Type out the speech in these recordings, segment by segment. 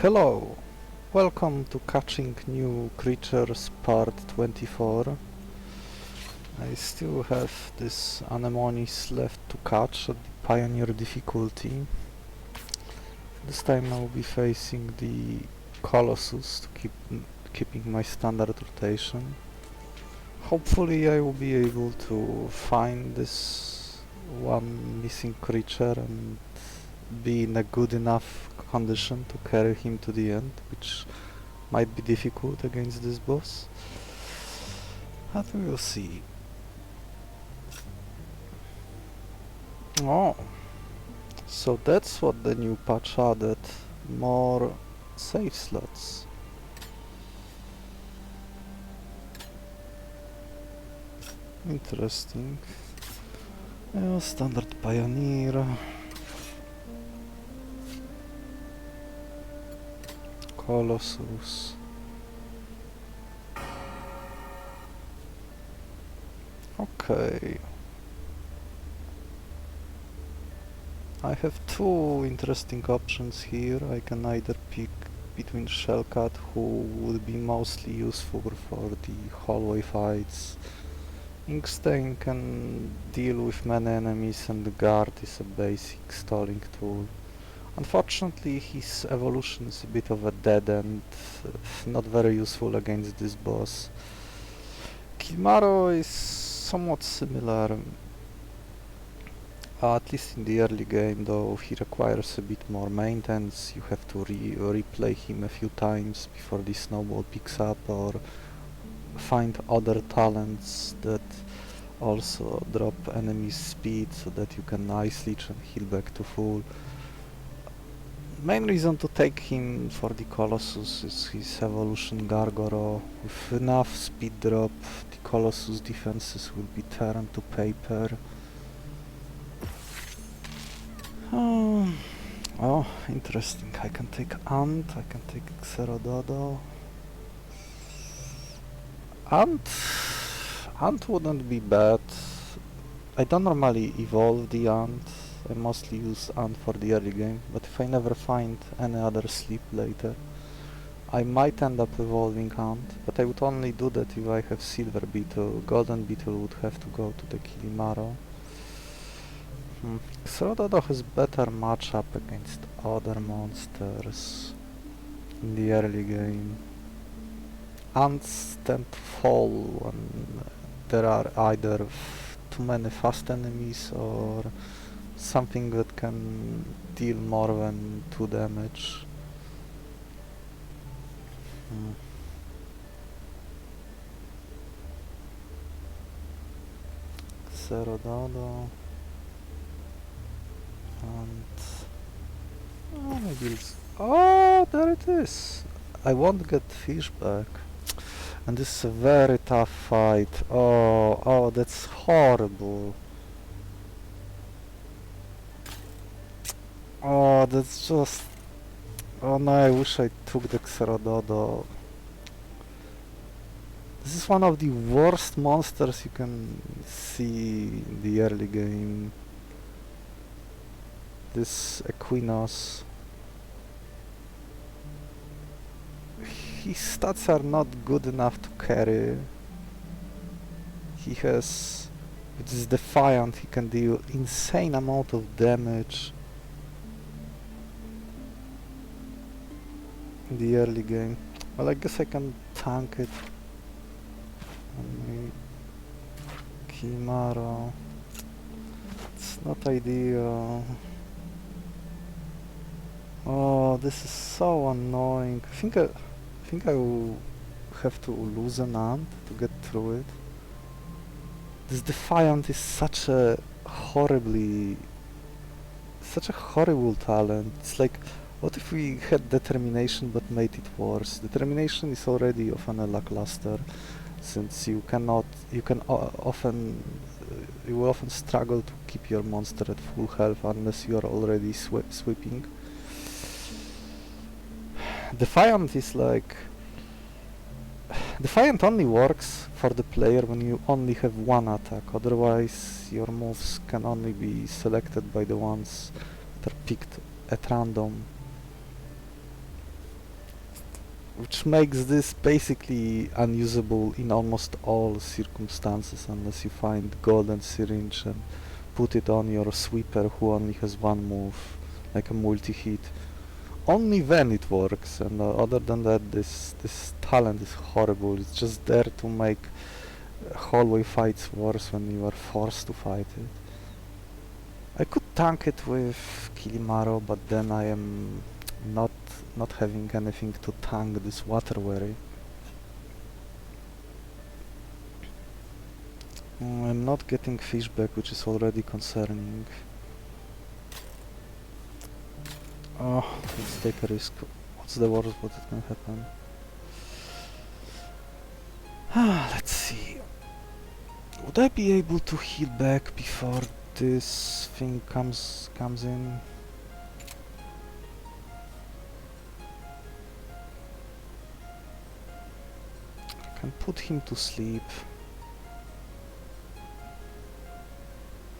Hello! Welcome to Catching New Creatures Part 24. I still have this Anemonis left to catch at the Pioneer difficulty. This time I will be facing the Colossus to keeping my standard rotation. Hopefully I will be able to find this one missing creature and be in a good enough condition to carry him to the end, which might be difficult against this boss. But we will see. Oh, so that's what the new patch added, more save slots. Interesting. Standard Pioneer. Colossus. Okay. I have two interesting options here. I can either pick between Shellcat, who would be mostly useful for the hallway fights. Inkstain can deal with many enemies, and the guard is a basic stalling tool. Unfortunately, his evolution is a bit of a dead end, not very useful against this boss. Kilimaro is somewhat similar, at least in the early game, though he requires a bit more maintenance. You have to replay him a few times before the snowball picks up, or find other talents that also drop enemies speed so that you can ice leech and heal back to full. Main reason to take him for the Colossus is his evolution Gargoro. With enough speed drop, the Colossus defenses will be turned to paper. Oh, interesting. I can take Ant, I can take Xerododo. Ant wouldn't be bad. I don't normally evolve the Ant. I mostly use Ant for the early game, but if I never find any other sleep later, I might end up evolving Ant, but I would only do that if I have Silver Beetle. Golden Beetle would have to go to the Kilimaro. Xerododo has better matchup against other monsters in the early game. Ants tend to fall when there are either too many fast enemies or something that can deal more than 2 damage. Xerododo and maybe it's... Oh, there it is! I won't get fish back. And this is a very tough fight. Oh, that's horrible. Oh, that's just... Oh no, I wish I took the Xerododo. This is one of the worst monsters you can see in the early game. This Equinos. His stats are not good enough to carry. He has... With this Defiant, he can deal insane amount of damage in the early game. Well, I guess I can tank it. Kilimaro. It's not ideal. Oh, this is so annoying. I think I will have to lose an Ant to get through it. This Defiant is such a horrible talent. It's like, what if we had Determination but made it worse? Determination is already often lackluster, since you will often struggle to keep your monster at full health unless you are already sweeping. Defiant is like... Defiant only works for the player when you only have one attack, otherwise your moves can only be selected by the ones that are picked at random. which makes this basically unusable in almost all circumstances unless you find golden syringe and put it on your sweeper who only has one move, like a multi-hit. Only then it works, and other than that, this talent is horrible. It's just there to make hallway fights worse when you are forced to fight it. I could tank it with Kilimaro, but then I am not having anything to tank this water worry. I'm not getting fish back, which is already concerning. Oh, let's take a risk. What's the worst what can happen? Let's see. Would I be able to heal back before this thing comes in? I can put him to sleep.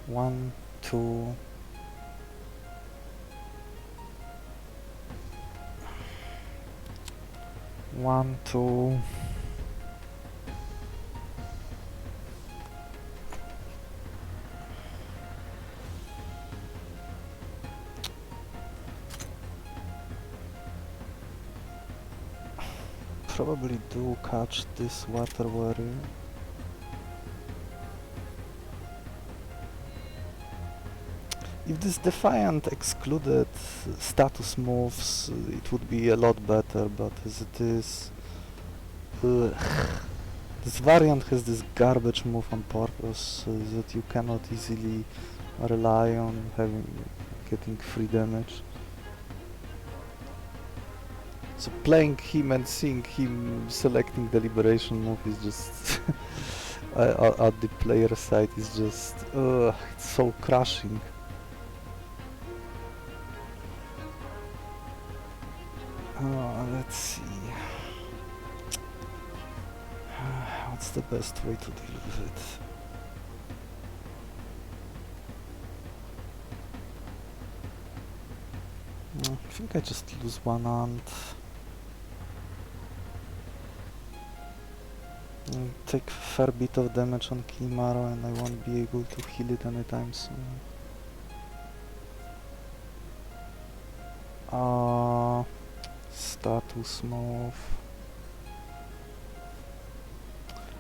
1, 2. One, two. Probably do catch this water worry. If this Defiant excluded status moves, it would be a lot better, but as it is... This variant has this garbage move on purpose, that you cannot easily rely on getting free damage. So playing him and seeing him selecting the liberation move is just... at the player side is just... it's so crushing. Let's see. What's the best way to deal with it? I think I just lose one ant. Take a fair bit of damage on Kilimaro and I won't be able to heal it anytime soon. Status move.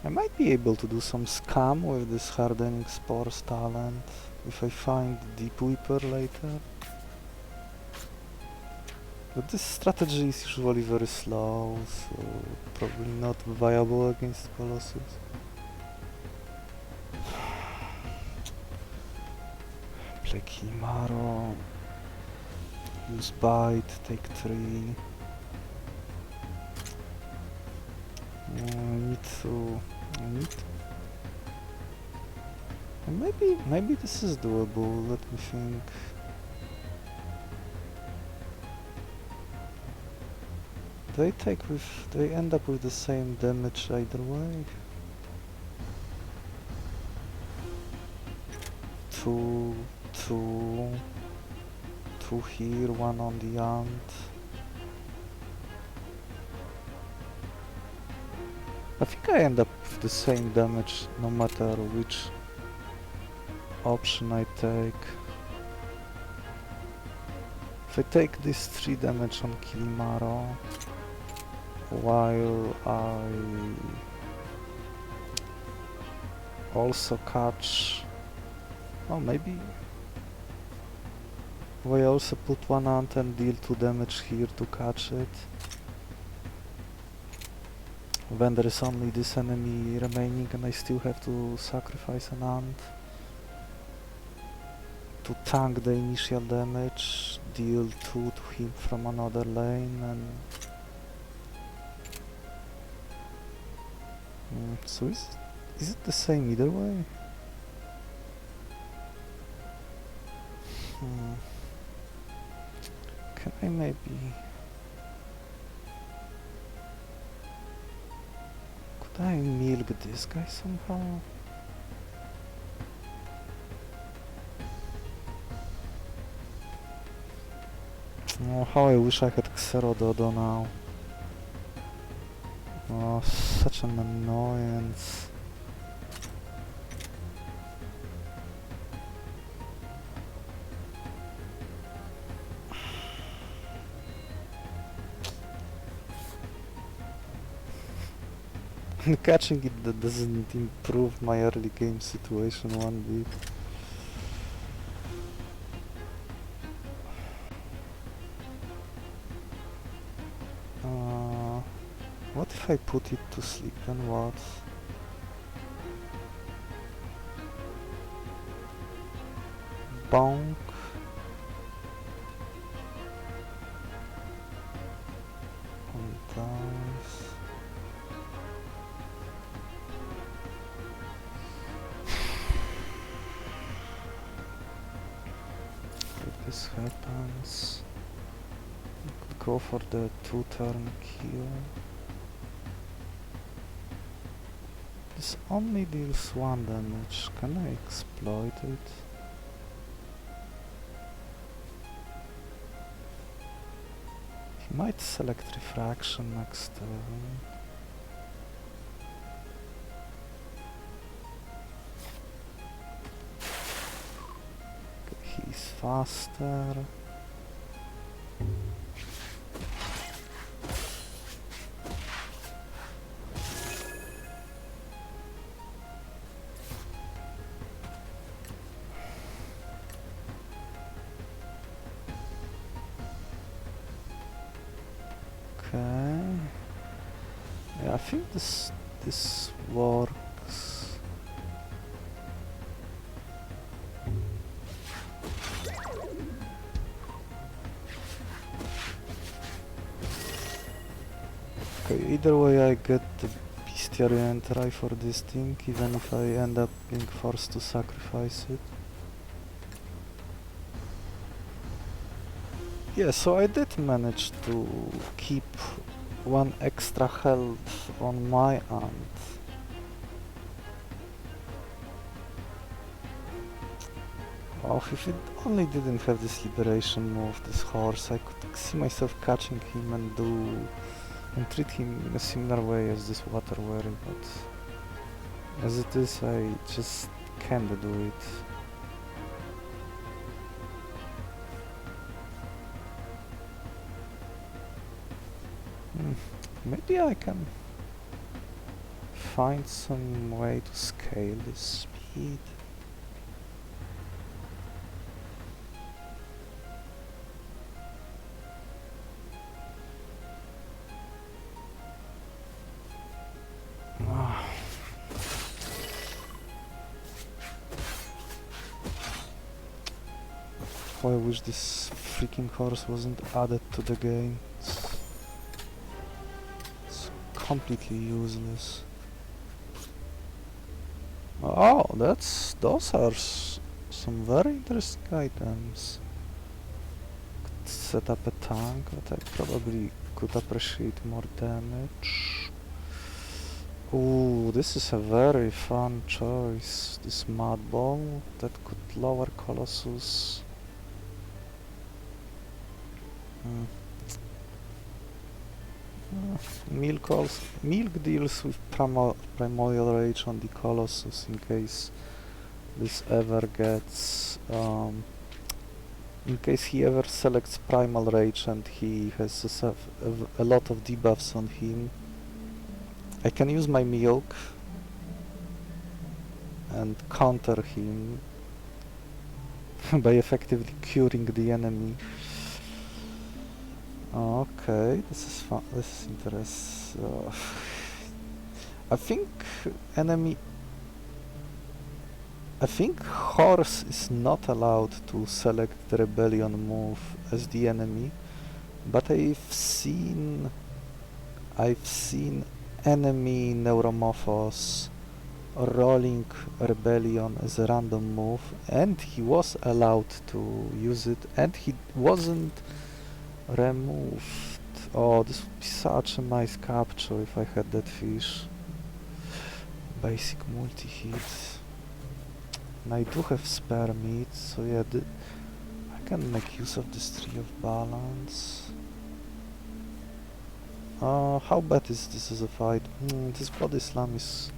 I might be able to do some scam with this hardening spores talent if I find Deep Weeper later. But this strategy is usually very slow, so probably not viable against Colossus. Play Kilimaro. Use bite, take 3. Maybe this is doable, let me think. They end up with the same damage either way. 2 here, 1 on the ant. I think I end up with the same damage no matter which option I take. If I take this 3 damage on Kilimaro, while I also catch... oh, maybe... I also put 1 ant and deal 2 damage here to catch it. When there is only this enemy remaining and I still have to sacrifice an ant to tank the initial damage, deal 2 to him from another lane, and... so is it the same either way? Can I maybe... could I milk this guy somehow? Oh, how I wish I had Xerododo now. Oh, such an annoyance. Catching it that doesn't improve my early game situation one bit. What if I put it to sleep and what? Bonk. On dice. If this happens, I could go for the 2-turn kill. This only deals 1 damage. Can I exploit it? He might select refraction next turn. Okay, he's faster. Okay. Yeah, I think this works. Okay, either way I get the Bestiary and try for this thing, even if I end up being forced to sacrifice it. Yeah, so I did manage to keep 1 extra health on my end. Oh, if it only didn't have this liberation move, this horse, I could see myself catching him and treat him in a similar way as this water wary, but as it is, I just can't do it. Maybe I can find some way to scale this speed. Oh, I wish this freaking horse wasn't added to the game. It's completely useless. Oh, those are some very interesting items. Could set up a tank, but I probably could appreciate more damage. Ooh, this is a very fun choice. This mud ball that could lower Colossus. Milk deals with Primordial Rage on the Colossus in case this ever gets... in case he ever selects Primal Rage and he has a lot of debuffs on him. I can use my milk and counter him by effectively curing the enemy. Okay, this is fun. This is interesting. I think horse is not allowed to select the rebellion move as the enemy, but I've seen enemy Neuromorphos rolling rebellion as a random move, and he was allowed to use it, and he wasn't removed. Oh, this would be such a nice capture if I had that fish. Basic multi-hit. And I do have spare meat, so yeah, I can make use of this tree of balance. How bad is this as a fight? This body slam is...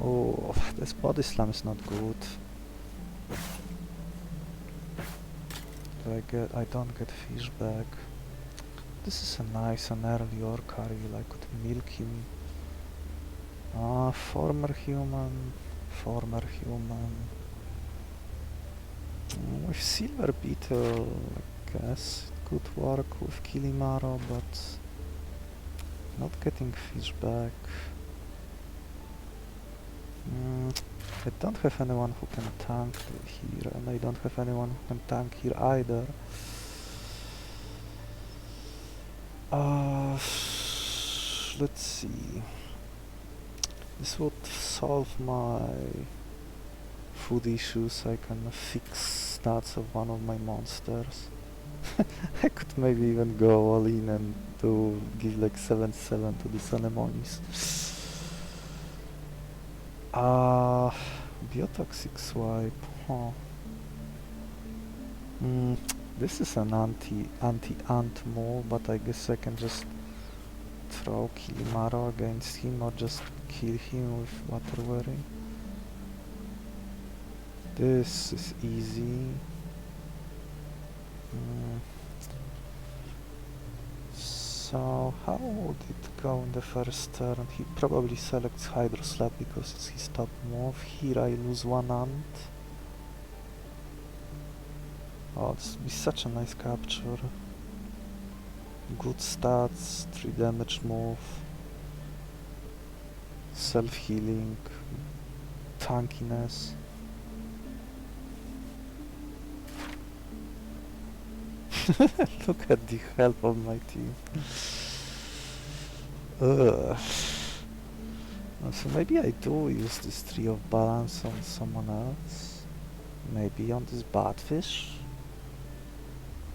Oh, this body slam is not good. I don't get fish back. This is a nice and early Orcari, I could milk him. Former human. With Silver Beetle, I guess it could work with Kilimaro, but not getting fish back. I don't have anyone who can tank here, and I don't have anyone who can tank here either. Let's see. This would solve my food issues. I can fix stats of one of my monsters. I could maybe even go all in and give like 7/7 to this Anemonis. Biotoxic swipe. Huh. This is an anti-ant move, but I guess I can just throw Kilimaro against him or just kill him with Water Wary. This is easy. So how would it go in the first turn? He probably selects Hydro Slap because it's his top move. Here I lose one ant. Oh, this would be such a nice capture. Good stats, 3 damage move, self-healing, tankiness. Look at the help of my team. So maybe I do use this Tree of Balance on someone else. Maybe on this Batfish.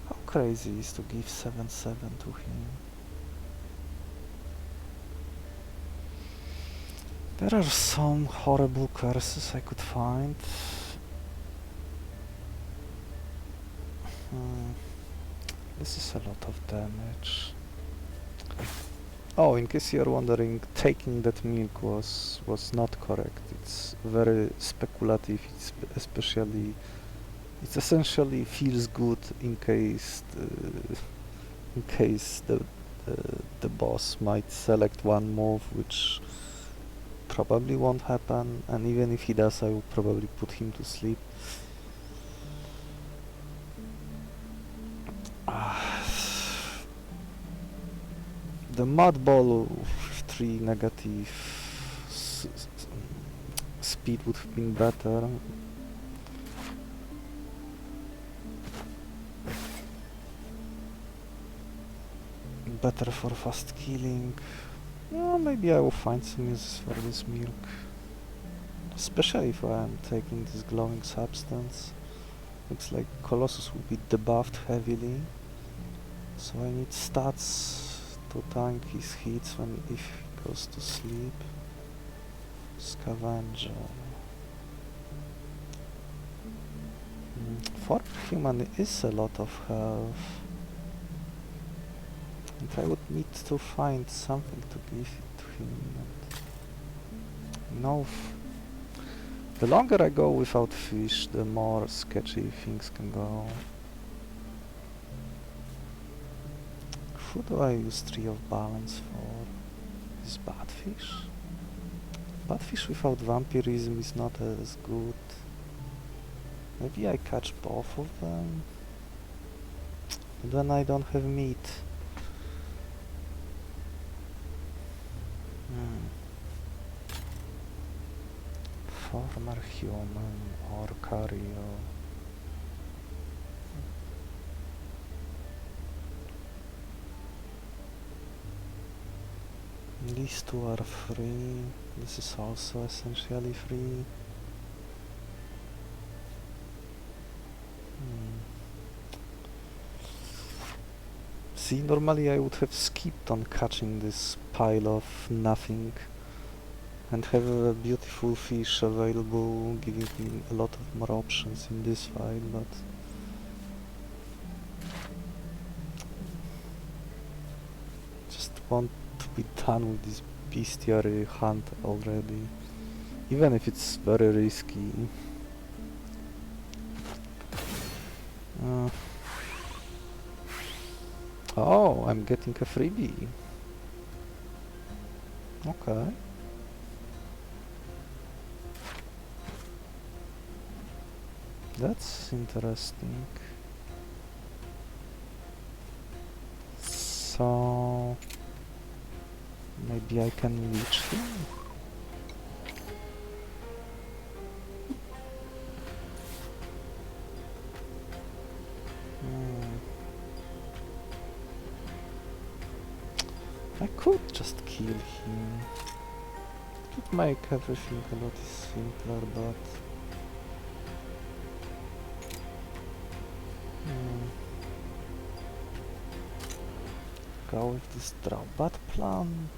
How crazy is to give 7/7 to him? There are some horrible curses I could find. This is a lot of damage. Oh, in case you're wondering, taking that milk was not correct. It's very speculative. It's especially, it essentially feels good in case the boss might select one move, which probably won't happen. And even if he does, I will probably put him to sleep. The Mud Ball with 3 negative speed would have been better. Better for fast killing. Yeah, maybe I will find some uses for this milk. Especially if I am taking this glowing substance. Looks like Colossus will be debuffed heavily. So I need stats to tank his hits if he goes to sleep. Scavenger. For human is a lot of health. And I would need to find something to give it to him. And the longer I go without fish, the more sketchy things can go. Who do I use Tree of Balance for? Is Batfish? Batfish without vampirism is not as good. Maybe I catch both of them? And then I don't have meat. Former human or Cario. These two are free. This is also essentially free. See, normally I would have skipped on catching this pile of nothing and have a beautiful fish available, giving me a lot of more options in this fight, but just want to be done with this bestiary hunt already, even if it's very risky. Oh, I'm getting a freebie. Okay. That's interesting. So maybe I can leech him? I could just kill him. It would make everything a lot simpler, but... Go with this draw bat plan.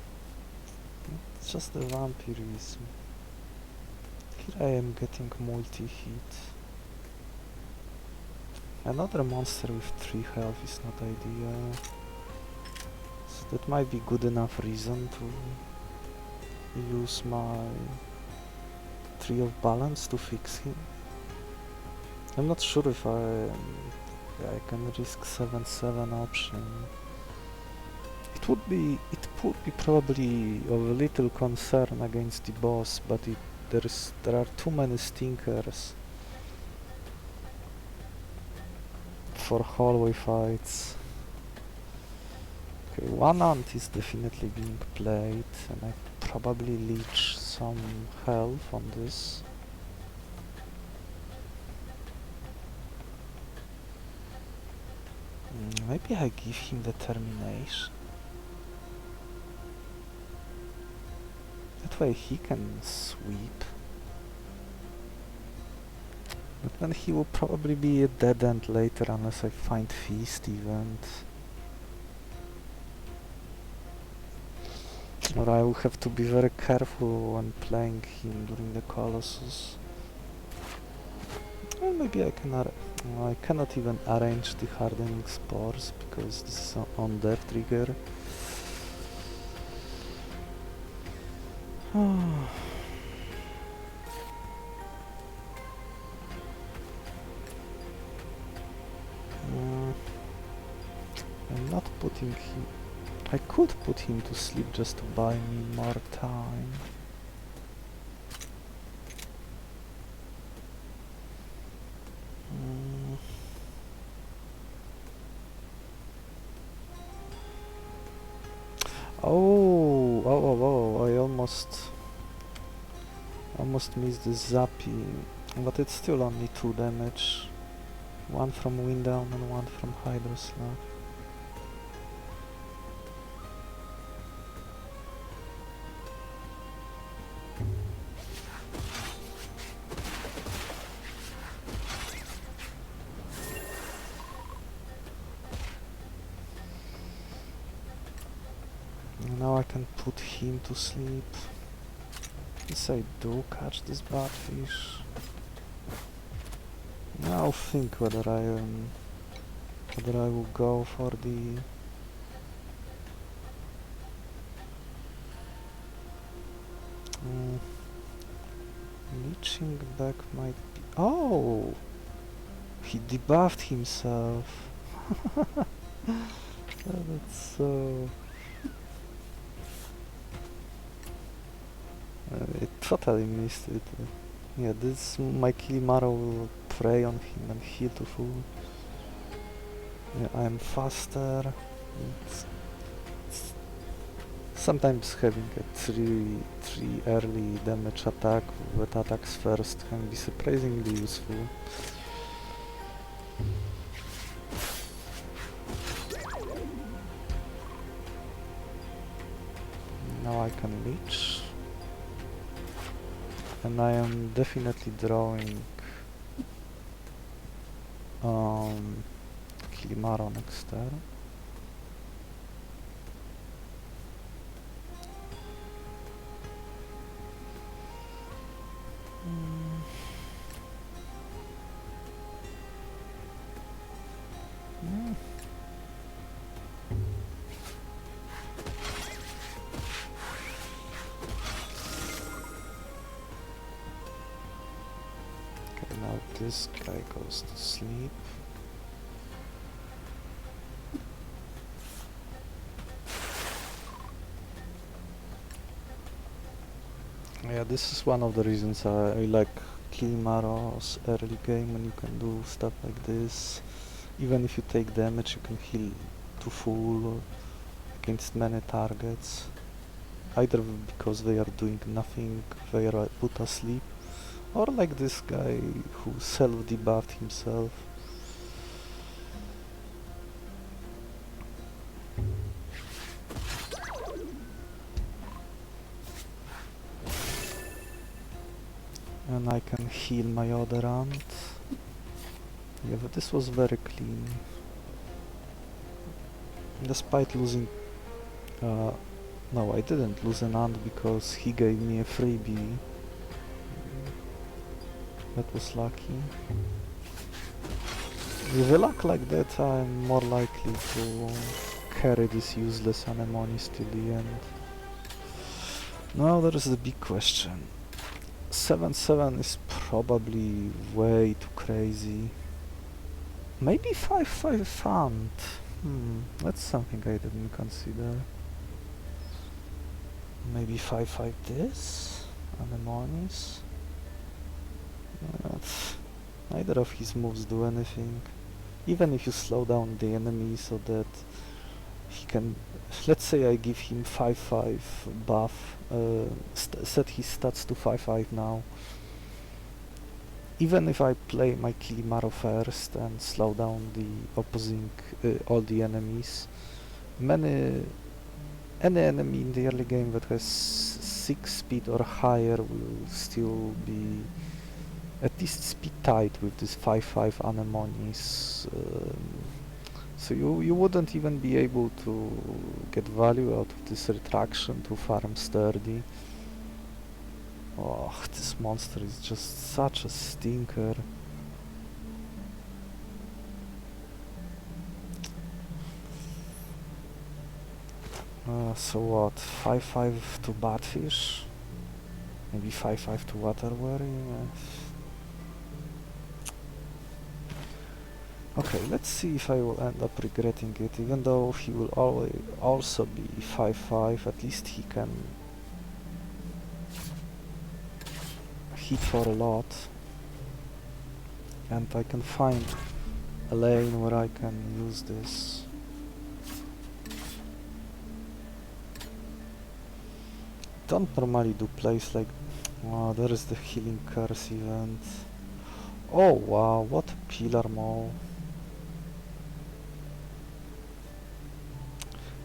It's just the vampirism. Here I am getting multi-hit. Another monster with 3 health is not ideal. So that might be good enough reason to use my Tree of Balance to fix him. I'm not sure if I can risk 7/7 option. It would be probably of a little concern against the boss, but there are too many stinkers for hallway fights. Okay, one ant is definitely being played, and I probably leech some health on this. Maybe I give him determination. That way he can sweep. But then he will probably be a dead end later unless I find Feast event. Or I will have to be very careful when playing him during the Colossus. Well, maybe I cannot even arrange the hardening spores because this is on their trigger. I'm not putting him... I could put him to sleep just to buy me more time. Oh, I almost missed the zappy, but it's still only 2 damage. One from Wind Down and one from Hydroslap. Now I can put him to sleep. Yes, I do catch this Batfish. Now I'll think whether I will go for the leeching back might be... Oh! He debuffed himself. That's so... I totally missed it. Yeah, this my Kilimaro will prey on him and heal to full. Yeah, I am faster. Sometimes having a 3 early damage attack with attacks first can be surprisingly useful. Now I can leech. And I am definitely drawing Kilimaro next turn. this guy goes to sleep. Yeah, this is one of the reasons I like Kilimaro's early game, when you can do stuff like this. Even if you take damage, you can heal to full against many targets. Either because they are doing nothing, they are put asleep, or like this guy who self-debuffed himself. And I can heal my other aunt. Yeah, but this was very clean. Despite losing... no, I didn't lose an aunt because he gave me a freebie. That was lucky. With a luck like that, I'm more likely to carry this useless Anemonis till the end. Now there is the big question. 7-7 is probably way too crazy. Maybe 5-5 font. That's something I didn't consider. Maybe 5-5 this? Anemonis? Neither of his moves do anything. Even if you slow down the enemy so that he can... Let's say I give him 5-5 buff, set his stats to 5-5 now. Even if I play my Kilimaro first and slow down the opposing all the enemies, any enemy in the early game that has 6 speed or higher will still be at least speed tied with this 5-5 Anemonis. So you wouldn't even be able to get value out of this retraction to farm sturdy. Oh, this monster is just such a stinker. So what? 5-5 to Batfish? Maybe 5-5 to Waterworry? Okay, let's see if I will end up regretting it. Even though he will always also be 5-5, at least he can hit for a lot. And I can find a lane where I can use this. Don't normally do plays like... Oh, there is the healing curse event. Oh wow, what a pillar mole.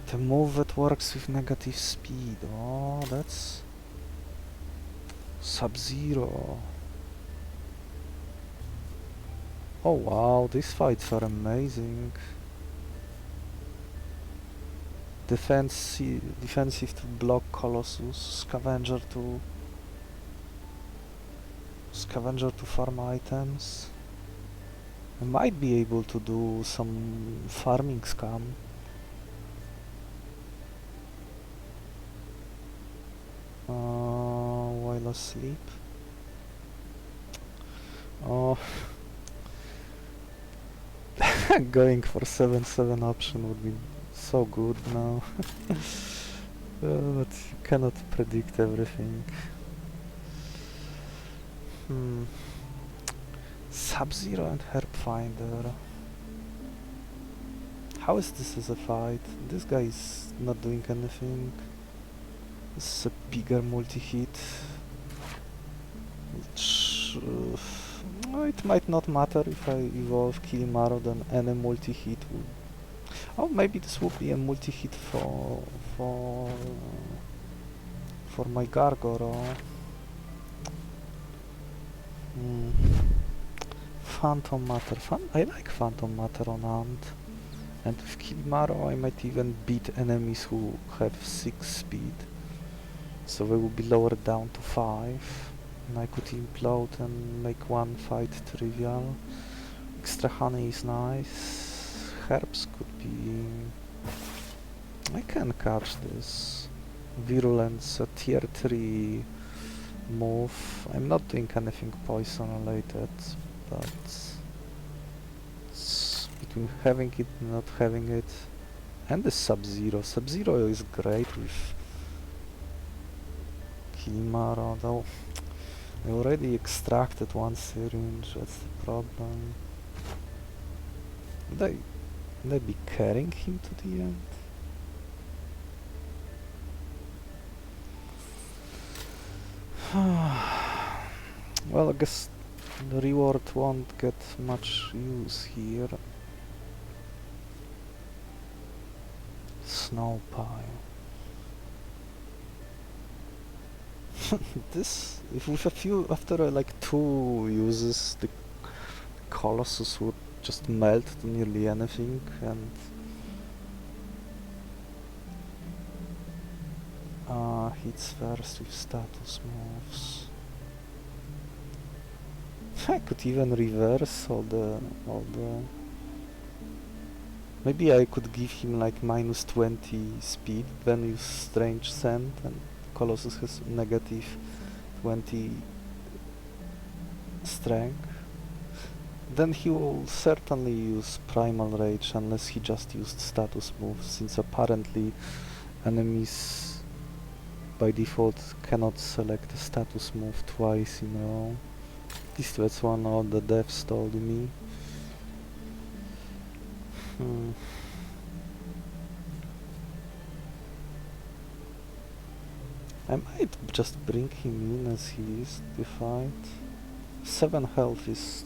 The move that works with negative speed. Oh, that's... Sub-Zero. Oh wow, these fights are amazing. Defensive to block Colossus, Scavenger to farm items. I might be able to do some farming scam. While asleep. Oh, going for 7-7 option would be so good now. But you cannot predict everything. Sub-Zero and Herb Finder. How is this as a fight? This guy is not doing anything. This is a bigger multi-hit, which it might not matter if I evolve Kilimaro, then any multi-hit would... Oh, maybe this would be a multi-hit for my Gargoro. Phantom Matter. I like Phantom Matter on Ant. And with Kilimaro I might even beat enemies who have 6 speed. So they will be lowered down to 5. And I could implode and make one fight trivial. Extra honey is nice. Herbs could be... I can catch this. Virulence, a tier 3 move. I'm not doing anything poison related. but it's between having it and not having it. And the Sub-Zero. Sub-Zero is great with Kilimaro, though I already extracted one syringe, that's the problem. Would I be carrying him to the end? Well, I guess the reward won't get much use here. Snow pile. This, if with a few, after like 2 uses, the Colossus would just melt to nearly anything, and hits first with status moves. I could even reverse all the. Maybe I could give him like -20 speed, then use Strange Scent, and Colossus has -20 strength. Then he will certainly use Primal Rage unless he just used status moves, since apparently enemies by default cannot select a status move twice in a row. At least that's one of the devs told me. I might just bring him in as he is the fight. 7 health is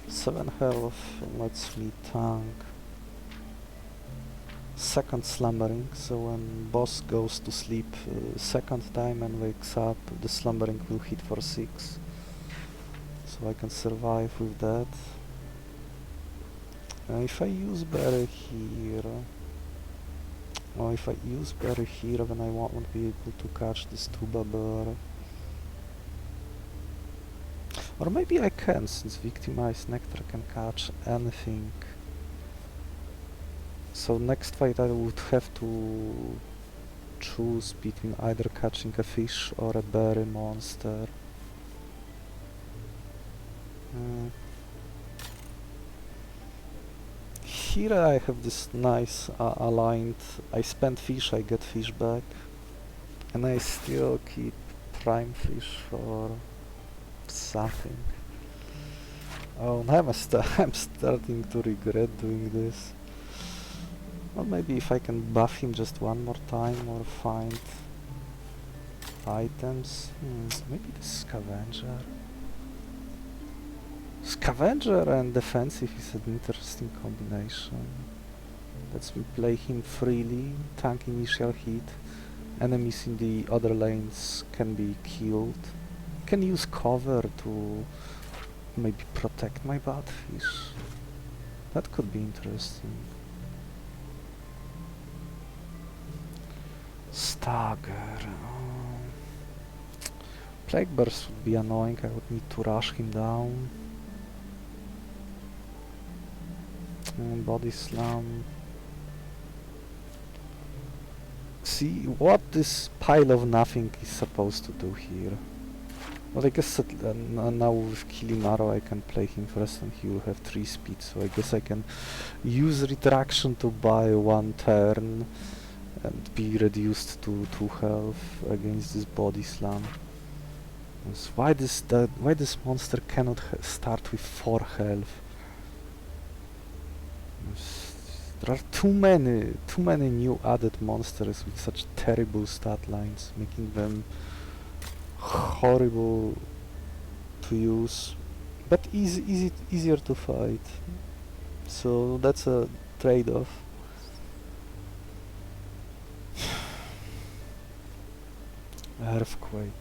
7 health lets me tank. Second slumbering, so when boss goes to sleep second time and wakes up, the slumbering will hit for 6. So I can survive with that. If I use Berry here, then I won't be able to catch this Tuba Bear. Or maybe I can, since Victimized Nectar can catch anything. So next fight I would have to choose between either catching a fish or a berry monster. Here I have this nice aligned, I spend fish, I get fish back, and I still keep prime fish for something. Oh, I'm starting to regret doing this. Well, maybe if I can buff him just one more time or find items. Maybe the Scavenger. Scavenger and defensive is an interesting combination. Lets me play him freely, tank initial hit. Enemies in the other lanes can be killed. Can use cover to maybe protect my Batfish. That could be interesting. Stagger. Plague Burst would be annoying, I would need to rush him down. Body Slam. See what this pile of nothing is supposed to do here. Well, I guess now with Kilimaro I can play him first and he will have 3 speed, so I guess I can use Retraction to buy 1 turn and be reduced to 2 health against this Body Slam. Why this monster cannot start with 4 health? There are too many new added monsters with such terrible stat lines, making them horrible to use, but easier to fight. So that's a trade-off. Earthquake,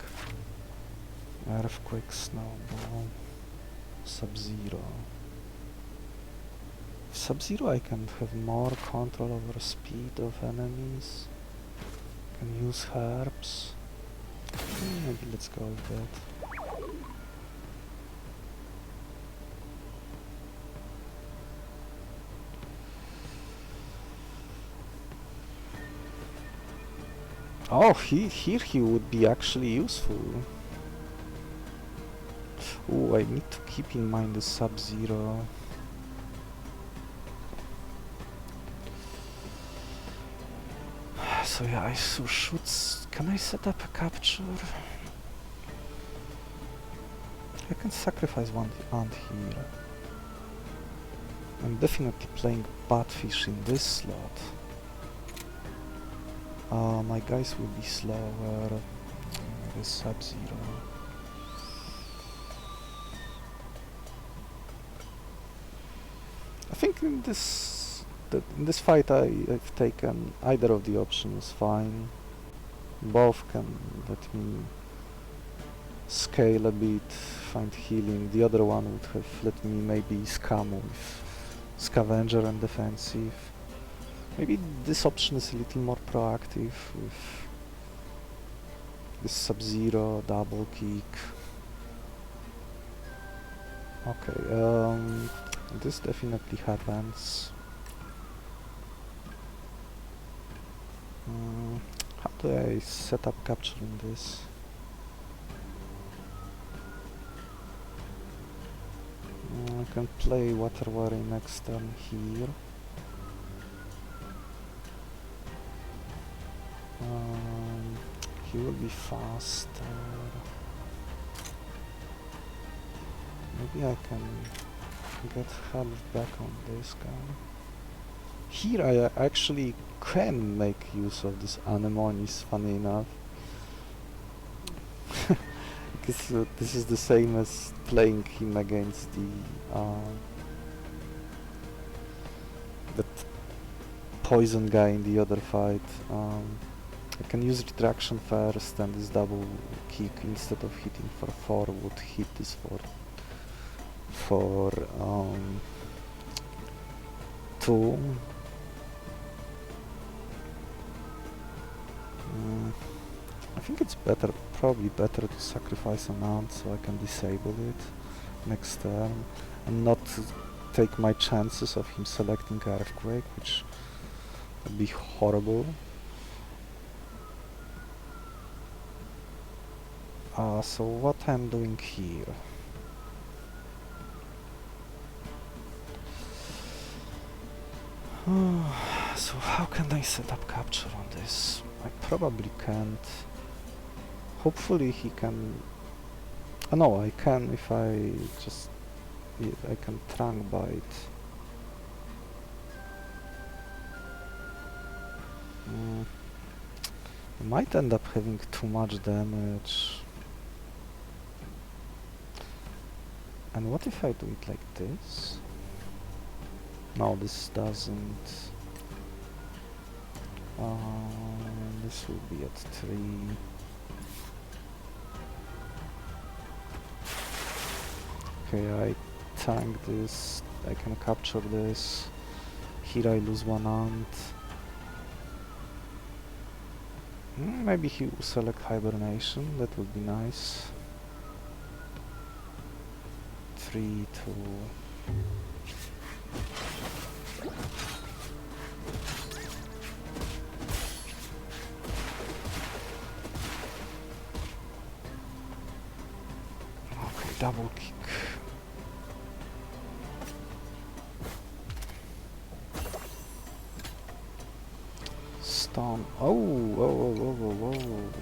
Snowball, Sub-Zero. Sub-Zero I can have more control over speed of enemies. Can use herbs. Maybe let's go with that. Oh, here he would be actually useful. Ooh, I need to keep in mind the Sub-Zero. So yeah, I should... Can I set up a capture? I can sacrifice one ant here. I'm definitely playing Batfish in this slot. My guys will be slower. The Sub-Zero. I think in this fight I've taken either of the options fine. Both can let me scale a bit, find healing. The other one would have let me maybe scam with Scavenger and defensive. Maybe this option is a little more proactive with this Sub-Zero, double kick. Okay, this definitely happens. How do I set up capturing this? I can play Water Worry next turn here. He will be faster. Maybe I can get health back on this guy. Here I actually can make use of this Anemonis, funny enough. Because this is the same as playing him against the that poison guy in the other fight. I can use retraction first, and this double kick instead of hitting for 4 would hit this for 2. I think it's probably better to sacrifice an ant so I can disable it next turn and not take my chances of him selecting Earthquake, which would be horrible. So what I'm doing here? So how can I set up capture on this? I probably can't. Hopefully he can... Oh no, I can if I just... I can Trunk Bite. I might end up having too much damage. And what if I do it like this? No, this doesn't. This will be at 3. Okay, I tank this. I can capture this. Here I lose 1 ant. Maybe he will select Hibernation. That would be nice. 3, 2. Okay, double kick. Stun. Oh, whoa, whoa, whoa, whoa, whoa.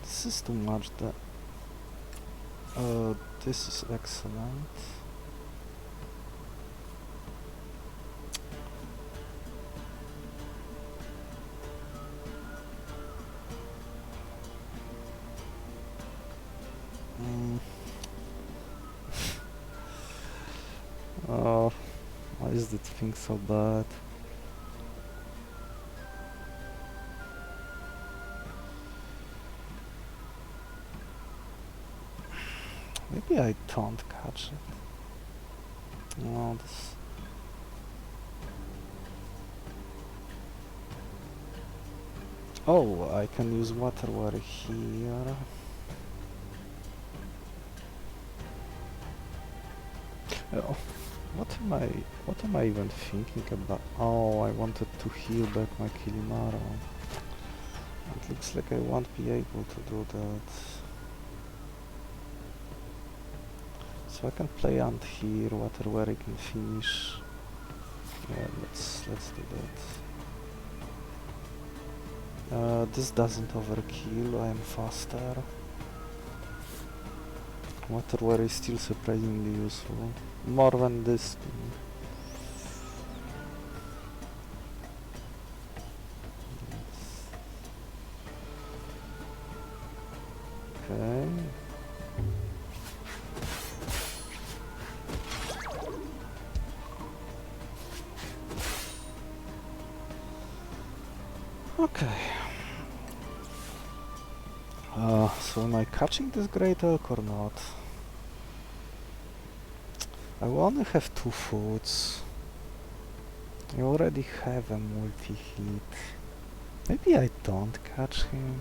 This is too much. This is excellent. Oh, why is that thing so bad? Maybe I don't catch it. No, this... Oh, I can use Water Worry here. Oh, what am I even thinking about? Oh, I wanted to heal back my Kilimaro. It looks like I won't be able to do that. So I can play Ant here, water where I can finish. Yeah, let's do that. This doesn't overkill, I am faster. Water where is still surprisingly useful. More than this. Okay. Okay. So am I catching this Great Elk or not? I will only have 2 foods. I already have a multi-hit. Maybe I don't catch him.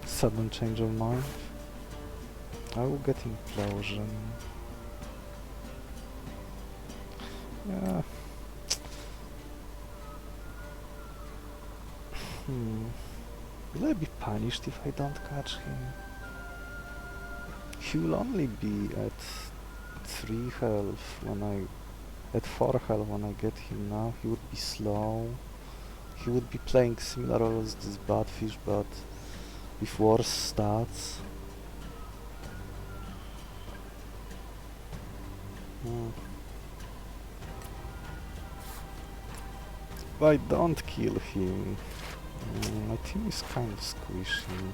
Sudden change of mind. I will get implosion. Yeah. Will I be punished if I don't catch him? He will only be at 3 health when at 4 health when I get him now. He would be slow. He would be playing similar as this Batfish, but with worse stats. If I don't kill him, my team is kind of squishy.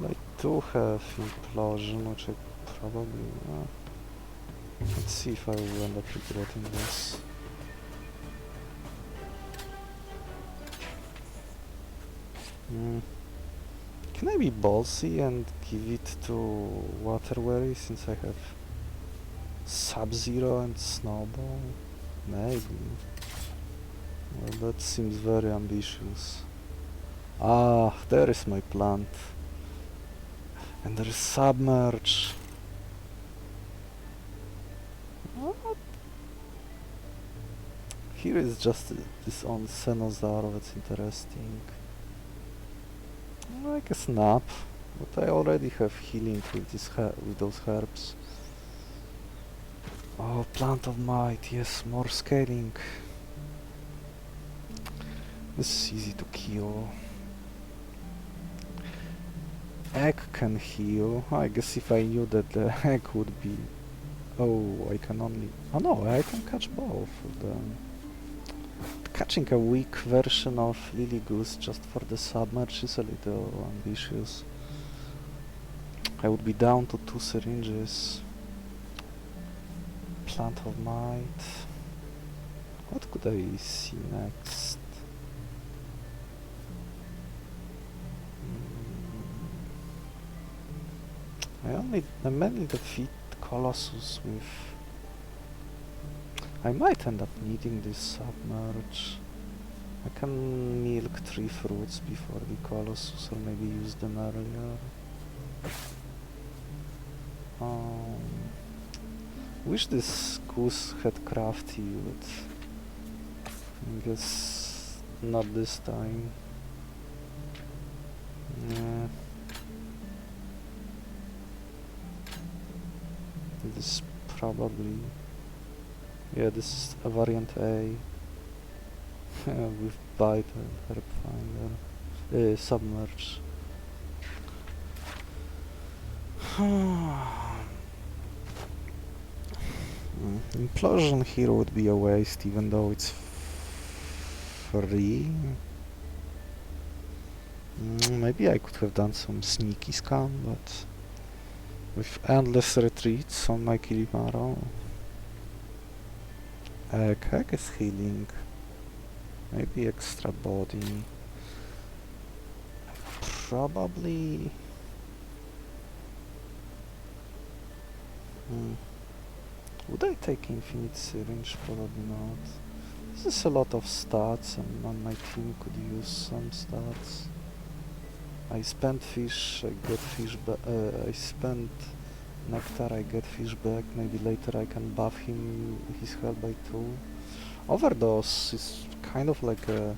I do have implosion, which I probably... let's see if I will end up regretting this. Can I be ballsy and give it to Waterwary since I have Sub-Zero and Snowball? Maybe. Well, that seems very ambitious. Ah, there is my plant. And there is Submerge. What? Here is just this on Cenosaur that's interesting. Like a snap, but I already have healing with with those herbs. Oh, Plant of Might, yes, more scaling. This is easy to kill. Egg can heal. I guess if I knew that the egg would be... Oh, I can only... Oh no, I can catch both of them. Catching a weak version of Lily Goose just for the submerge is a little ambitious. I would be down to 2 syringes. Plant of Might. What could I see next? I mainly defeat Colossus with... I might end up needing this submerge. I can milk 3 fruits before the Colossus, or maybe use them earlier. Wish this goose had crafty, but I guess not this time. Yeah. This probably... Yeah, this is a variant A. With Bite and Herb Finder. Submerge. Implosion here would be a waste, even though it's free. Maybe I could have done some sneaky scam, but with endless retreats on my Kilimaro. Egg is healing. Maybe extra body. Probably... Would I take Infinite Syringe? Probably not. This is a lot of stats and my team could use some stats. I spent fish, I get fish I spent nectar, I get fish back. Maybe later I can buff him, his health by 2. Overdose is kind of like a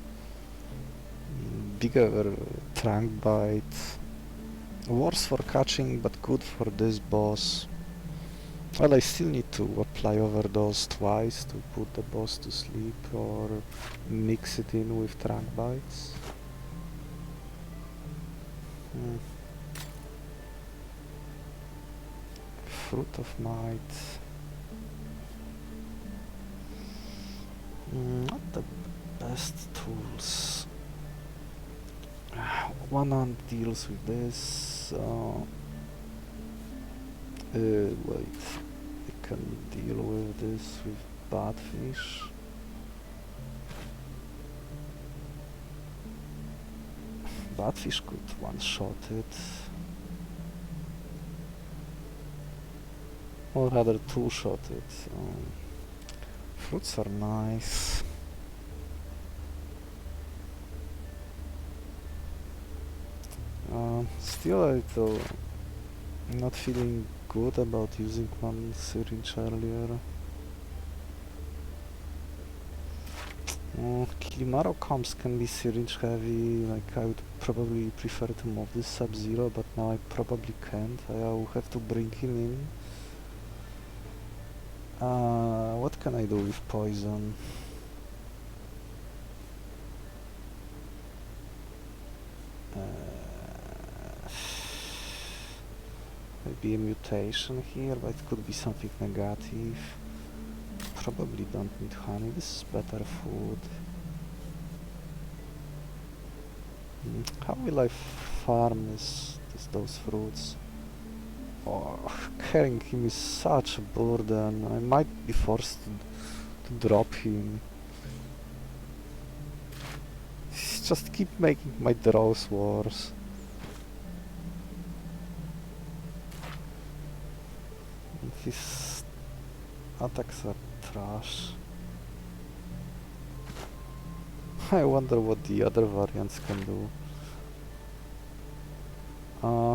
bigger trunk bite. Worse for catching, but good for this boss. Well, I still need to apply overdose twice to put the boss to sleep or mix it in with trunk bites. Fruit of Might. Not the best tools. One hand deals with this. Wait, I can deal with this with Batfish. Batfish could one-shot it. Or rather two-shot it. Fruits are nice. Still a little not feeling good about using one syringe earlier. Kilimaro comps can be syringe heavy, like I would probably prefer to move this Sub-Zero, but now I probably can't. I will have to bring him in. What can I do with poison? Maybe a mutation here, but it could be something negative. Probably don't need honey, this is better food. How will I farm those fruits? Oh, carrying him is such a burden. I might be forced to drop him. Just keep making my draws worse. His attacks are trash. I wonder what the other variants can do.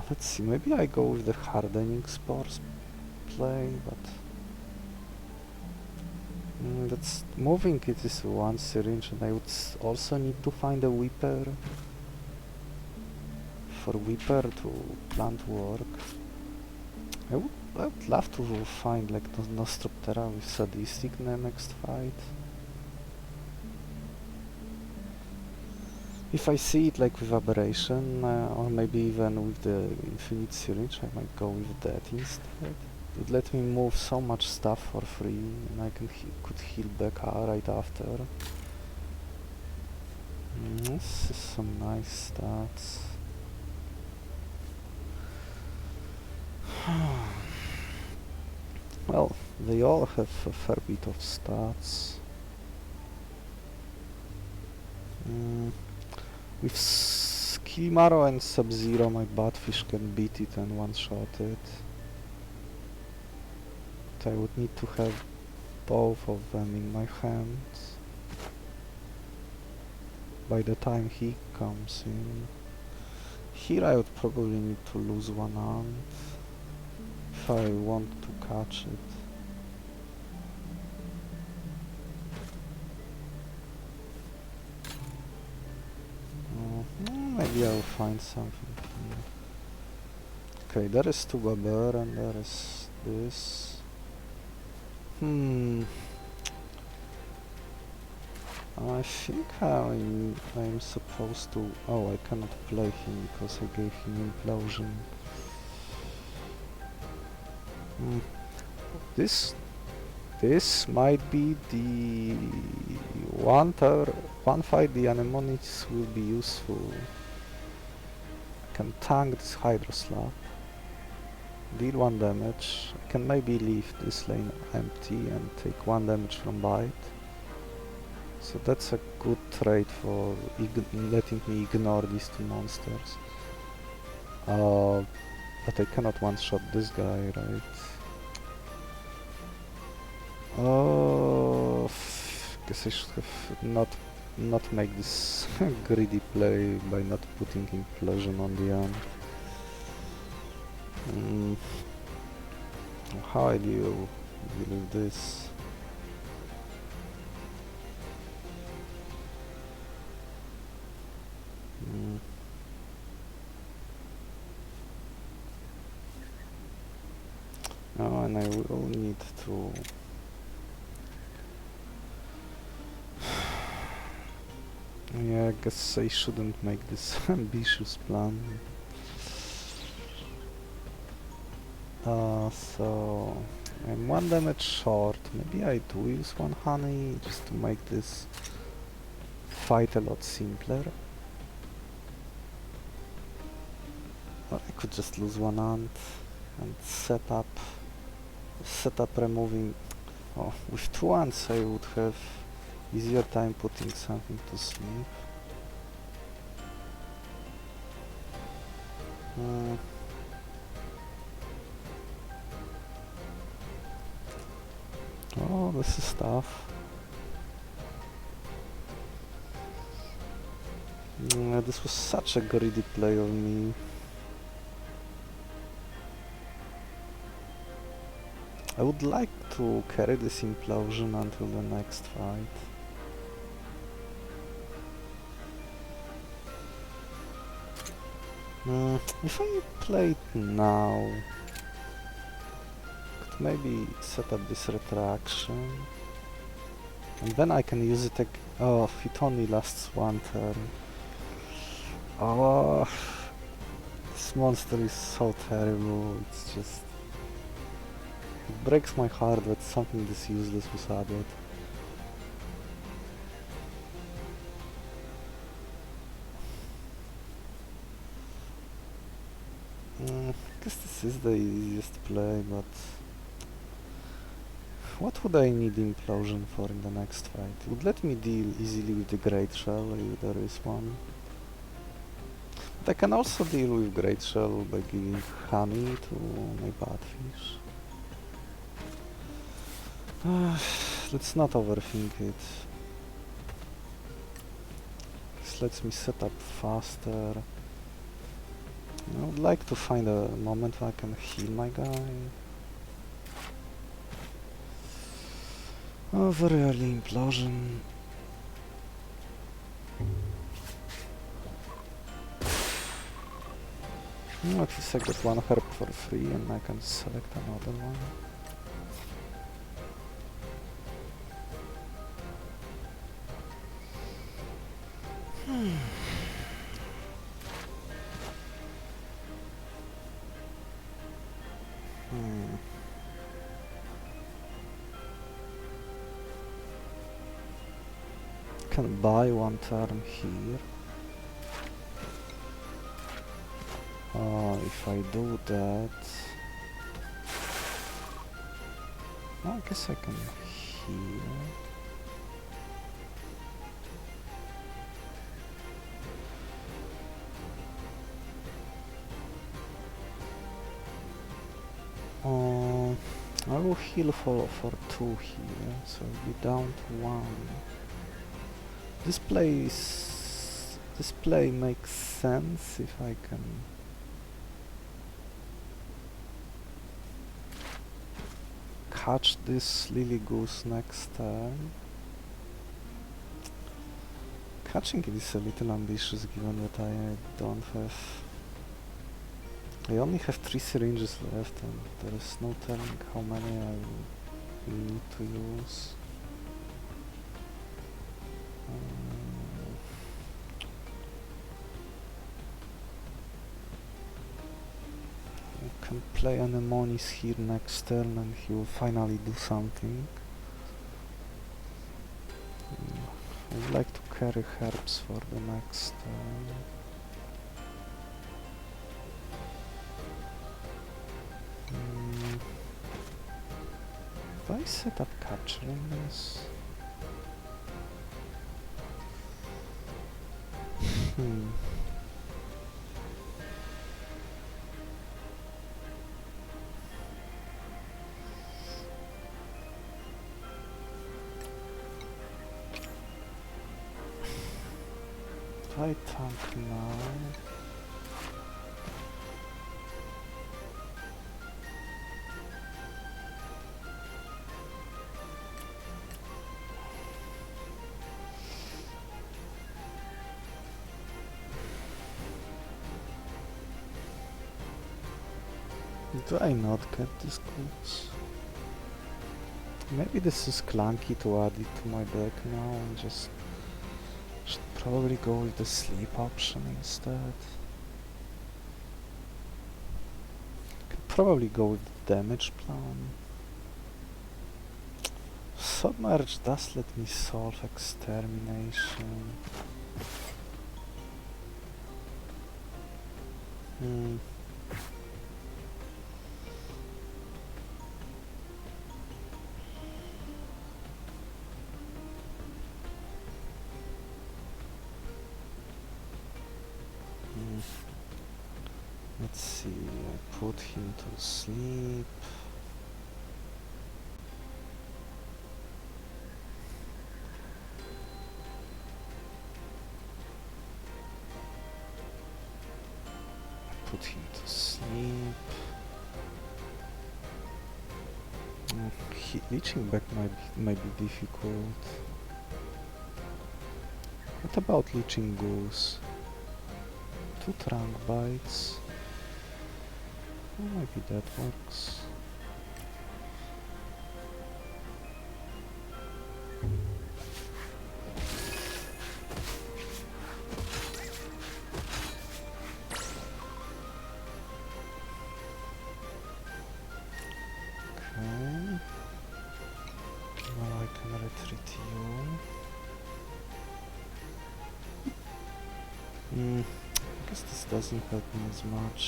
Let's see, maybe I go with the hardening spores play, but that's moving it is one syringe, and I would also need to find a Weeper for Weeper to plant work. I would love to find like Nostroptera with Sadistic in the next fight. If I see it like with Aberration, or maybe even with the Infinite Syringe, I might go with that instead. It would let me move so much stuff for free, and I could heal back right after. This is some nice stats. Well, they all have a fair bit of stats. With Kilimaro and Sub-Zero, my Batfish can beat it and one-shot it. But I would need to have both of them in my hands by the time he comes in. Here I would probably need to lose one hand if I want to catch it. Maybe I'll find something here. Okay, there is Tugaber and there is this. I think I'm supposed to... Oh, I cannot play him because I gave him Implosion. This might be the one fight the Anemonis will be useful. I can tank this Hydro Slap, deal 1 damage. I can maybe leave this lane empty and take 1 damage from bite. So that's a good trade for letting me ignore these 2 monsters. But I cannot one-shot this guy, right? Oh, guess I should have not not make this greedy play by not putting implosion on the end. How I deal with this? Oh, and I will need to... Yeah, I guess I shouldn't make this ambitious plan. So... I'm 1 damage short. Maybe I do use 1 honey just to make this fight a lot simpler. Or I could just lose 1 ant and set up removing... Oh, with 2 ants I would have easier time putting something to sleep. Oh, this is tough. This was such a greedy play of me. I would like to carry this implosion until the next fight. If I play it now, could maybe set up this retraction, and then I can use it oh, it only lasts 1 turn. Oh, this monster is so terrible, it's just... It breaks my heart that something this useless was added. I guess this is the easiest play, but... What would I need implosion for in the next fight? It would let me deal easily with the Great Shell if there is one. But I can also deal with Great Shell by giving honey to my Batfish. Let's not overthink it. This lets me set up faster. I would like to find a moment where I can heal my guy. Oh, very early implosion. At least I got 1 herb for free and I can select another one. Can buy 1 turn here. If I do that... I guess I can heal. I will heal for 2 here, so I'll be down to 1. This play makes sense if I can catch this Lily Goose next turn. Catching it is a little ambitious given that I don't have... I only have 3 syringes left and there is no telling how many I will need to use. I can play Anemonis here next turn and he will finally do something. I would like to carry herbs for the next turn. If I set up capturing this... I tank now? Do I not get this goods? Maybe this is clunky to add it to my deck now and just should probably go with the sleep option instead. Could probably go with the damage plan. Submerge does let me solve extermination. Let's see, I put him to sleep. Put him to sleep. Reaching back might be difficult. What about leeching goose? 2 trunk bites. Oh, maybe that works. Okay. Now I can retreat you. I guess this doesn't help me as much.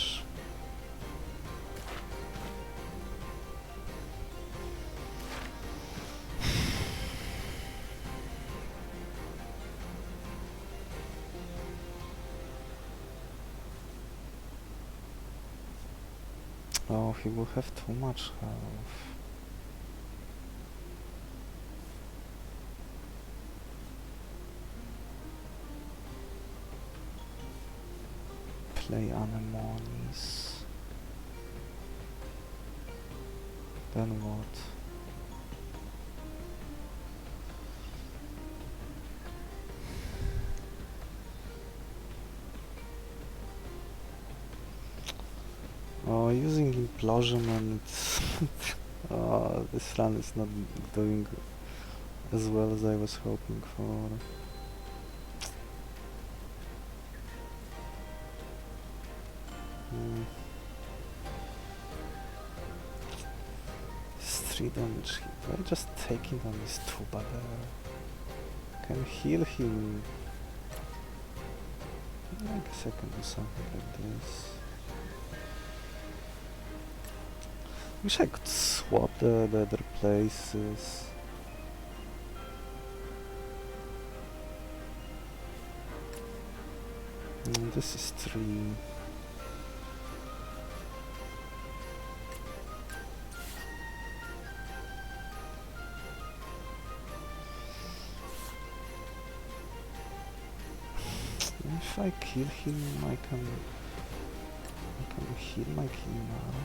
Oh, he will have too much health. Play Anemonis. Then what? Oh, using Implosion and oh, this run is not doing as well as I was hoping for. It's 3 damage. Do I just take it on this tuba there? Can heal him. I guess I can do something like this. Wish I could swap the other places. This is 3. If I kill him, I can heal my Kilimaro.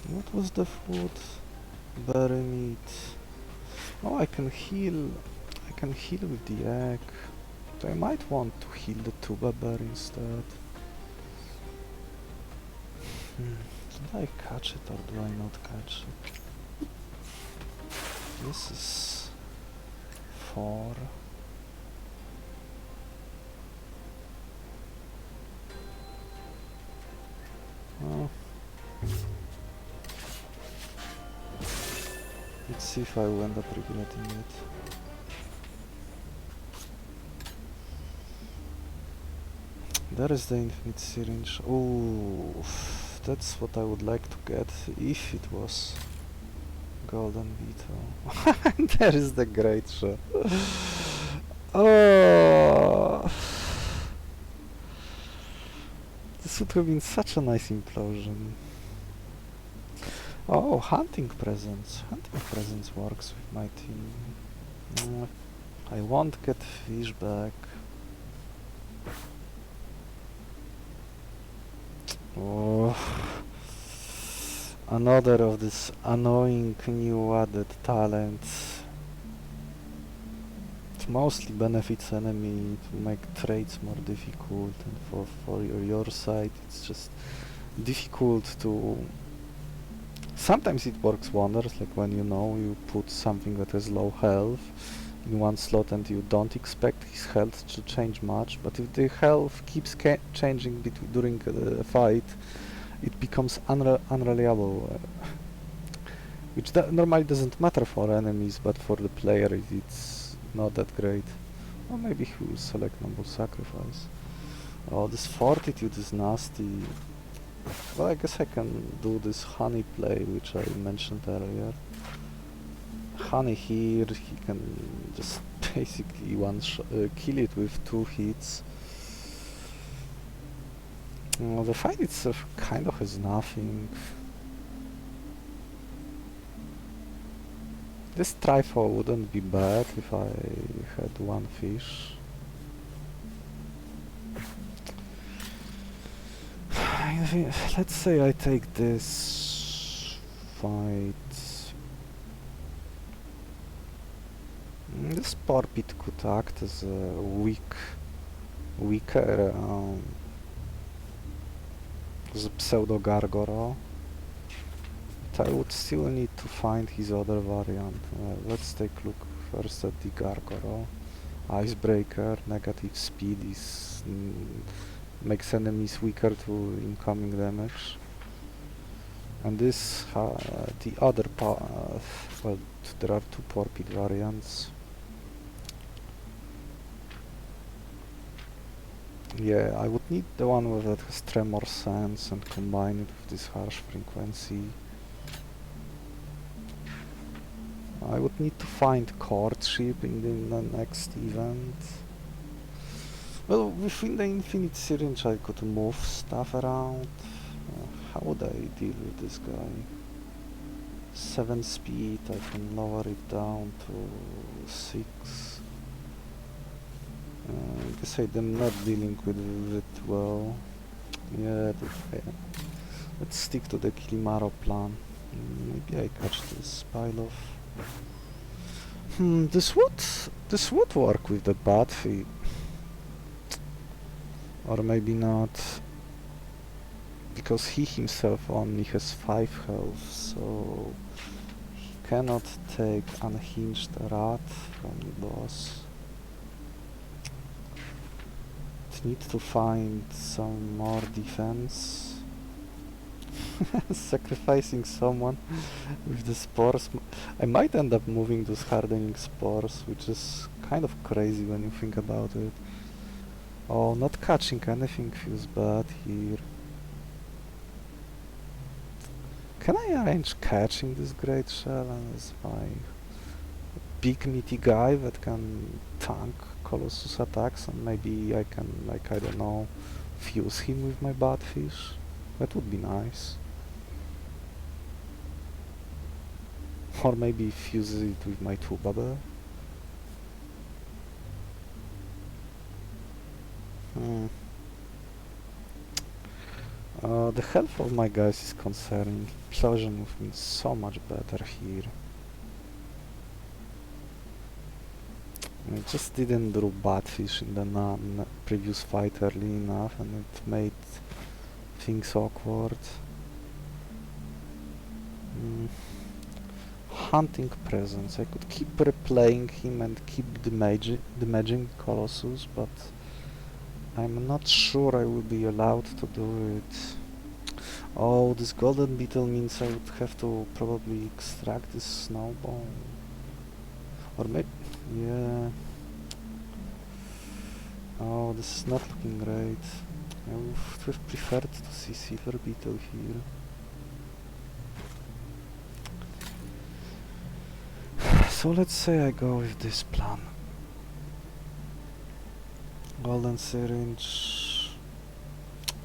What was the food? Berry meat. Oh, I can heal. I can heal with the egg. But I might want to heal the tuba bear instead. Do I catch it or do I not catch it? This is 4. Oh. Let's see if I will end up regretting it. There is the infinite syringe. Ooh, that's what I would like to get if it was golden beetle. And there is the great shot. Oh, this would have been such a nice implosion. Oh, hunting presents. Hunting presents works with my team. I won't get fish back. Oh, another of this annoying new added talents. It mostly benefits enemy to make trades more difficult, and for your side it's just difficult to... Sometimes it works wonders, like when you put something that has low health in one slot and you don't expect his health to change much, but if the health keeps changing during the fight, it becomes unreliable, which normally doesn't matter for enemies, but for the player it's not that great. Or maybe he will select Noble Sacrifice. Oh, this Fortitude is nasty. Well, I guess I can do this honey play, which I mentioned earlier. Honey here, he can just basically kill it with 2 hits. The fight itself kind of has nothing. This trifle wouldn't be bad if I had 1 fish. Let's say I take this fight. This Porpit could act as a weaker as a pseudo Gargoro. But I would still need to find his other variant. Let's take a look first at the Gargoro. Icebreaker, negative speed is makes enemies weaker to incoming damage. And this, the other well, there are 2 Porpit variants. Yeah, I would need the one that has Tremor Sense and combine it with this harsh frequency. I would need to find Courtship in the next event. Well, within the infinite syringe I could move stuff around. How would I deal with this guy? 7 speed, I can lower it down to 6. I guess I'm not dealing with it well. Yeah, let's stick to the Kilimaro plan. Maybe I catch this pile of... this would work with the Batfish. Or maybe not. Because he himself only has 5 health, so he cannot take Unhinged Rat from the boss. Need to find some more defense. Sacrificing someone with the spores. I might end up moving those hardening spores, which is kind of crazy when you think about it. Oh, not catching anything feels bad here. Can I arrange catching this great shell as my big meaty guy that can tank Colossus attacks, and maybe I can, like, I don't know, fuse him with my Batfish? That would be nice. Or maybe fuse it with my 2-bubble. The health of my guys is concerning. Implosion would be so much better here. I just didn't draw Batfish in the previous fight early enough, and it made things awkward. Hunting presence. I could keep replaying him and keep damaging Colossus, but I'm not sure I will be allowed to do it. Oh, this golden beetle means I would have to probably extract this snowball. Or maybe... yeah. Oh, this is not looking great. I would have preferred to see Silver Beetle here. So let's say I go with this plan. Golden syringe.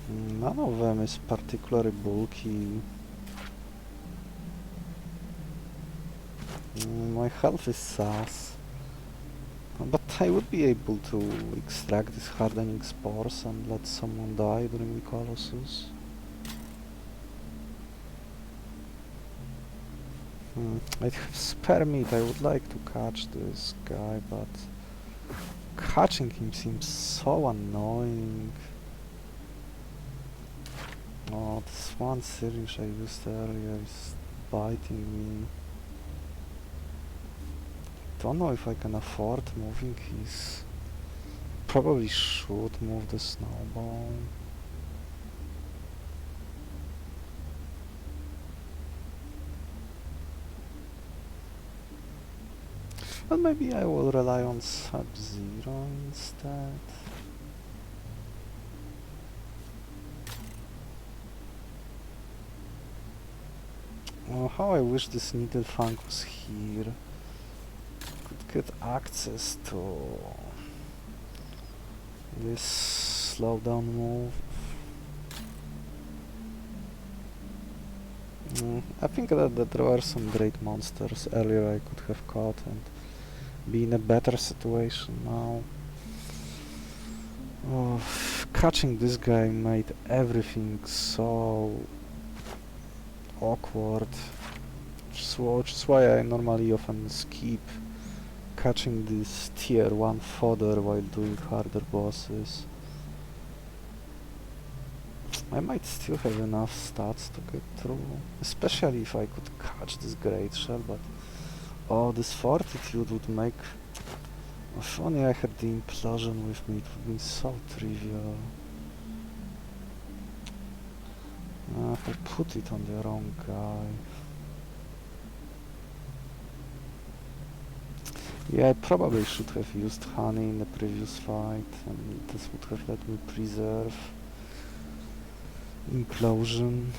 None of them is particularly bulky. My health is sus. But I would be able to extract these hardening spores and let someone die during the Colossus. I'd have spare meat. I would like to catch this guy, but catching him seems so annoying. Oh, this one syringe I used earlier is biting me. Don't know if I can afford moving his... Probably should move the snowball. But maybe I will rely on Sub-Zero instead. Oh, how I wish this Needlefang was here. Could get access to this slowdown move. I think that there were some great monsters earlier I could have caught and be in a better situation now. Oh, catching this guy made everything so awkward. Which is why I normally often skip catching this tier 1 fodder while doing harder bosses. I might still have enough stats to get through, especially if I could catch this great shell, but oh, this fortitude would make... If only I had the implosion with me, it would be so trivial. I put it on the wrong guy. Yeah, I probably should have used honey in the previous fight, and this would have let me preserve implosion,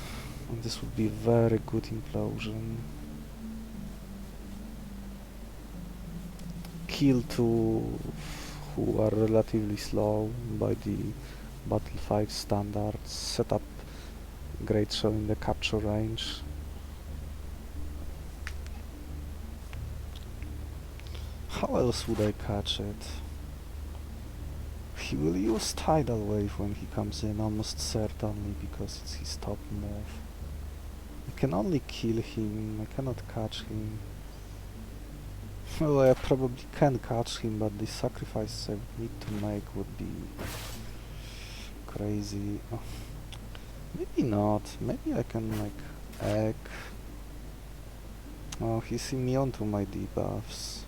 and this would be a very good implosion. Kill two who are relatively slow by the Battle 5 standards, set up great shell in the capture range. How else would I catch it? He will use Tidal Wave when he comes in, almost certainly, because it's his top move. I can only kill him, I cannot catch him. Well, I probably can catch him, but the sacrifice I would need to make would be crazy. Oh, maybe not, maybe I can make egg. Oh, he's immune to my debuffs.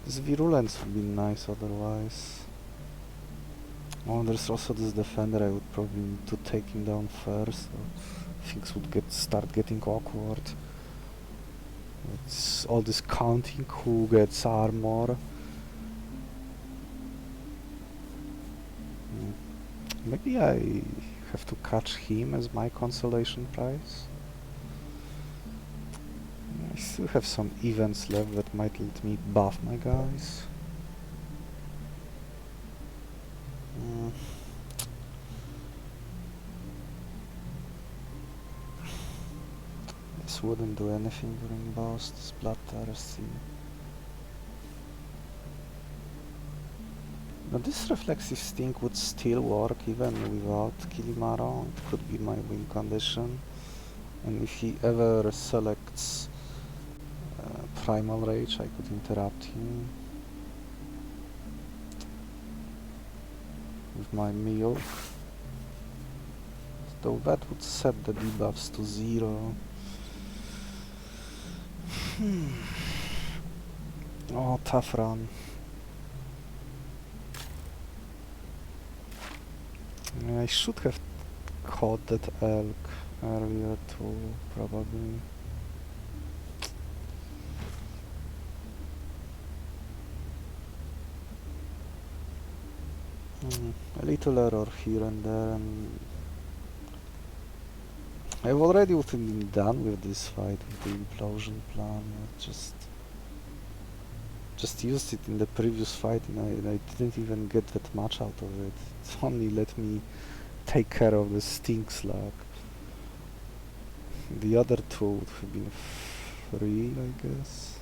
This virulence would be nice otherwise. Oh, there's also this defender. I would probably need to take him down first, so things would start getting awkward. It's all this counting who gets armor. Maybe I have to catch him as my consolation prize. I still have some events left that might let me buff my guys. This wouldn't do anything during boss, this bloodthirsty. But this reflexive sting would still work even without Kilimaro. It could be my win condition. And if he ever selects Primal Rage, I could interrupt him with my milk. Though that would set the debuffs to 0. Oh, tough run. I should have caught that elk earlier too, probably. A little error here and there, and I've already been done with this fight with the implosion plan. I just used it in the previous fight, and I didn't even get that much out of it. It's only let me take care of the stink slug. The other two would have been free, I guess.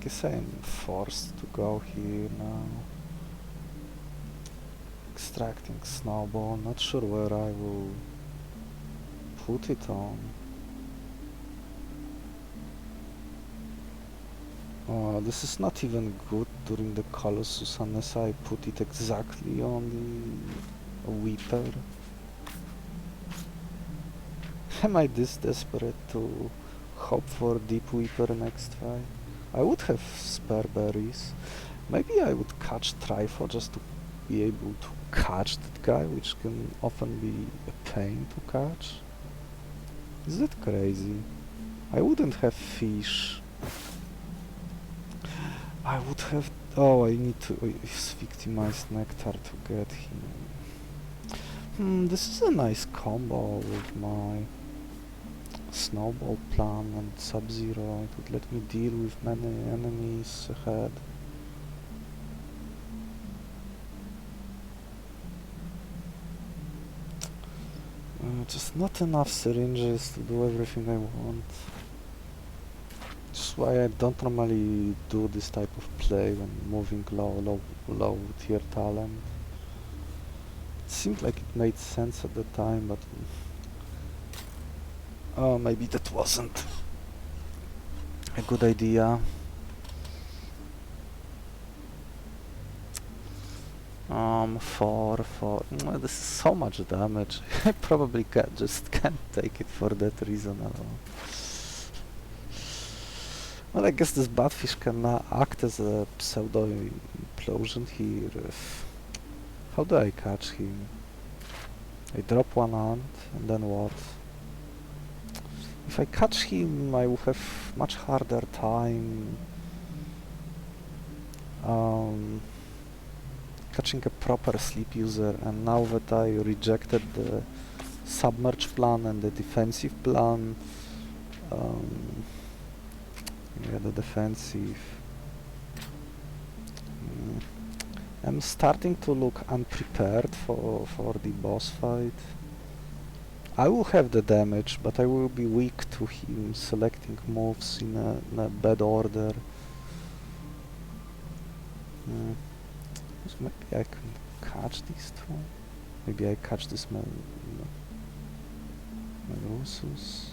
Guess I am forced to go here now. Extracting snowball, not sure where I will put it on. This is not even good during the Colossus unless I put it exactly on the Weeper. Am I this desperate to hope for Deep Weeper next fight? I would have spare berries. Maybe I would catch Trifo just to be able to catch that guy, which can often be a pain to catch. Is that crazy? I wouldn't have fish. I would have... Oh, I need to use victimized nectar to get him. This is a nice combo with my snowball plan and Sub-Zero. It would let me deal with many enemies ahead. Just not enough syringes to do everything I want. That's why I don't normally do this type of play when moving low tier talent. It seemed like it made sense at the time, but maybe that wasn't a good idea. Four. This is so much damage. I probably just can't take it for that reason alone. Well, I guess this Batfish can act as a pseudo implosion here. How do I catch him? I drop one ant, and then what? If I catch him, I will have much harder time catching a proper sleep user, and now that I rejected the submerge plan and the defensive plan, yeah, the defensive, I'm starting to look unprepared for the boss fight. I will have the damage, but I will be weak to him selecting moves in a bad order. Maybe I can catch these two. Maybe I catch this Melusus.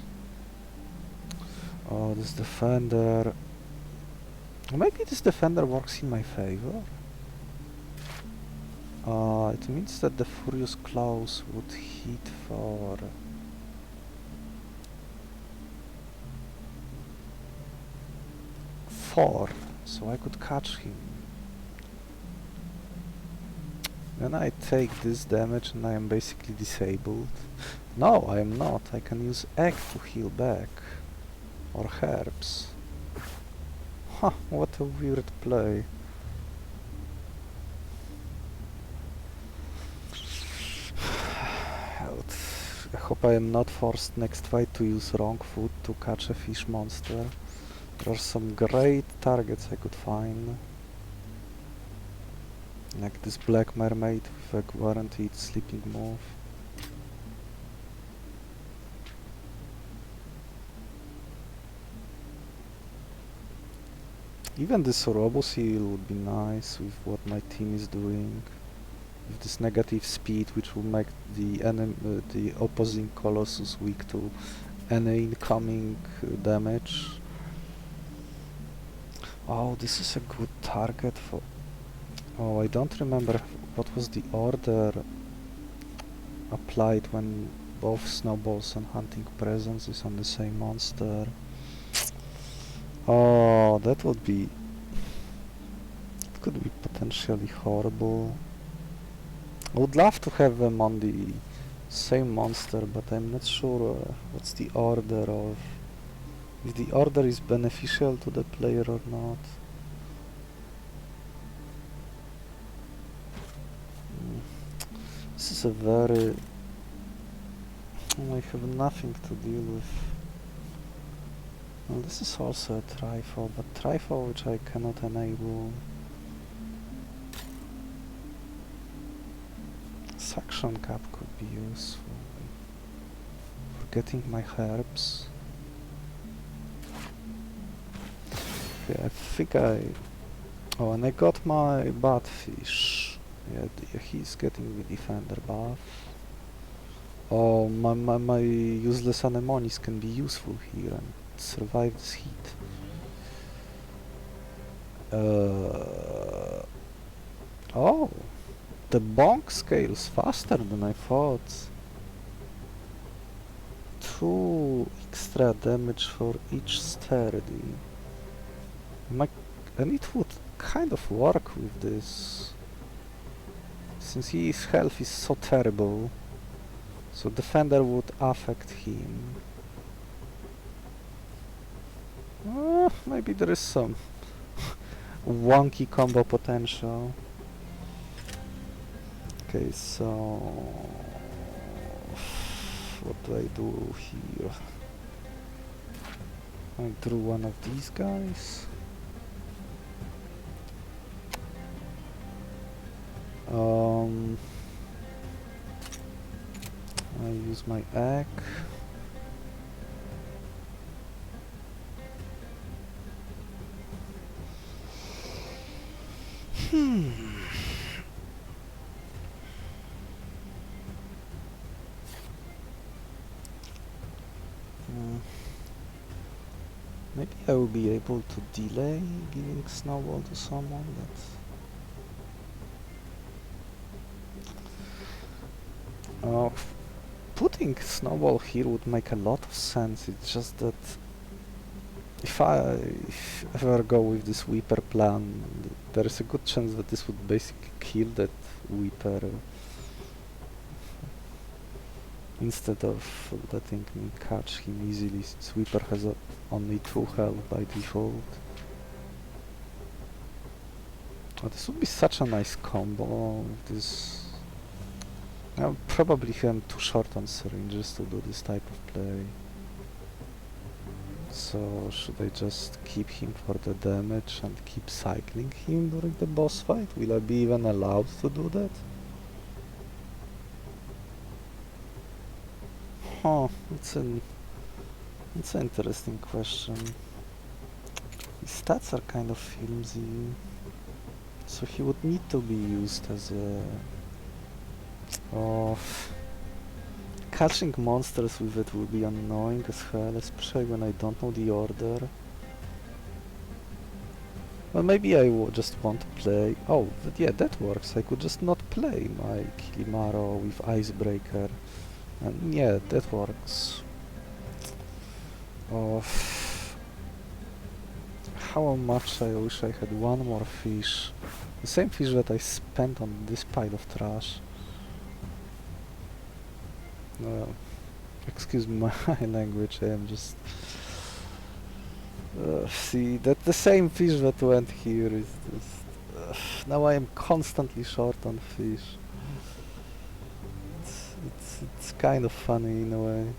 Oh, this defender. Maybe this defender works in my favor. It means that the Furious Claws would hit for 4, so I could catch him. Then I take this damage and I am basically disabled. No, I am not. I can use egg to heal back. Or herbs. Huh, what a weird play. I hope I am not forced next fight to use wrong food to catch a fish monster. There are some great targets I could find. Like this black mermaid with a guaranteed sleeping move. Even this Robo Seal would be nice with what my team is doing. With this negative speed, which will make the opposing Colossus weak to any incoming damage. Oh, this is a good target for... Oh, I don't remember what was the order applied when both Snowballs and Hunting Presence is on the same monster. Oh, that would be... It could be potentially horrible. I would love to have them on the same monster, but I'm not sure what's the order of if the order is beneficial to the player or not. This is a very... I have nothing to deal with. Well, this is also a trifle, but trifle which I cannot enable. Suction cap could be useful for getting my herbs. Okay, I think oh, and I got my Batfish. Yeah, he's getting the defender buff. Oh, my useless Anemonis can be useful here and survive this heat. Oh, the bonk scales faster than I thought. 2 extra damage for each sturdy. And it would kind of work with this, since his health is so terrible. So defender would affect him. Maybe there is some wonky combo potential. Okay, so what do I do here? I drew one of these guys. I use my egg. Maybe I will be able to delay giving snowball to someone. Putting snowball here would make a lot of sense. It's just that if I ever go with this Weeper plan, there is a good chance that this would basically kill that Weeper instead of letting me catch him easily, since Weeper has only 2 health by default. Oh, this would be such a nice combo. This I probably am too short on syringes to do this type of play. So should I just keep him for the damage and keep cycling him during the boss fight? Will I be even allowed to do that? Huh, it's an interesting question. His stats are kind of flimsy, so he would need to be used as a... Oh, catching monsters with it will be annoying as hell, especially when I don't know the order. Well, maybe I just want to play... Oh, yeah, that works. I could just not play my Kilimaro with Icebreaker. And yeah, that works. Oh, how much I wish I had one more fish. The same fish that I spent on this pile of trash. Excuse my language, I am just... see, that the same fish that went here is just... now I am constantly short on fish. It's kind of funny in a way.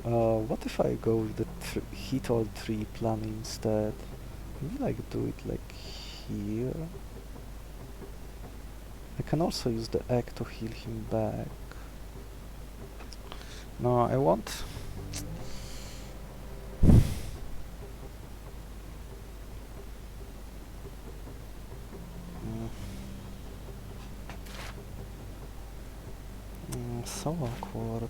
What if I go with the hit all 3 plan instead? Maybe like do it like here. I can also use the egg to heal him back. No, I want... so awkward.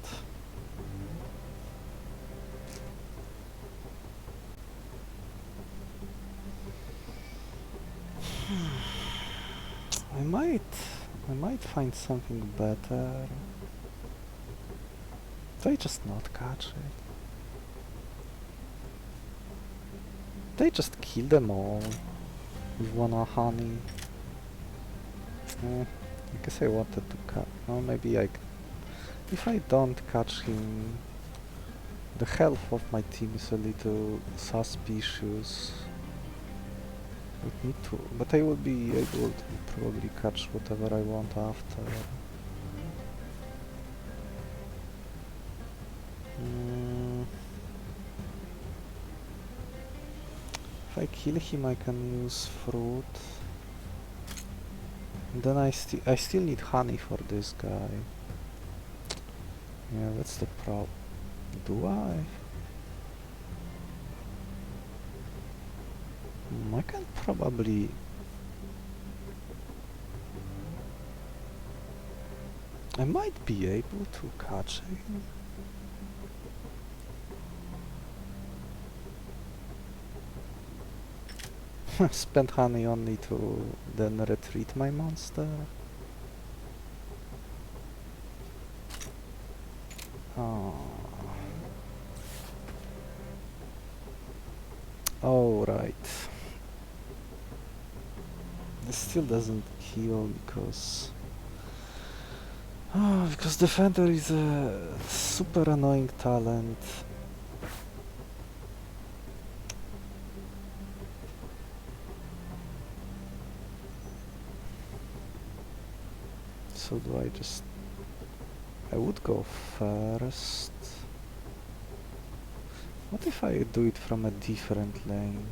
I might find something better. They just not catch it. They just kill them all with 1 honey. I guess I wanted to catch... Oh, maybe I... If I don't catch him... The health of my team is a little suspicious. Would need to, but I will be able to probably catch whatever I want after. If I kill him, I can use fruit. And then I still need honey for this guy. Yeah, that's the problem. Do I? I can probably... I might be able to catch him. Spend honey only to then retreat my monster. Oh. Oh, right. This still doesn't kill because... Oh, because Defender is a super annoying talent. So do I just... I would go first. What if I do it from a different lane?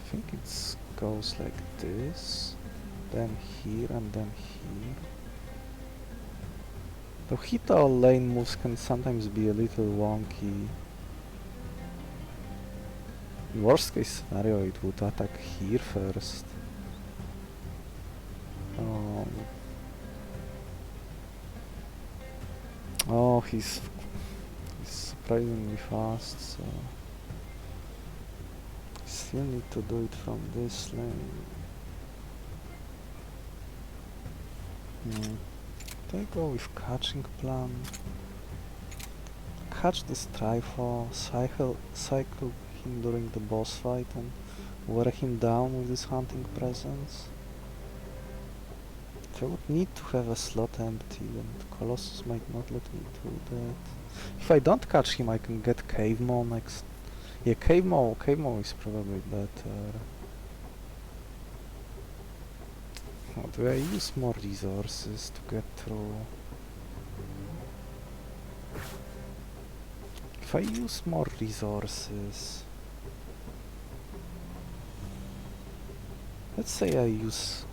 I think it goes like this, then here and then here. The hit all lane moves can sometimes be a little wonky. In worst case scenario it would attack here first. Oh, he's surprisingly fast, so... Still need to do it from this lane. Do I go with catching plan? Catch this Trifle, cycle him during the boss fight and wear him down with this hunting presence? I would need to have a slot empty and Colossus might not let me do that. If I don't catch him I can get Cave Maw next. Yeah, Cave Maw is probably better. Oh, do I use more resources to get through? If I use more resources... Let's say I use...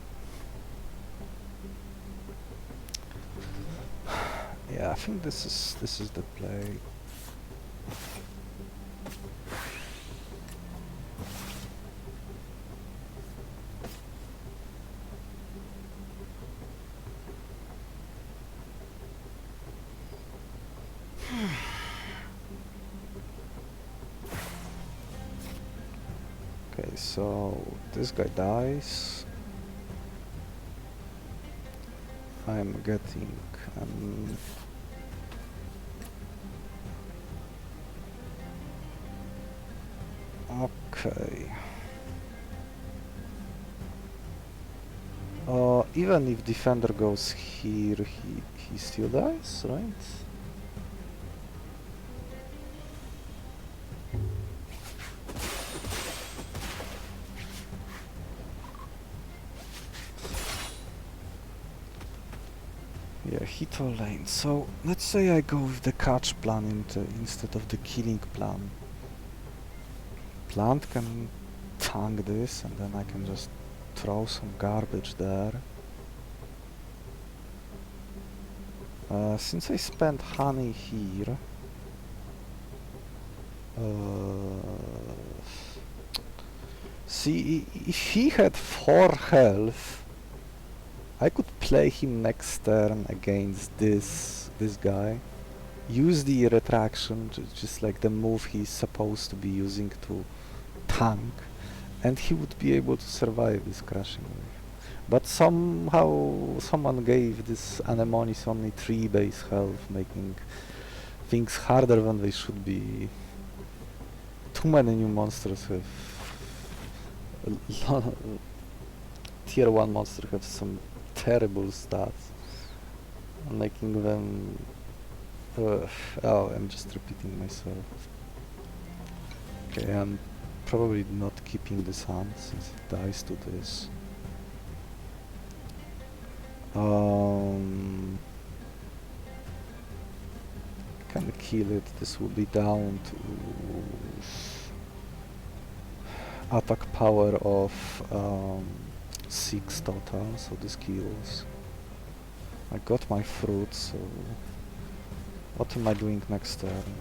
Yeah, I think this is the play. Okay, so this guy dies. I'm getting okay. Even if Defender goes here, he still dies, right? Yeah, hit all lane. So let's say I go with the catch plan instead of the killing plan. Plant can tank this and then I can just throw some garbage there. Since I spent honey here, see, if he had 4 health, I could play him next turn against this guy, use the retraction, just like the move he's supposed to be using to tank, and he would be able to survive this crashing wave. But somehow someone gave this Anemonis only 3 base health, making things harder than they should be. Too many new monsters have... Tier 1 monsters have some terrible stats, making them Oh, I'm just repeating myself. Okay, I'm probably not keeping this hand since it dies to this. Can kill it. This will be down to attack power of 6 total, so this kills. I got my fruit, so what am I doing next turn?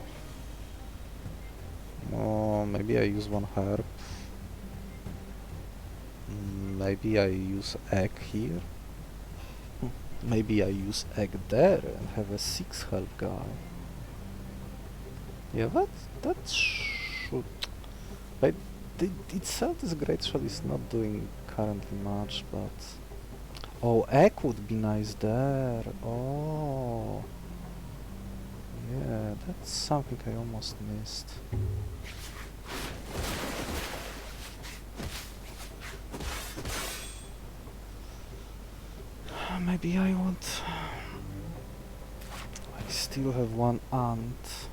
Oh, maybe I use one herb. Maybe I use egg here. Maybe I use egg there and have a 6 health guy. Yeah, that should... But itself this great shot is not doing currently much, but... Oh, egg would be nice there. Oh. Yeah, that's something I almost missed. Maybe I want... I still have one ant.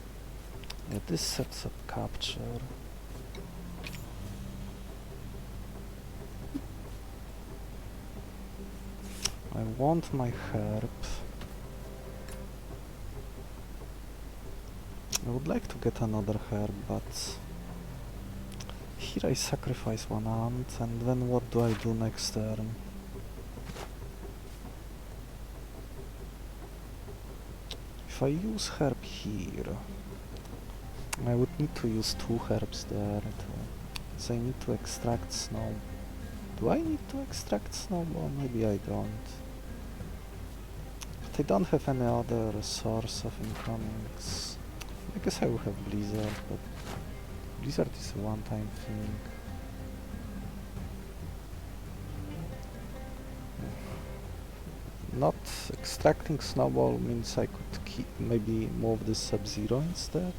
Yeah, this sets up capture. I want my herb. I would like to get another herb, but here I sacrifice one ant, and then what do I do next turn? If I use herb here, I would need to use 2 herbs there, so I need to extract snow. Do I need to extract snowball? Maybe I don't. But I don't have any other source of incomings. I guess I will have Blizzard, but Blizzard is a one-time thing. Not extracting snowball means I could maybe move this Sub-Zero instead.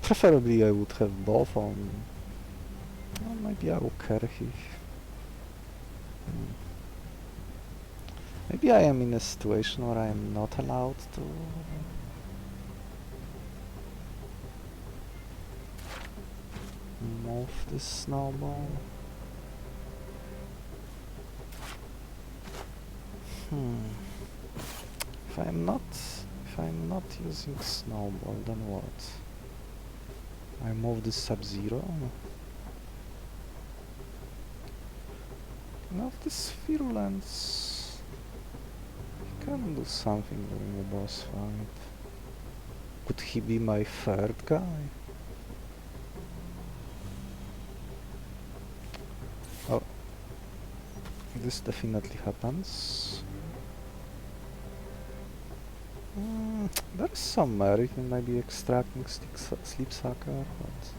Preferably I would have both on... Well, maybe I will Kerhich. Maybe I am in a situation where I am not allowed to... move this snowball. If I'm not using snowball, then what? I move this Sub-Zero. Now this virulence can do something during the boss fight. Could he be my third guy? Oh, this definitely happens. There's some merit in maybe extracting Sleep Sucker, but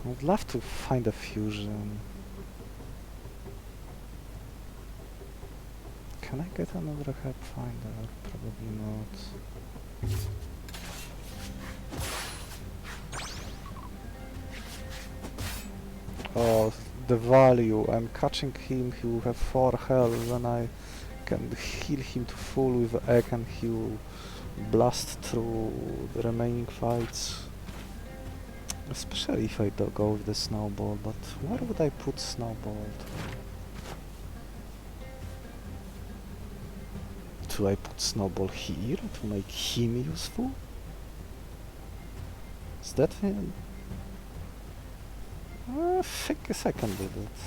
I would love to find a fusion. Can I get another herb finder? Probably not. Oh, the value. I'm catching him, he will have 4 health, and I can heal him to full with egg and he will blast through the remaining fights. Especially if I go with the snowball, but where would I put snowball? Do I put snowball here to make him useful? Is that him? I guess I can do that.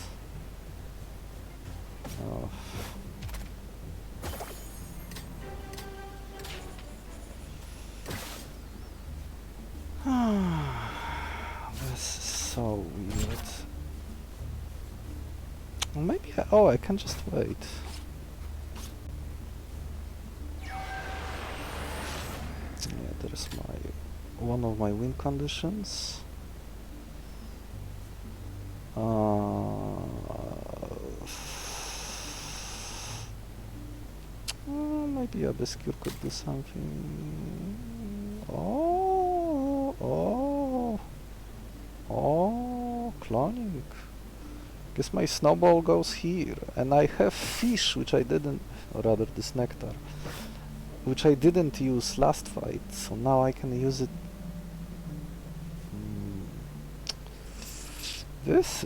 Oh. This is so weird. Well, maybe I can just wait. Yeah, there's one of my win conditions. Maybe a Bestiary could do something. Cloning. Guess my snowball goes here, and I have fish, which I didn't, or rather this nectar, which I didn't use last fight, so now I can use it. This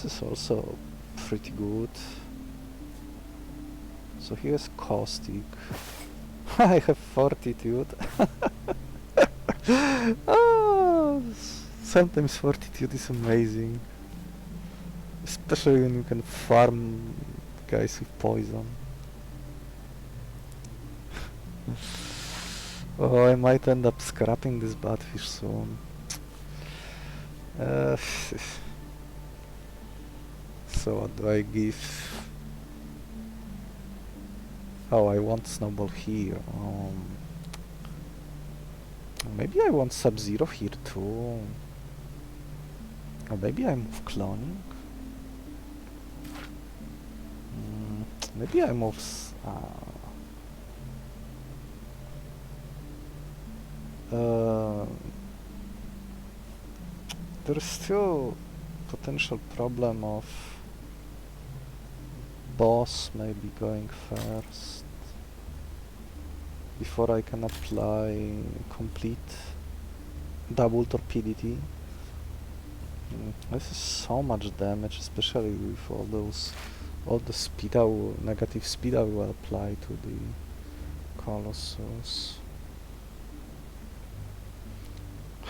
is also pretty good. So here's caustic. I have fortitude. Sometimes fortitude is amazing, especially when you can farm guys with poison. Oh, I might end up scrapping this Batfish soon. So what do I give? Oh, I want Snowball here. Maybe I want Sub-Zero here too. Or maybe I move Cloning. Maybe I move... there's still potential problem of boss maybe going first before I can apply complete double torpidity. This is so much damage, especially with all the speed negative speed I will apply to the Colossus.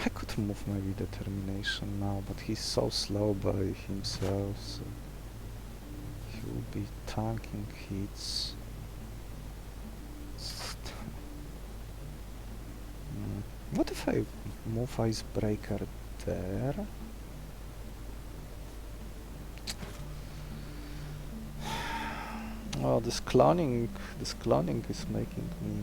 I could move maybe Determination now, but he's so slow by himself, so he will be tanking hits. What if I move Icebreaker there? Oh, this cloning is making me...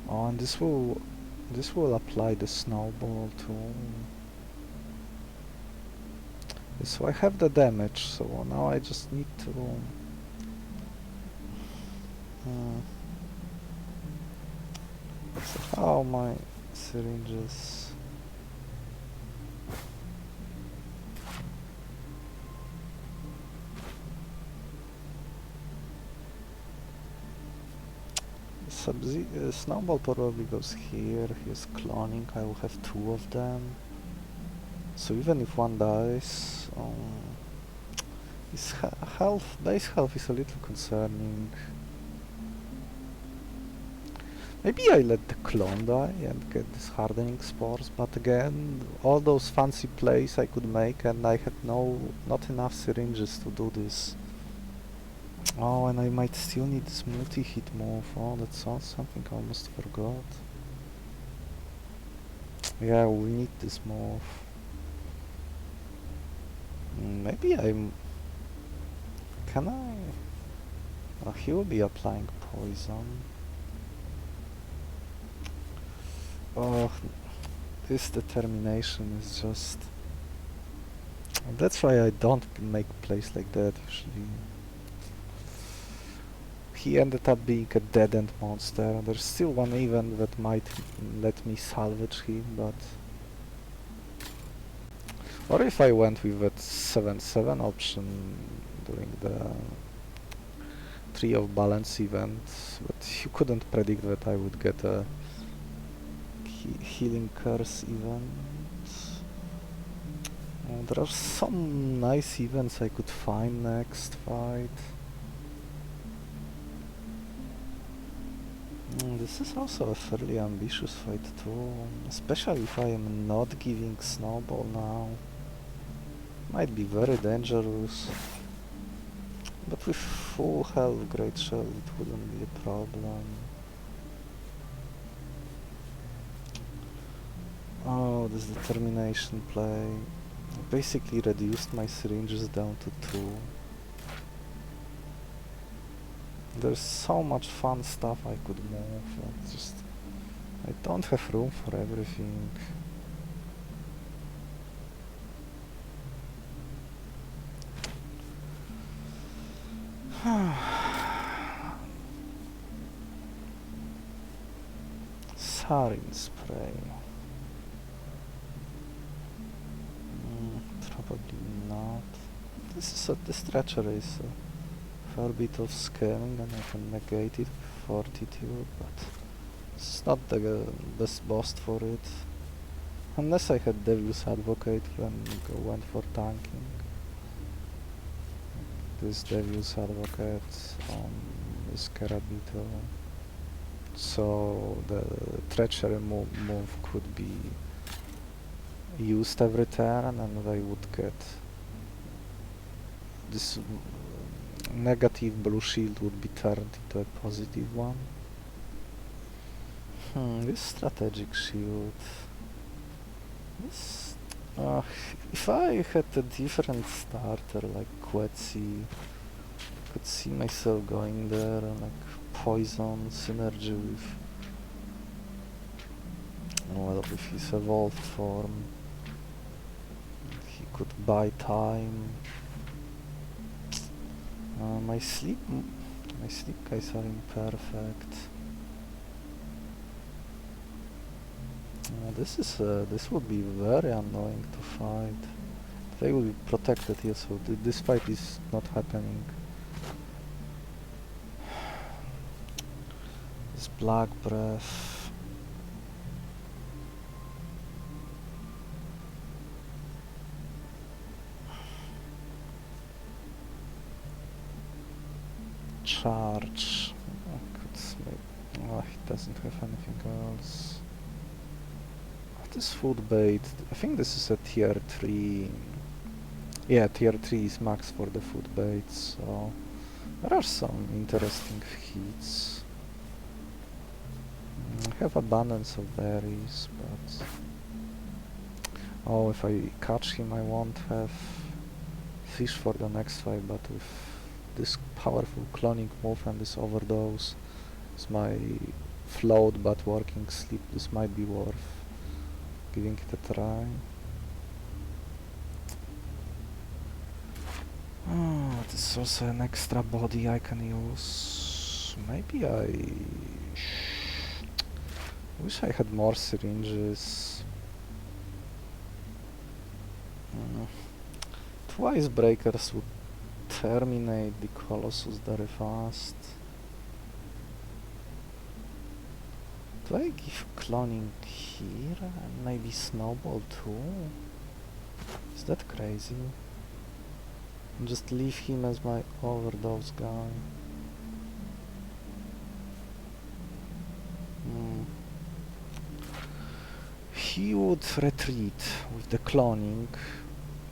Oh, and this will apply the Snowball too. So I have the damage, so now I just need to... so how my syringes... Snowball probably goes here, here's Cloning, I will have two of them. So even if one dies, his base health is a little concerning. Maybe I let the clone die and get these hardening spores, but again, all those fancy plays I could make and I had not enough syringes to do this. Oh, and I might still need this multi-hit move. Oh, that's something I almost forgot. Yeah, we need this move. Maybe can I? Oh, he will be applying poison. Oh, this Determination is just... That's why I don't make plays like that usually. He ended up being a dead-end monster. There's still one event that might let me salvage him, but... Or if I went with that 7-7 option during the Tree of Balance event, but you couldn't predict that I would get a Healing Curse event. There are some nice events I could find next fight. This is also a fairly ambitious fight too, especially if I am not giving Snowball now. Might be very dangerous, but with full health Great Shell it wouldn't be a problem. Oh, this Determination play. I basically reduced my syringes down to 2. There's so much fun stuff I could move, I don't have room for everything. Sarin spray. Probably not. This treachery is a fair bit of scaling, and I can negate it with fortitude, but it's not the best boss for it. Unless I had Devil's Advocate when I went for tanking. This Devil's Advocate on this Beetle. So the treachery move could be used every turn, and they would get this negative blue shield would be turned into a positive one. This strategic shield. This, if I had a different starter like Quetzi, I could see myself going there, like poison synergy with, well, with his evolved form. He could buy time. My sleep guys are imperfect. This would be very annoying to fight. They will be protected here, so this fight is not happening. This Black Breath. Charge. He doesn't have anything else. This food bait, I think this is a tier 3. Yeah, tier 3 is max for the food bait, so there are some interesting hits. I have abundance of berries, but oh, if I catch him I won't have fish for the next fight, but with this powerful cloning move and this overdose, it's my float but working sleep, this might be worth giving it a try. Oh, this is also an extra body I can use. Maybe I wish I had more syringes. Twice breakers would terminate the Colossus very fast. Do I give cloning here and maybe snowball too? Is that crazy? And just leave him as my overdose guy. He would retreat with the cloning.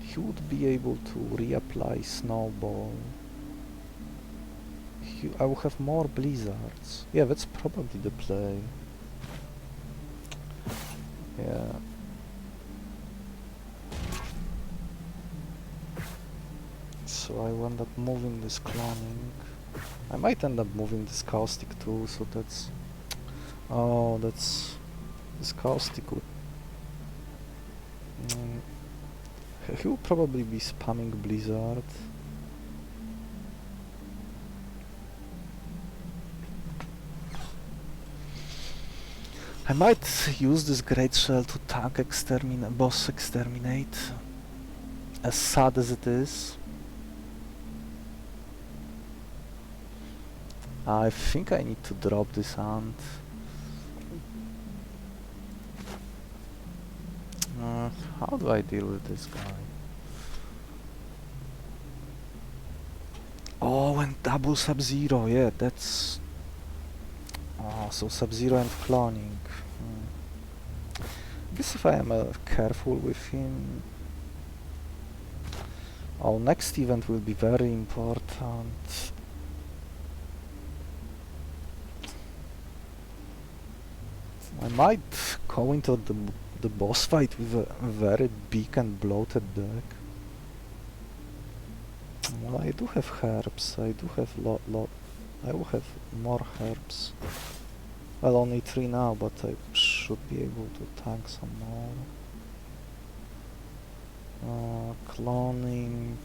He would be able to reapply snowball. I will have more blizzards. Yeah, that's probably the play. Yeah. So I will end up moving this cloning. I might end up moving this caustic too, so that's... Oh, that's... This caustic would... he will probably be spamming blizzard. I might use this great shell to tank boss exterminate, as sad as it is. I think I need to drop this ant. How do I deal with this guy? Oh, and double Sub-Zero, yeah, that's... Oh, so Sub-Zero and cloning. I guess if I am careful with him... Oh, next event will be very important. I might go into the boss fight with a very big and bloated deck. Well, I do have herbs, I do have I will have more herbs. Well, only 3 now, but I should be able to tank some more. Cloning...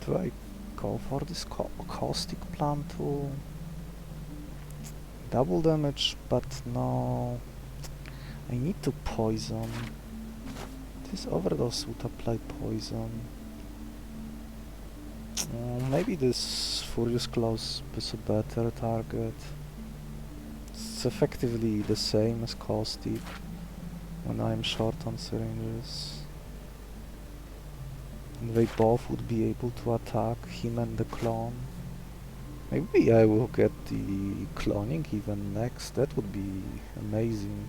Do I go for this caustic plant too? Double damage, but no... I need to poison. This overdose would apply poison. Maybe this Furious Claws is a better target. It's effectively the same as Caustic when I'm short on syringes. And they both would be able to attack him and the clone. Maybe I will get the cloning even next, that would be amazing.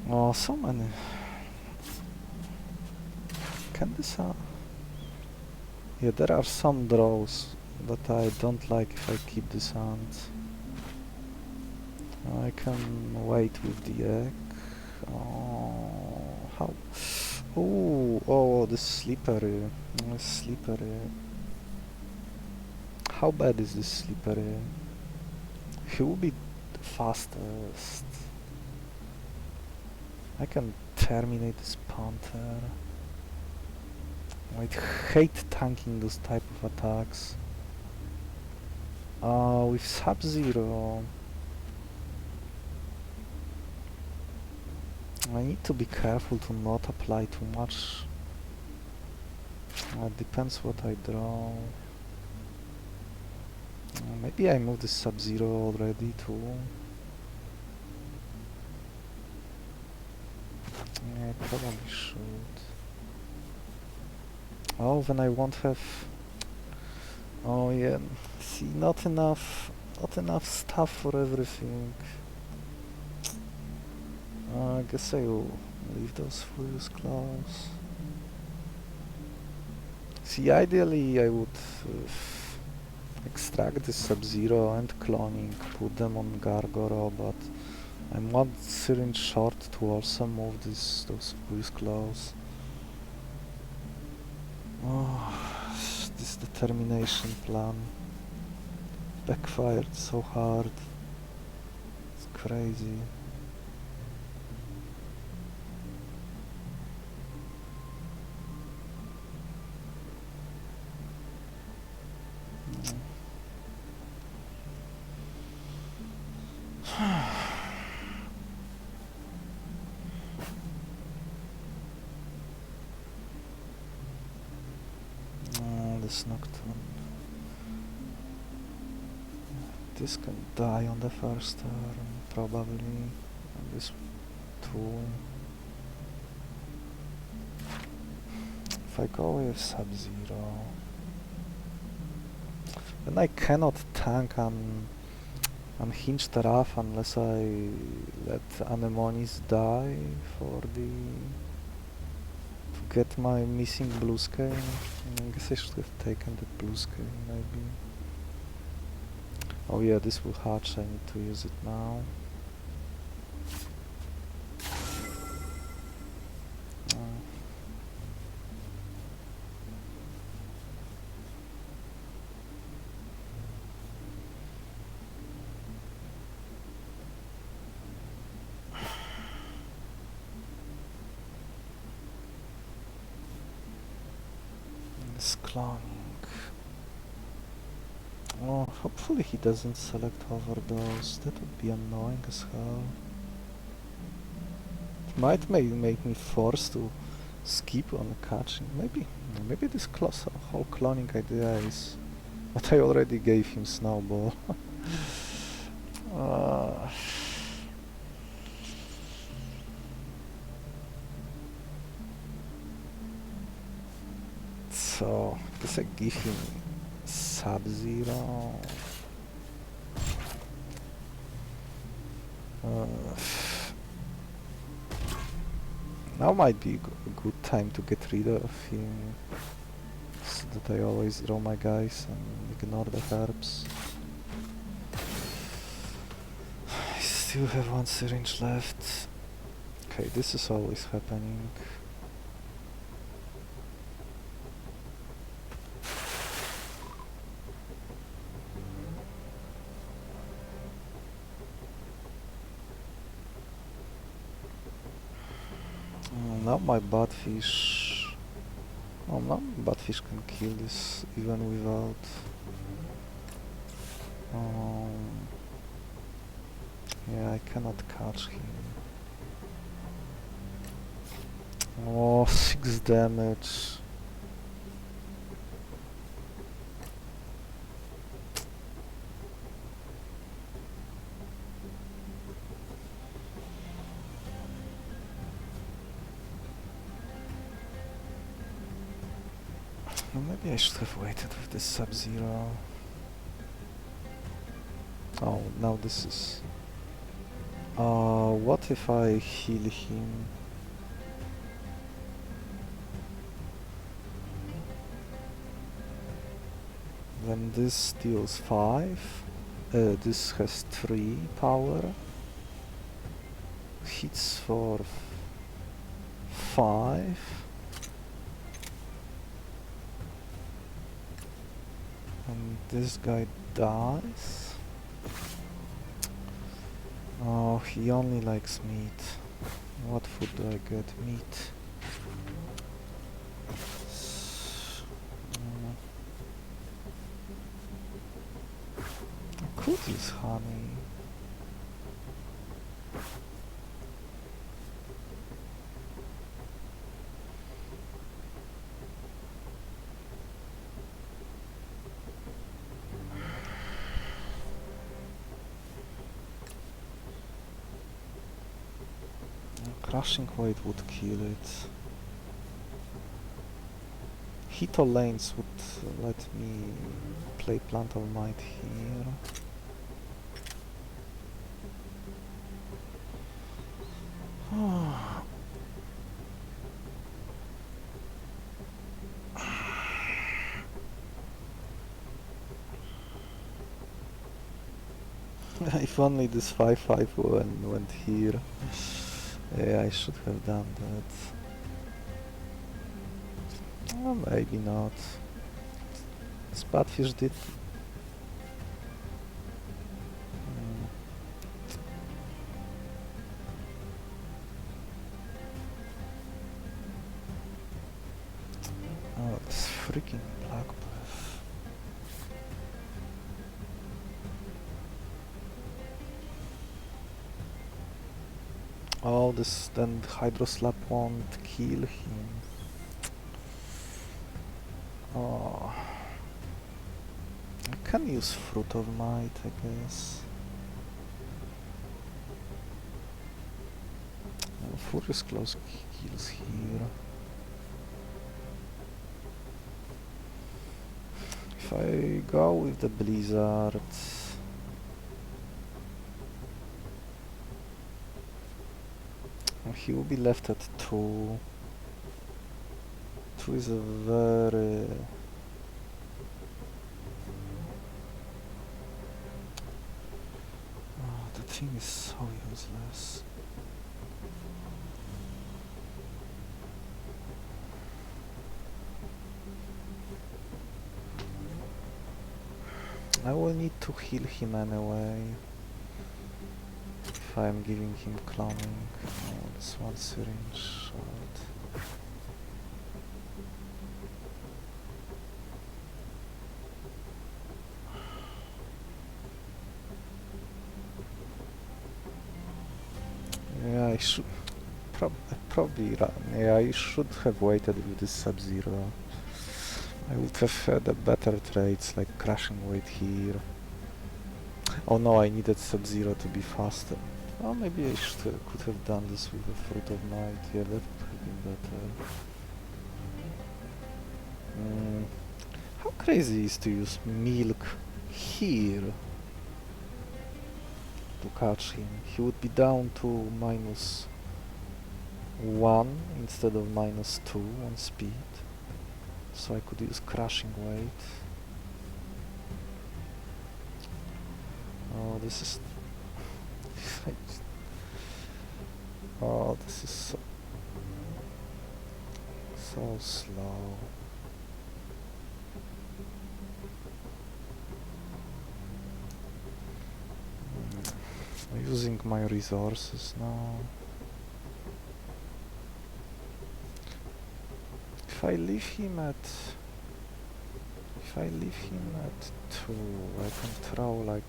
Oh, so many. Can this yeah, there are some draws that I don't like if I keep this hand. I can wait with the egg. Oh, how? Oh, this slippery. Slippery. How bad is this slippery? He will be the fastest. I can terminate this Panther. I hate tanking those type of attacks. With Sub-Zero, I need to be careful to not apply too much. It depends what I draw. Maybe I move this Sub-Zero already too. Yeah, I probably should. Oh, then I won't have... Oh yeah, see, not enough stuff for everything. I guess I will leave those Furious Claws. See, ideally I would extract the Sub-Zero and cloning, put them on Gargoro, but I want Syringe short to also move those Furious Claws. Oh, this determination plan backfired so hard. It's crazy. This Nocturne. This can die on the first turn, probably. And this too. If I go with Sub-Zero, then I cannot tank Unhinged Raph unless I let Anemonis die for the... to get my missing blue scale. I guess I should have taken the blue scale, maybe. Oh yeah, this will hatch, I need to use it now. This cloning. Oh, hopefully he doesn't select Overdose. That would be annoying as hell. It might make me forced to skip on catching. Maybe this whole cloning idea is... But I already gave him Snowball. So, I guess I give him Sub-Zero. Now might be a good time to get rid of him, so that I always draw my guys and ignore the herbs. I still have one syringe left. Okay, this is always happening. Now my Batfish... Oh, now Batfish can kill this even without... Yeah, I cannot catch him. Oh, 6 damage. Well, maybe I should have waited with this Sub-Zero. Oh, now this is... what if I heal him? Then this deals 5. This has 3 power. Hits for 5. And this guy dies. Oh, he only likes meat. What food do I get? Meat. I could use honey. Crushing weight would kill it. Hito lanes would let me play Plant of Might here. If only this 5-5 went here. Yeah, I should have done that. Well, maybe not. This Batfish did... Oh, this freaking Black Breath. Oh, this then Hydro Slap won't kill him. Oh. I can use Fruit of Might, I guess. Oh, Furious Claws kills here. If I go with the Blizzard... he will be left at 2. 2 is a very... Oh, the thing is so useless. I will need to heal him anyway. If I'm giving him cloning. Oh, this one syringe shot. Yeah, I should probably run. Yeah, I should have waited with this Sub-Zero. I would have had a better trades like Crushing Weight here. Oh no, I needed Sub-Zero to be faster. Oh, maybe I could have done this with the Fruit of Might. Yeah, that would have been better. How crazy is to use milk here to catch him? He would be down to -1 instead of -2 on speed. So I could use Crushing Weight. Oh, this is... oh, this is so slow. I'm using my resources now. If I leave him at 2, I can throw like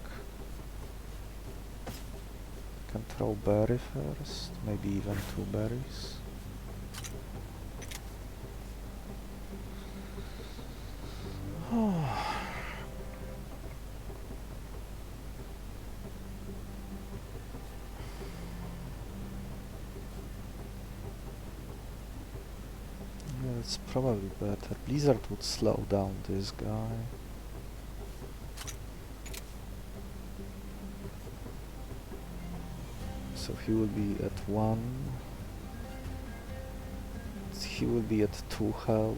can throw berry first, maybe even 2 berries. Yeah, it's probably better. Blizzard would slow down this guy. So he will be at 1. He will be at 2 health.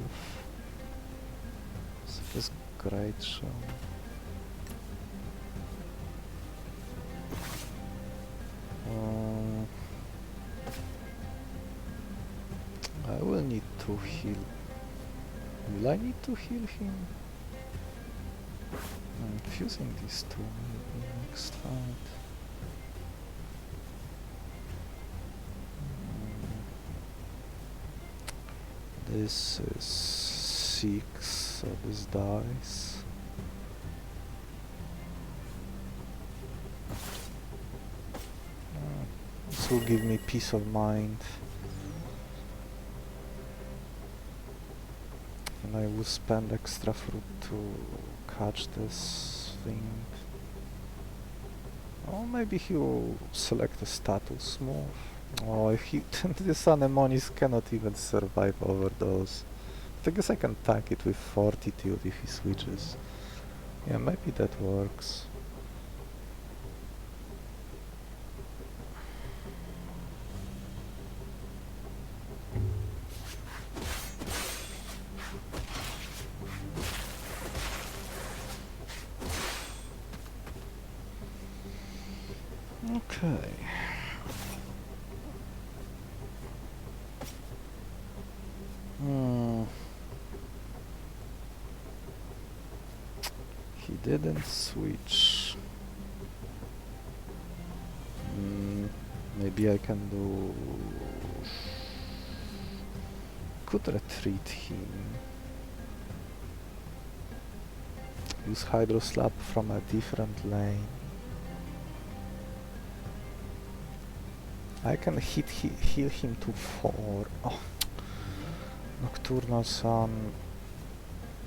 So he's great show. I will need to heal. Will I need to heal him? I'm fusing these two maybe next fight. This is 6, so this dies. This will give me peace of mind. And I will spend extra fruit to catch this thing. Or maybe he will select a status move. Oh, if he this Anemonis cannot even survive overdose. I guess I can tank it with Fortitude if he switches. Yeah, maybe that works. Okay. He didn't switch. Maybe I can do... Could retreat him. Use Hydro Slap from a different lane. I can heal him to 4. Oh. Nocturnal Sun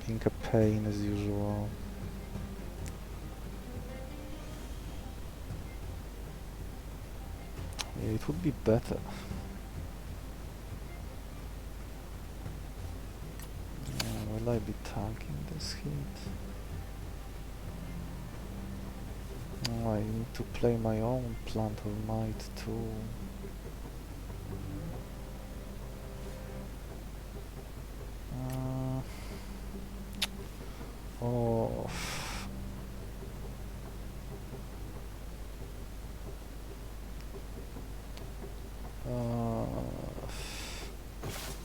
being a pain as usual. Yeah, it would be better. Will I be tanking this hit? Oh, I need to play my own Plant of Might too. Oh.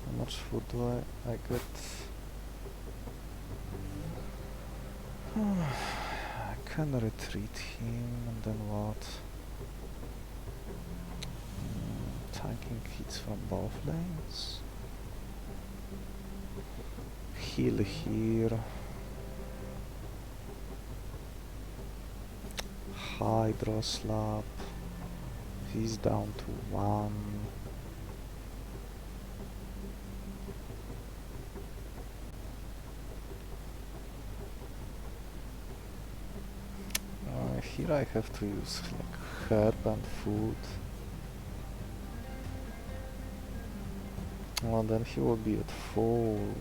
How much food do I get? I can retreat him and then what? Tanking hits from both lanes. Heal here. Hydro Slap. He's down to 1. Here I have to use like herb and food. Well, then he will be at full.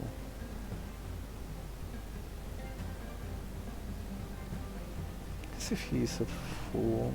As if he is at full.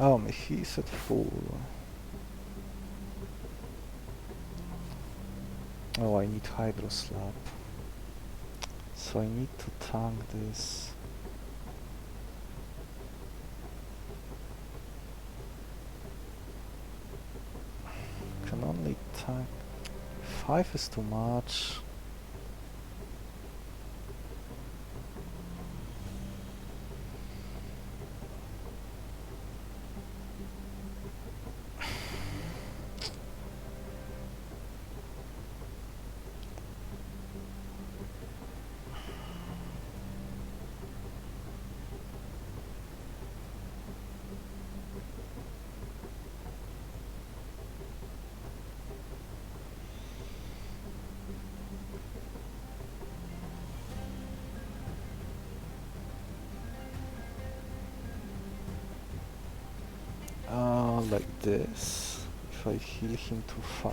Oh, he's at full. Oh, I need Hydro Slap. So I need to tank this. Can only tank... 5 is too much. Like this. If I heal him to 5,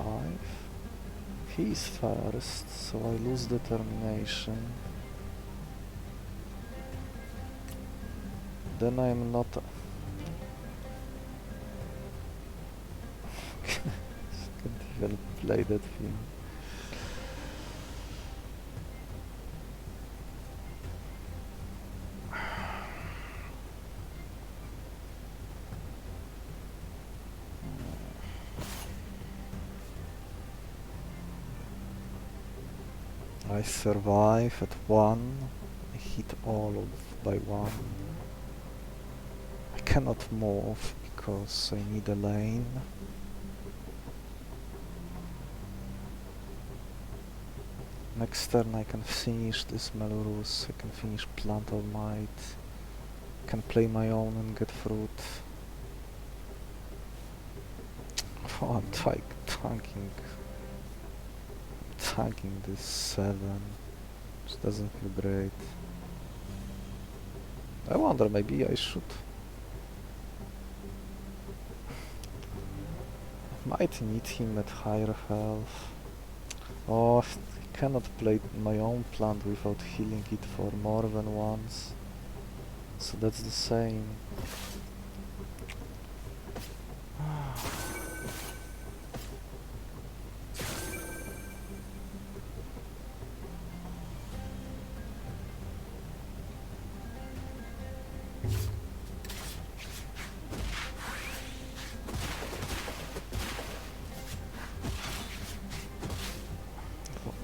he's first, so I lose determination. Then I'm not... Can't even play that thing. I survive at 1, I hit all of by 1. I cannot move because I need a lane. Next turn I can finish this Melurus, I can finish Plant of Might, I can play my own and get fruit. Oh, I'm tanking this 7, which doesn't feel great. I wonder, maybe I should... Might need him at higher health. Oh, I cannot play my own plant without healing it for more than once. So that's the same.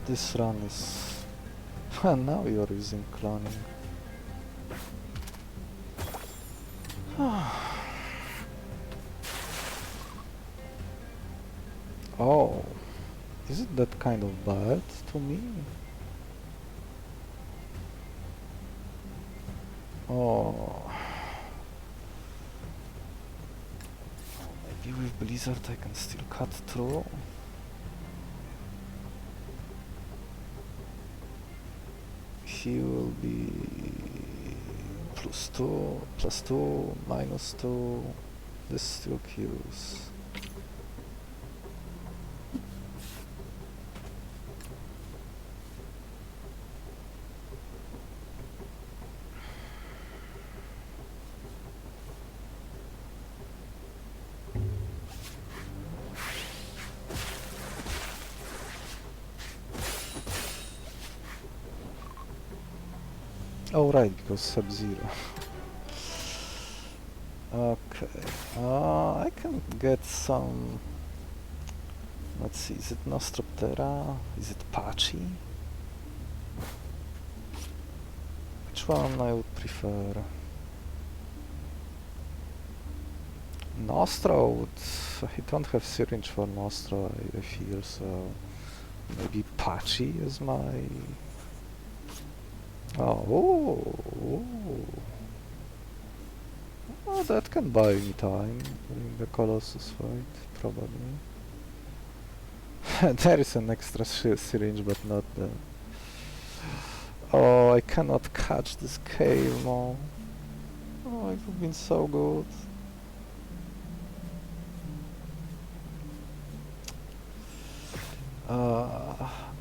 This run is... now you're using cloning. Oh, is it that kind of bad to me? Oh. Maybe with Blizzard I can still cut through. He will be +2, +2, -2. This still kills. Oh right, because Sub-Zero. Okay, I can get some... Let's see, is it Nostroptera? Is it Pachi? Which one I would prefer? Nostro would... I don't have syringe for Nostro, I feel, so... Maybe Pachi is my... Oh, that can buy me time during the Colossus fight, probably. There is an extra syringe, but not the... Oh, I cannot catch this cave now. Oh, it would have been so good.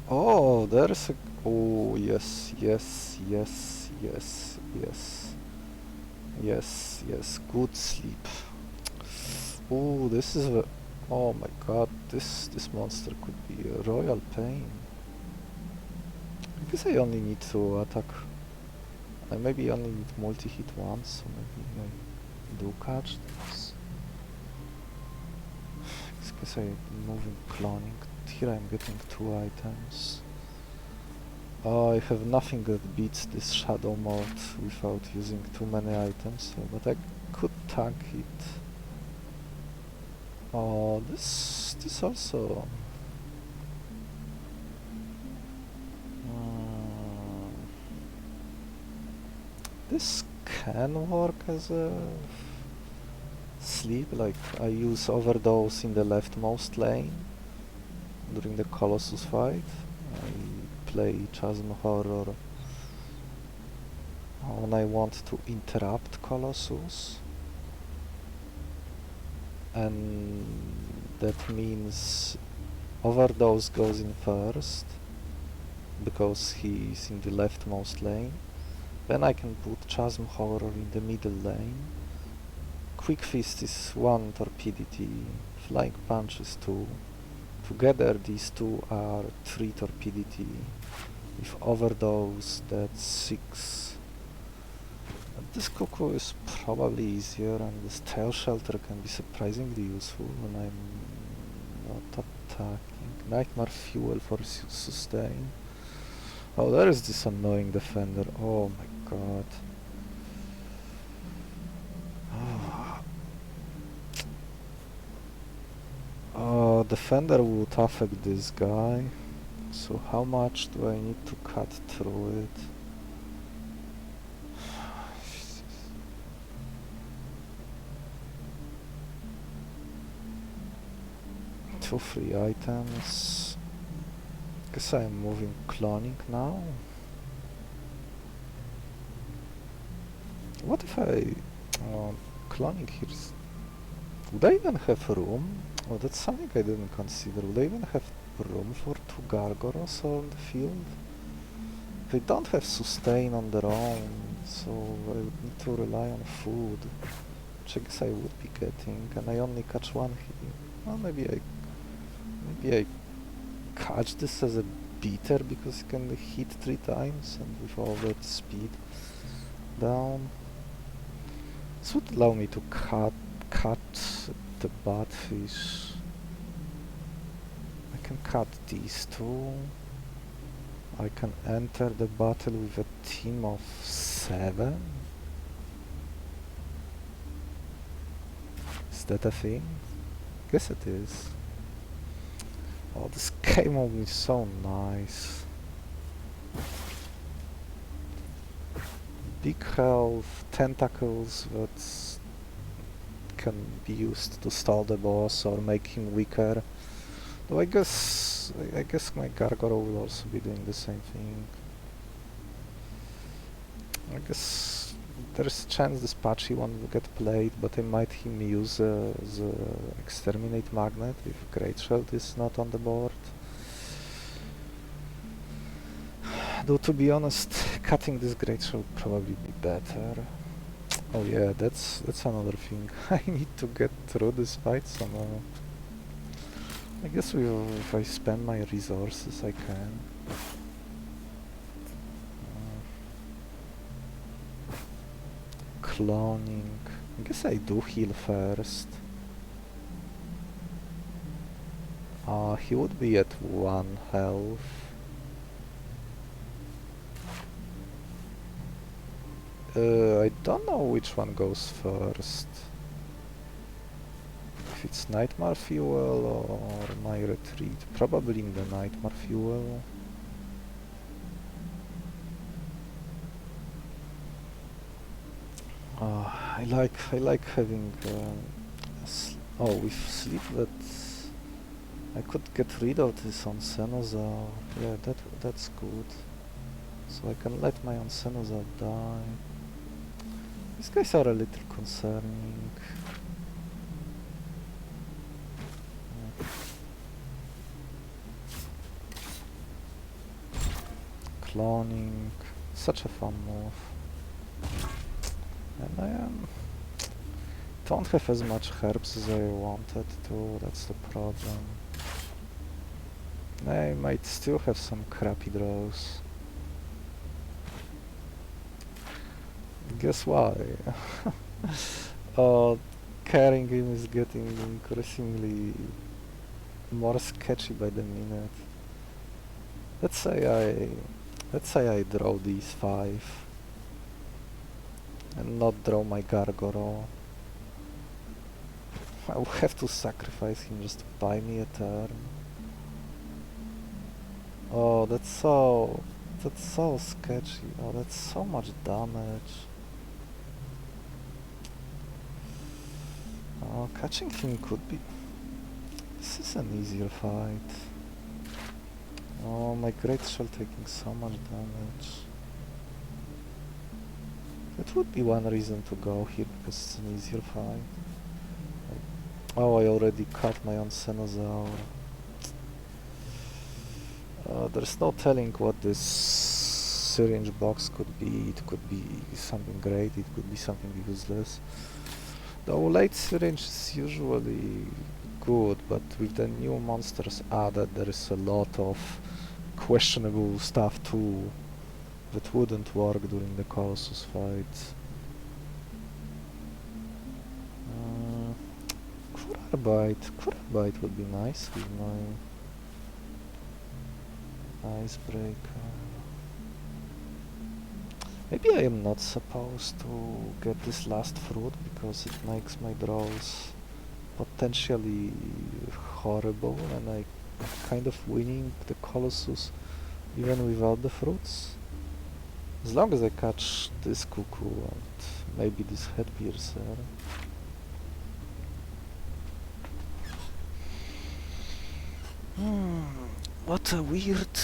Oh, there's a... Oh, yes, yes, yes, yes, yes. Yes, yes, good sleep. Oh, this is a... Oh my god, this monster could be a royal pain. guess I only need to attack. I maybe only need multi-hit once, so maybe I do catch this. I guess I'm moving cloning. Here I'm getting 2 items. Oh, I have nothing that beats this shadow mode without using too many items, so, but I could tank it. Oh, this also. This can work as a sleep, like I use overdose in the leftmost lane during the Colossus fight. I play Chasm Horror when I want to interrupt Colossus, and that means overdose goes in first because he is in the leftmost lane. Then I can put Chasm Horror in the middle lane. Quick Fist is 1 torpidity, Flying Punch is 2. Together these two are 3 torpidity. With Overdose that's 6. And this Cuckoo is probably easier, and this Tail Shelter can be surprisingly useful when I'm not attacking. Nightmare Fuel for sustain. Oh, there is this annoying defender. Oh my god. Defender would affect this guy. So how much do I need to cut through it? Two free items. Guess I'm moving cloning now. What if I... cloning here is... Would I even have room? Oh, that's something I didn't consider. Would I even have room for 2 Gargoros on the field? They don't have sustain on their own, so I would need to rely on food, which I guess I would be getting, and I only catch 1 hit. Well, maybe I catch this as a beater because it can hit 3 times, and with all that speed down. This would allow me to cut the Batfish. I can cut these 2. I can enter the battle with a team of 7. Is that a thing? Guess it is. Oh, this game mode is so nice. Big health, tentacles that can be used to stall the boss or make him weaker. Though I guess my Gargoro will also be doing the same thing. I guess there's a chance this patchy one will get played, but I might him use the Exterminate Magnet if Great Shield is not on the board. Though to be honest, cutting this Great Shield would probably be better. Oh yeah, that's another thing. I need to get through this fight somehow. I guess if I spend my resources I can. Cloning. I guess I do heal first. He would be at 1 health. I don't know which one goes first. If it's Nightmare Fuel or my retreat. Probably in the Nightmare Fuel. I like having with sleep that I could get rid of this on Xenosaur. Yeah, that's good. So I can let my Xenosaur die. These guys are a little concerning. Cloning, such a fun move. And I don't have as much herbs as I wanted to, that's the problem. I might still have some crappy draws. Guess why? uh, Carrying him is getting increasingly more sketchy by the minute. Let's say I draw these 5 and not draw my Gargoro. I will have to sacrifice him just to buy me a turn. Oh, that's so sketchy. Oh, that's so much damage. Oh, catching him could be... This is an easier fight. Oh, my Great Shell taking so much damage. That would be one reason to go here, because it's an easier fight. Oh, I already cut my own Cenosaur. There's no telling what this syringe box could be. It could be something great, it could be something useless. The late syringe is usually good, but with the new monsters added, there is a lot of questionable stuff too that wouldn't work during the Colossus fight. Bite would be nice with my icebreaker. Maybe I am not supposed to get this last fruit because it makes my draws potentially horrible and I'm kind of winning the Colossus even without the fruits. As long as I catch this cuckoo and maybe this head piercer. What a weird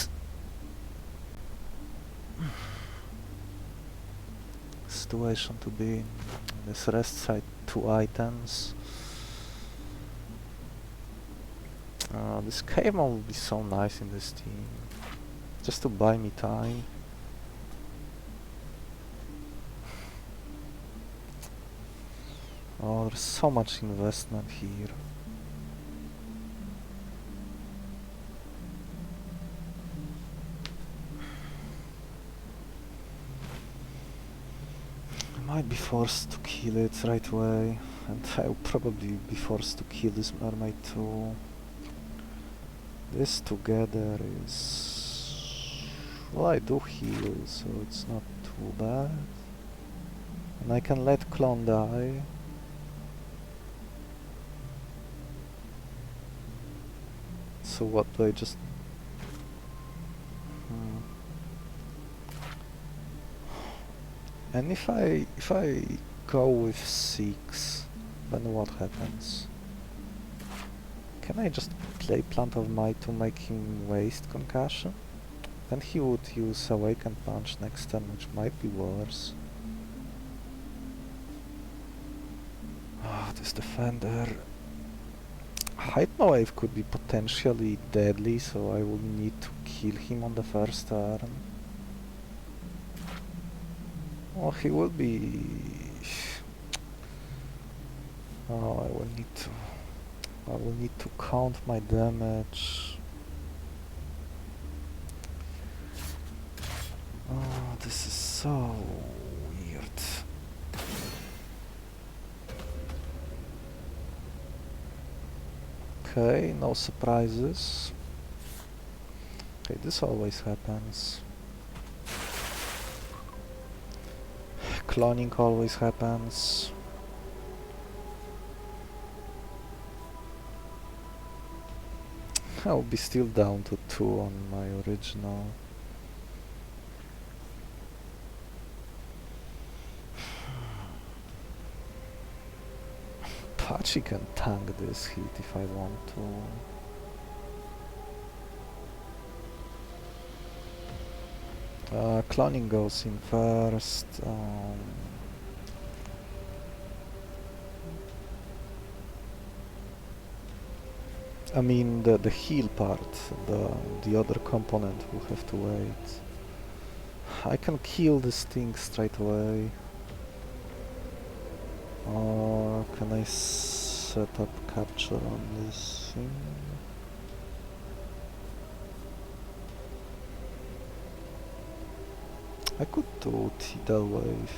situation to be in. This rest side 2 items. This cave mode would be so nice in this team. Just to buy me time. Oh, there's so much investment here. I might be forced to kill it right away, and I'll probably be forced to kill this mermaid too. This together is... Well, I do heal, so it's not too bad. And I can let clone die. So what do I just... And if I go with 6, then what happens? Can I just play Plant of Might to make him waste Concussion? Then he would use Awaken Punch next turn, which might be worse. Ah, this Defender... Hypno Wave could be potentially deadly, so I will need to kill him on the first turn. Oh, he will be... Oh, I will need to count my damage. Oh, this is so weird. Okay, no surprises. Okay, this always happens. Cloning always happens. I'll be still down to 2 on my original. Pachi can tank this hit if I want to. Cloning goes in first. I mean the heal part, the other component will have to wait. I can kill this thing straight away. Or can I set up capture on this thing? I could do Tidal Wave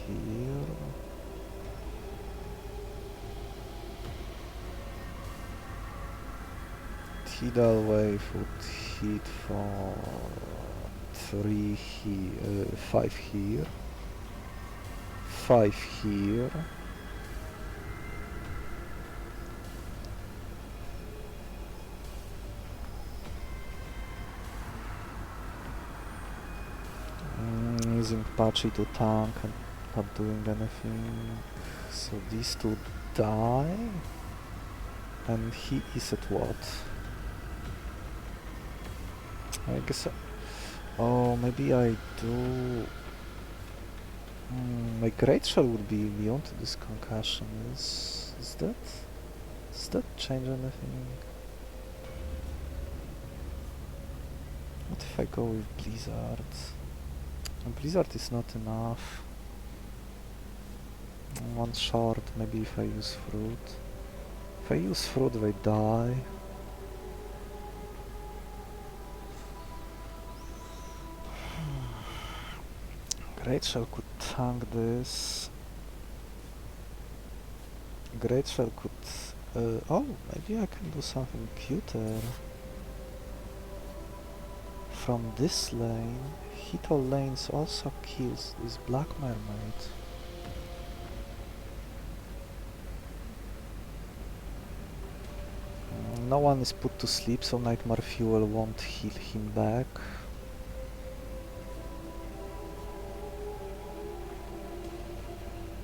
here. Tidal wave would hit for 3 here, 5 here, 5 here. Using Patchy to tank and not doing anything. So these two die. And he is at what? I guess oh, maybe I do... my Great Shell would be immune to this concussion. Does that change anything? What if I go with Blizzard? Blizzard is not enough. One short, maybe if I use Fruit. If I use Fruit, they die. Great Shell could tank this. Great Shell could... oh, maybe I can do something cuter. From this lane, hit all lanes also kills this Black Mermaid. No one is put to sleep, so Nightmare Fuel won't heal him back.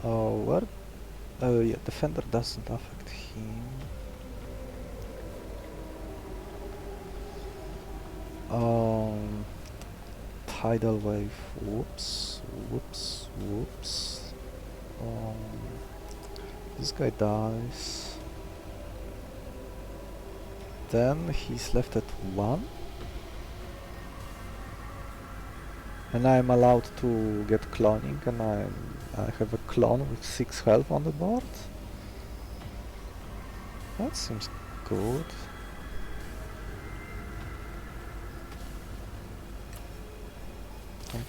Oh, where? Oh yeah, Defender doesn't affect him. Tidal Wave, whoops, whoops, whoops. This guy dies. Then he's left at 1. And I'm allowed to get cloning, and I have a clone with 6 health on the board. That seems good.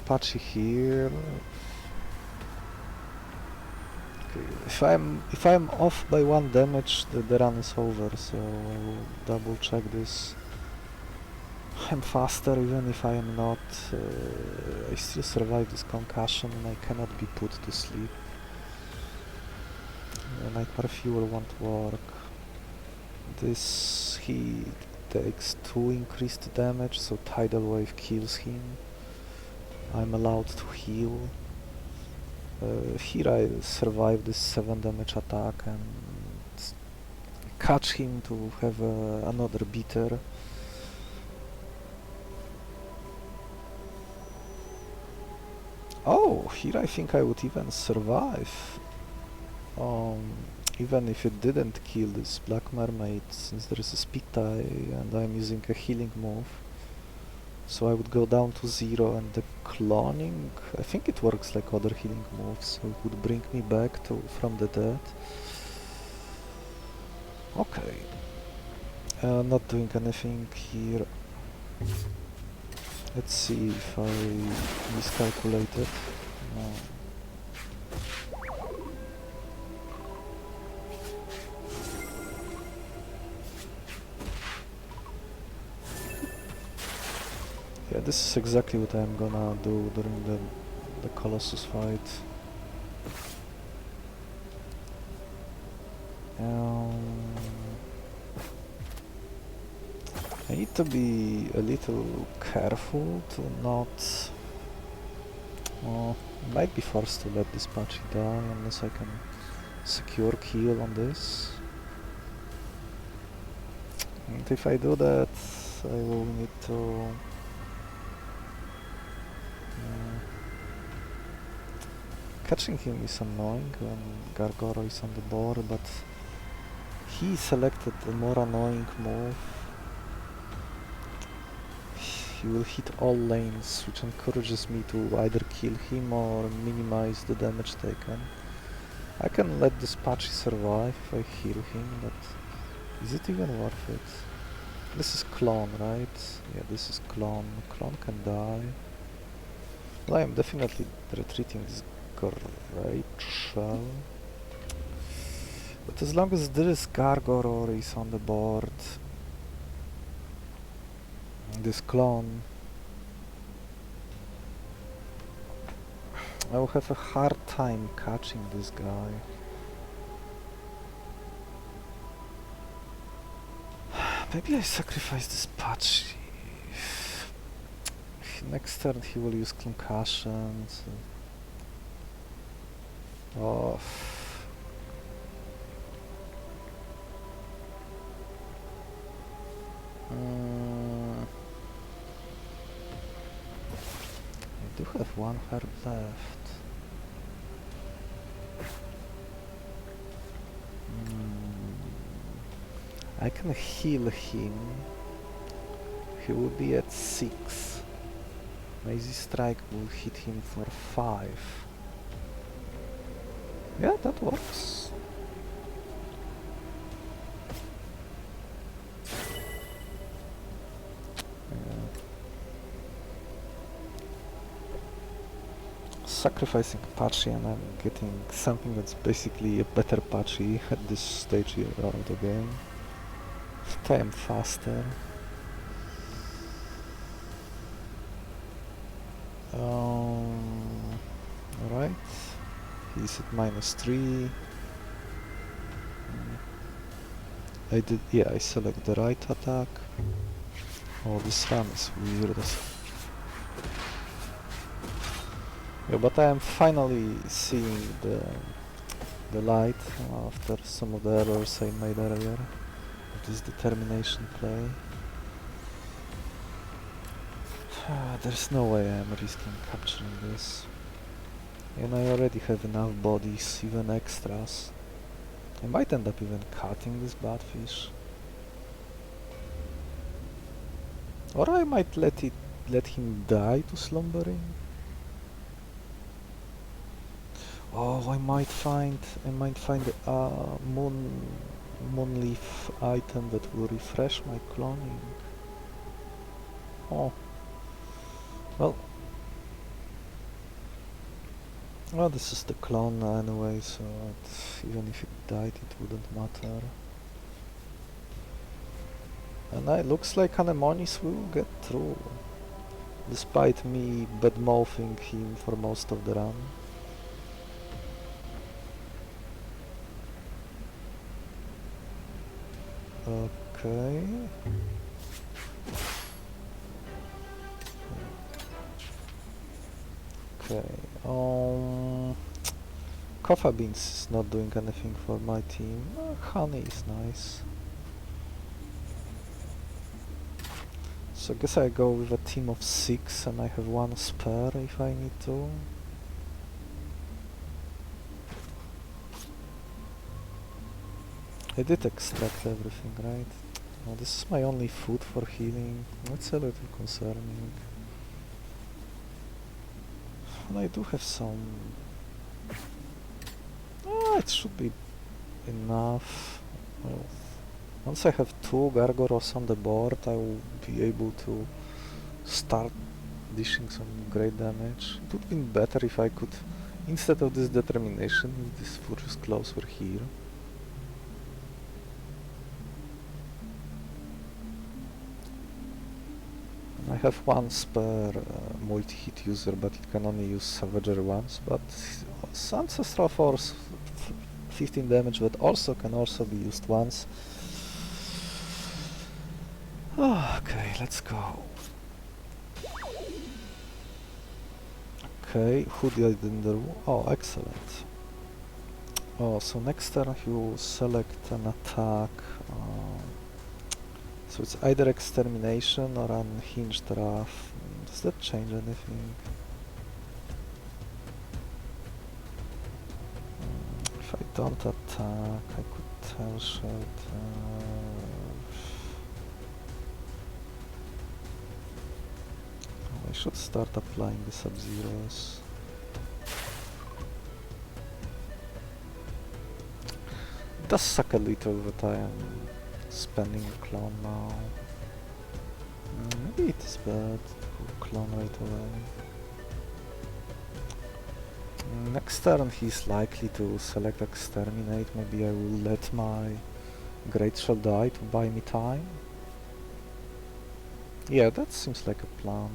Patchy here. Okay, if I'm off by 1 damage, the run is over. So I will double check this. I'm faster, even if I am not. I still survive this concussion, and I cannot be put to sleep. Nightmare Fuel won't work. This he takes 2 increased damage, so Tidal Wave kills him. I'm allowed to heal. Here I survive this 7 damage attack and catch him to have another beater. Oh, here I think I would even survive. Even if it didn't kill this Black Mermaid, since there is a speed tie and I'm using a healing move. So I would go down to 0, and the cloning, I think it works like other healing moves, so it would bring me back from the dead. Okay. Not doing anything here. Let's see if I miscalculated. No. Yeah, this is exactly what I'm gonna do during the Colossus fight. I need to be a little careful to not... might be forced to let this Patchy die unless I can secure kill on this. And if I do that, I will need to... catching him is annoying when Gargoro is on the board, but he selected a more annoying move. He will hit all lanes, which encourages me to either kill him or minimize the damage taken. I can let this Patchy survive if I heal him, but is it even worth it? This is Clone, right? Yeah, this is Clone. Clone can die. Well, I am definitely retreating this great shell. But as long as there is Gargororis on the board, this clone, I will have a hard time catching this guy. Maybe I sacrifice this patch. Next turn he will use concussions. Oh. I do have one herb left. I can heal him. He will be at 6. Mazy Strike will hit him for 5. Yeah, that works. Sacrificing Patchy and I'm getting something that's basically a better Patchy at this stage of the game. I am faster. Alright. He's at -3. I select the right attack. Oh, this run is weird. Yeah, but I am finally seeing the light after some of the errors I made earlier. This determination play. There's no way I'm risking capturing this. And I already have enough bodies, even extras. I might end up even cutting this Batfish. Or I might let him die to slumbering. Oh, I might find a moonleaf item that will refresh my cloning. Oh. Well, this is the clone anyway, so even if it died, it wouldn't matter. And it looks like Anemonis will get through, despite me bad-mouthing him for most of the run. Okay. Okay. Coffee beans is not doing anything for my team. Honey is nice. So I guess I go with a team of 6 and I have 1 spare if I need to. I did extract everything, right? Oh, this is my only food for healing. That's a little concerning. And I do have some... it should be enough. Well, once I have 2 Gargoros on the board, I will be able to start dishing some great damage. It would have been better if I could, instead of this determination, if this Furious Claws were here. I have 1 spare multi-hit user, but it can only use Savagery once, but Ancestral Force 15 damage, but can also be used once. Okay, let's go. Okay, who did in the room? Oh, excellent. Oh, so next turn you select an attack. So it's either Extermination or Unhinged Wrath. Does that change anything? If I don't attack, I could Tail Shelter. I should start applying the Sub-Zeros. It does suck a little that I am spending a clone now. Maybe it is bad to clone right away. Next turn he's likely to select exterminate. Maybe I will let my Great Shell die to buy me time. Yeah, that seems like a plan.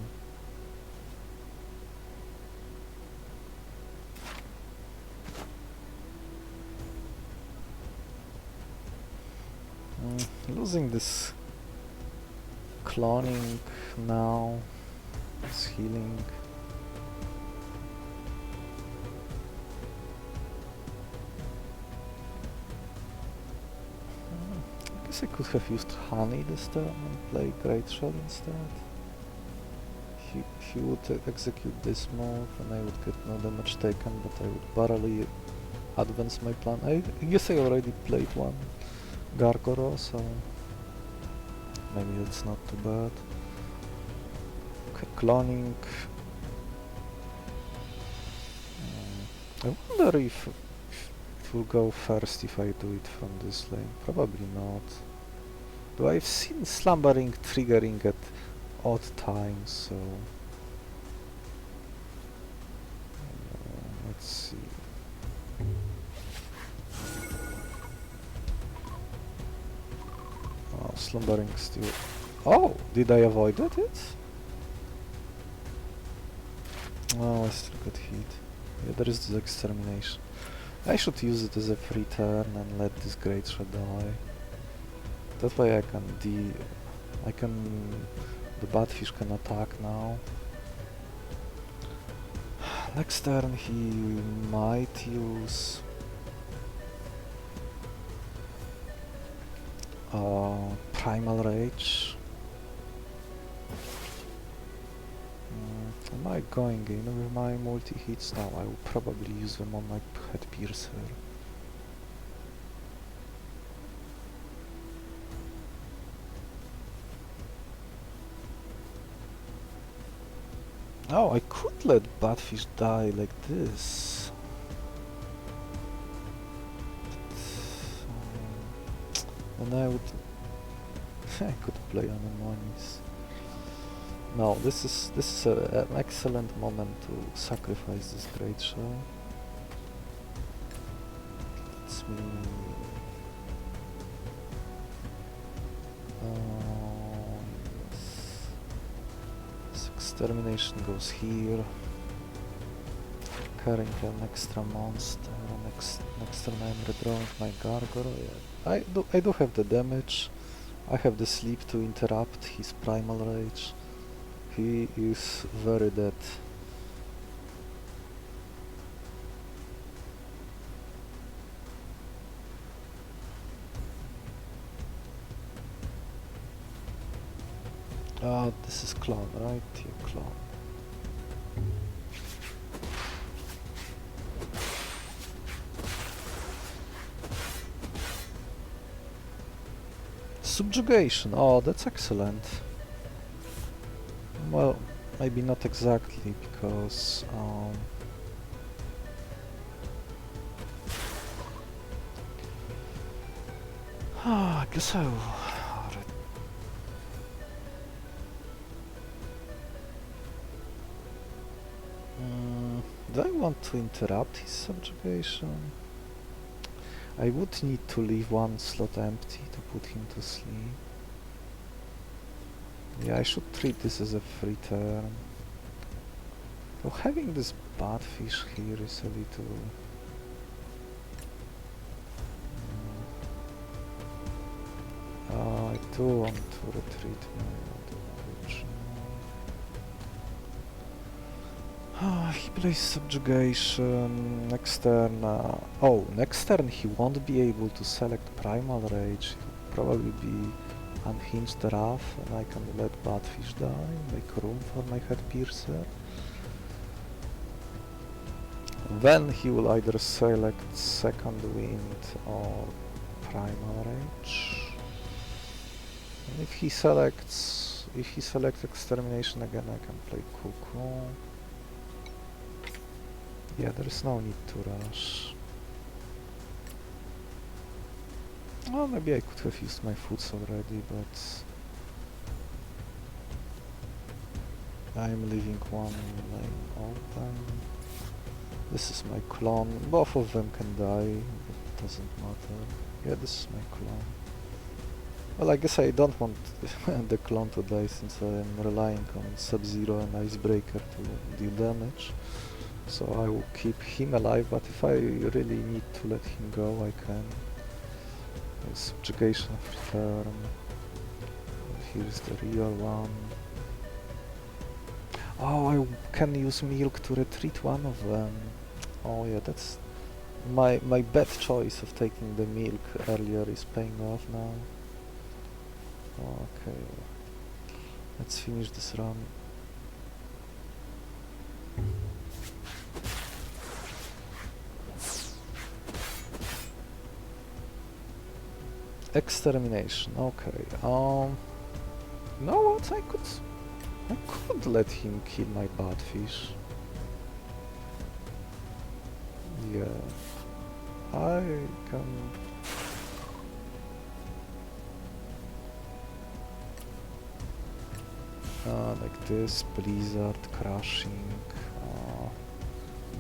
Losing this cloning now, this healing. I guess I could have used honey this turn and play Great Shell instead. He would execute this move and I would get no damage taken, but I would barely advance my plan. I guess I already played one Gargoro, so maybe that's not too bad. Okay, cloning. I wonder if it will go first if I do it from this lane. Probably not. Though I've seen slumbering triggering at odd times, so let's see. Oh, slumbering still. Oh, did I avoid it? Oh, I still got hit. Yeah, there is this extermination. I should use it as a free turn and let this Great Shell die. That way the Batfish can attack now. Next turn he might use Primal Rage. Am I going in with my multi-hits? No, I will probably use them on my Head Piercer. Oh, I could let Batfish die like this. And I would... I could play Anemonis. No, this is an excellent moment to sacrifice this Great Shell. It's me... yes. This extermination goes here. Carrying an extra monster. Next turn I'm redrawing my Gargoro. Yeah. I do have the damage. I have the sleep to interrupt his Primal Rage. He is very dead. Ah, this is clone, right? Yeah, clone. Subjugation. Oh, that's excellent. Well, maybe not exactly, because I guess I will. Do I want to interrupt his subjugation? I would need to leave one slot empty to put him to sleep. Yeah, I should treat this as a free turn. So having this Batfish here is a little... I do want to retreat my original. He plays Subjugation. Next turn... next turn he won't be able to select Primal Rage. He'll probably be Unhinged Wrath, and I can let Batfish die, make room for my Head Piercer. Then he will either select Second Wind or Primal Rage. And if he selects Extermination again, I can play Cuckoo. Yeah, there is no need to rush. Well, maybe I could have used my foods already, but I'm leaving one lane open. This is my clone. Both of them can die. It doesn't matter. Yeah, this is my clone. Well, I guess I don't want the clone to die since I am relying on Sub-Zero and Icebreaker to deal damage. So I will keep him alive, but if I really need to let him go, I can. Subjugation of return. Here's the real one. Oh, I can use milk to retreat one of them. Oh yeah, that's my bad choice of taking the milk earlier is paying off now. Okay, let's finish this run. Extermination. Okay. You know what? I could let him kill my Batfish. Yeah, I can. Like this, blizzard, crushing.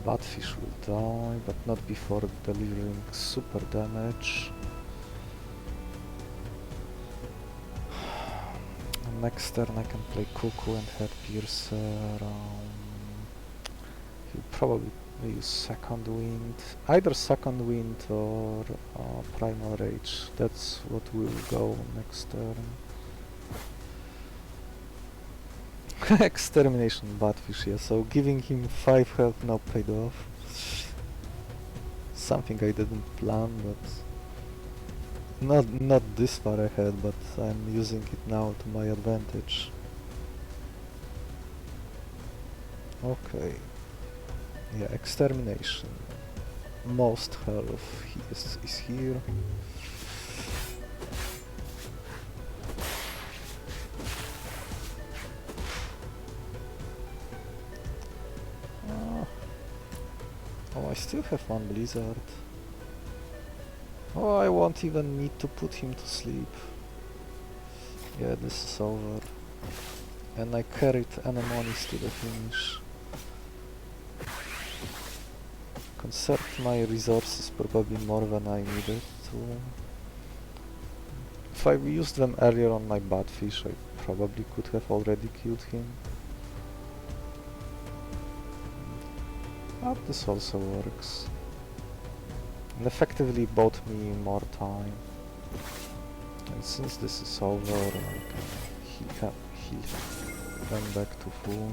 Batfish will die, but not before delivering super damage. Next turn I can play Cuckoo and Head Piercer. He'll probably use Second Wind. Either Second Wind or Primal Rage. That's what will go next turn. Extermination Batfish, yeah, so giving him 5 health now paid off. Something I didn't plan, but not this far ahead, but I'm using it now to my advantage. Okay. Yeah, Extermination. Most health is here. Oh, I still have one blizzard. Oh, I won't even need to put him to sleep. Yeah, this is over. And I carried Anemonis to the finish. Conserved my resources probably more than I needed to. If I used them earlier on my Batfish, I probably could have already killed him. But this also works. And effectively bought me more time. And since this is over, I can heal them back to full.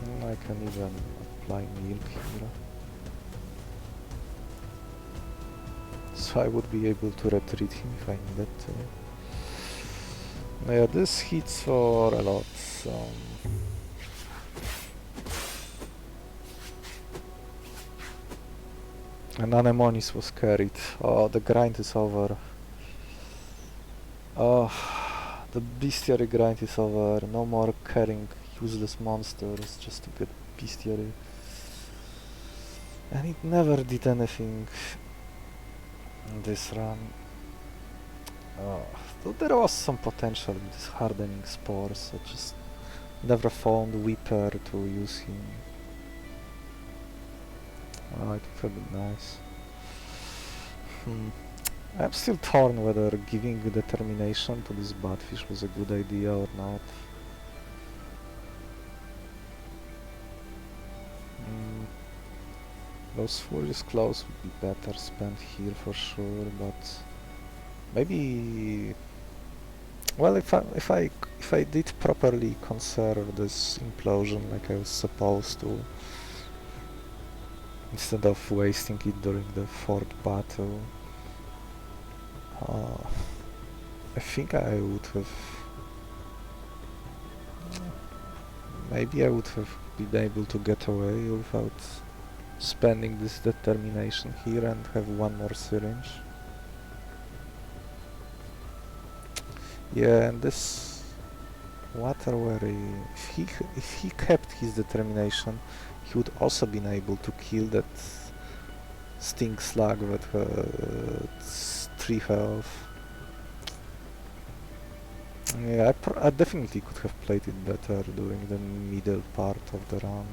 And I can even apply milk here. So I would be able to retreat him if I needed to. Yeah, this hits for a lot. And Anemonis was carried. Oh, the grind is over. Oh, the Bestiary grind is over. No more carrying useless monsters just to get Bestiary. And it never did anything in this run. Though there was some potential in this hardening spores, I just never found Weeper to use him. Oh, it would have been nice. I'm still torn whether giving determination to this Batfish was a good idea or not. Those Furious Claws would be better spent here for sure, but maybe. Well, if I did properly conserve this implosion like I was supposed to, instead of wasting it during the fourth battle, I think I would have. Maybe I would have been able to get away without spending this determination here and have one more syringe. Yeah, and this Water Wary, if he kept his determination, he would also been able to kill that Sting Slug that had 3 health. Yeah, I definitely could have played it better during the middle part of the run.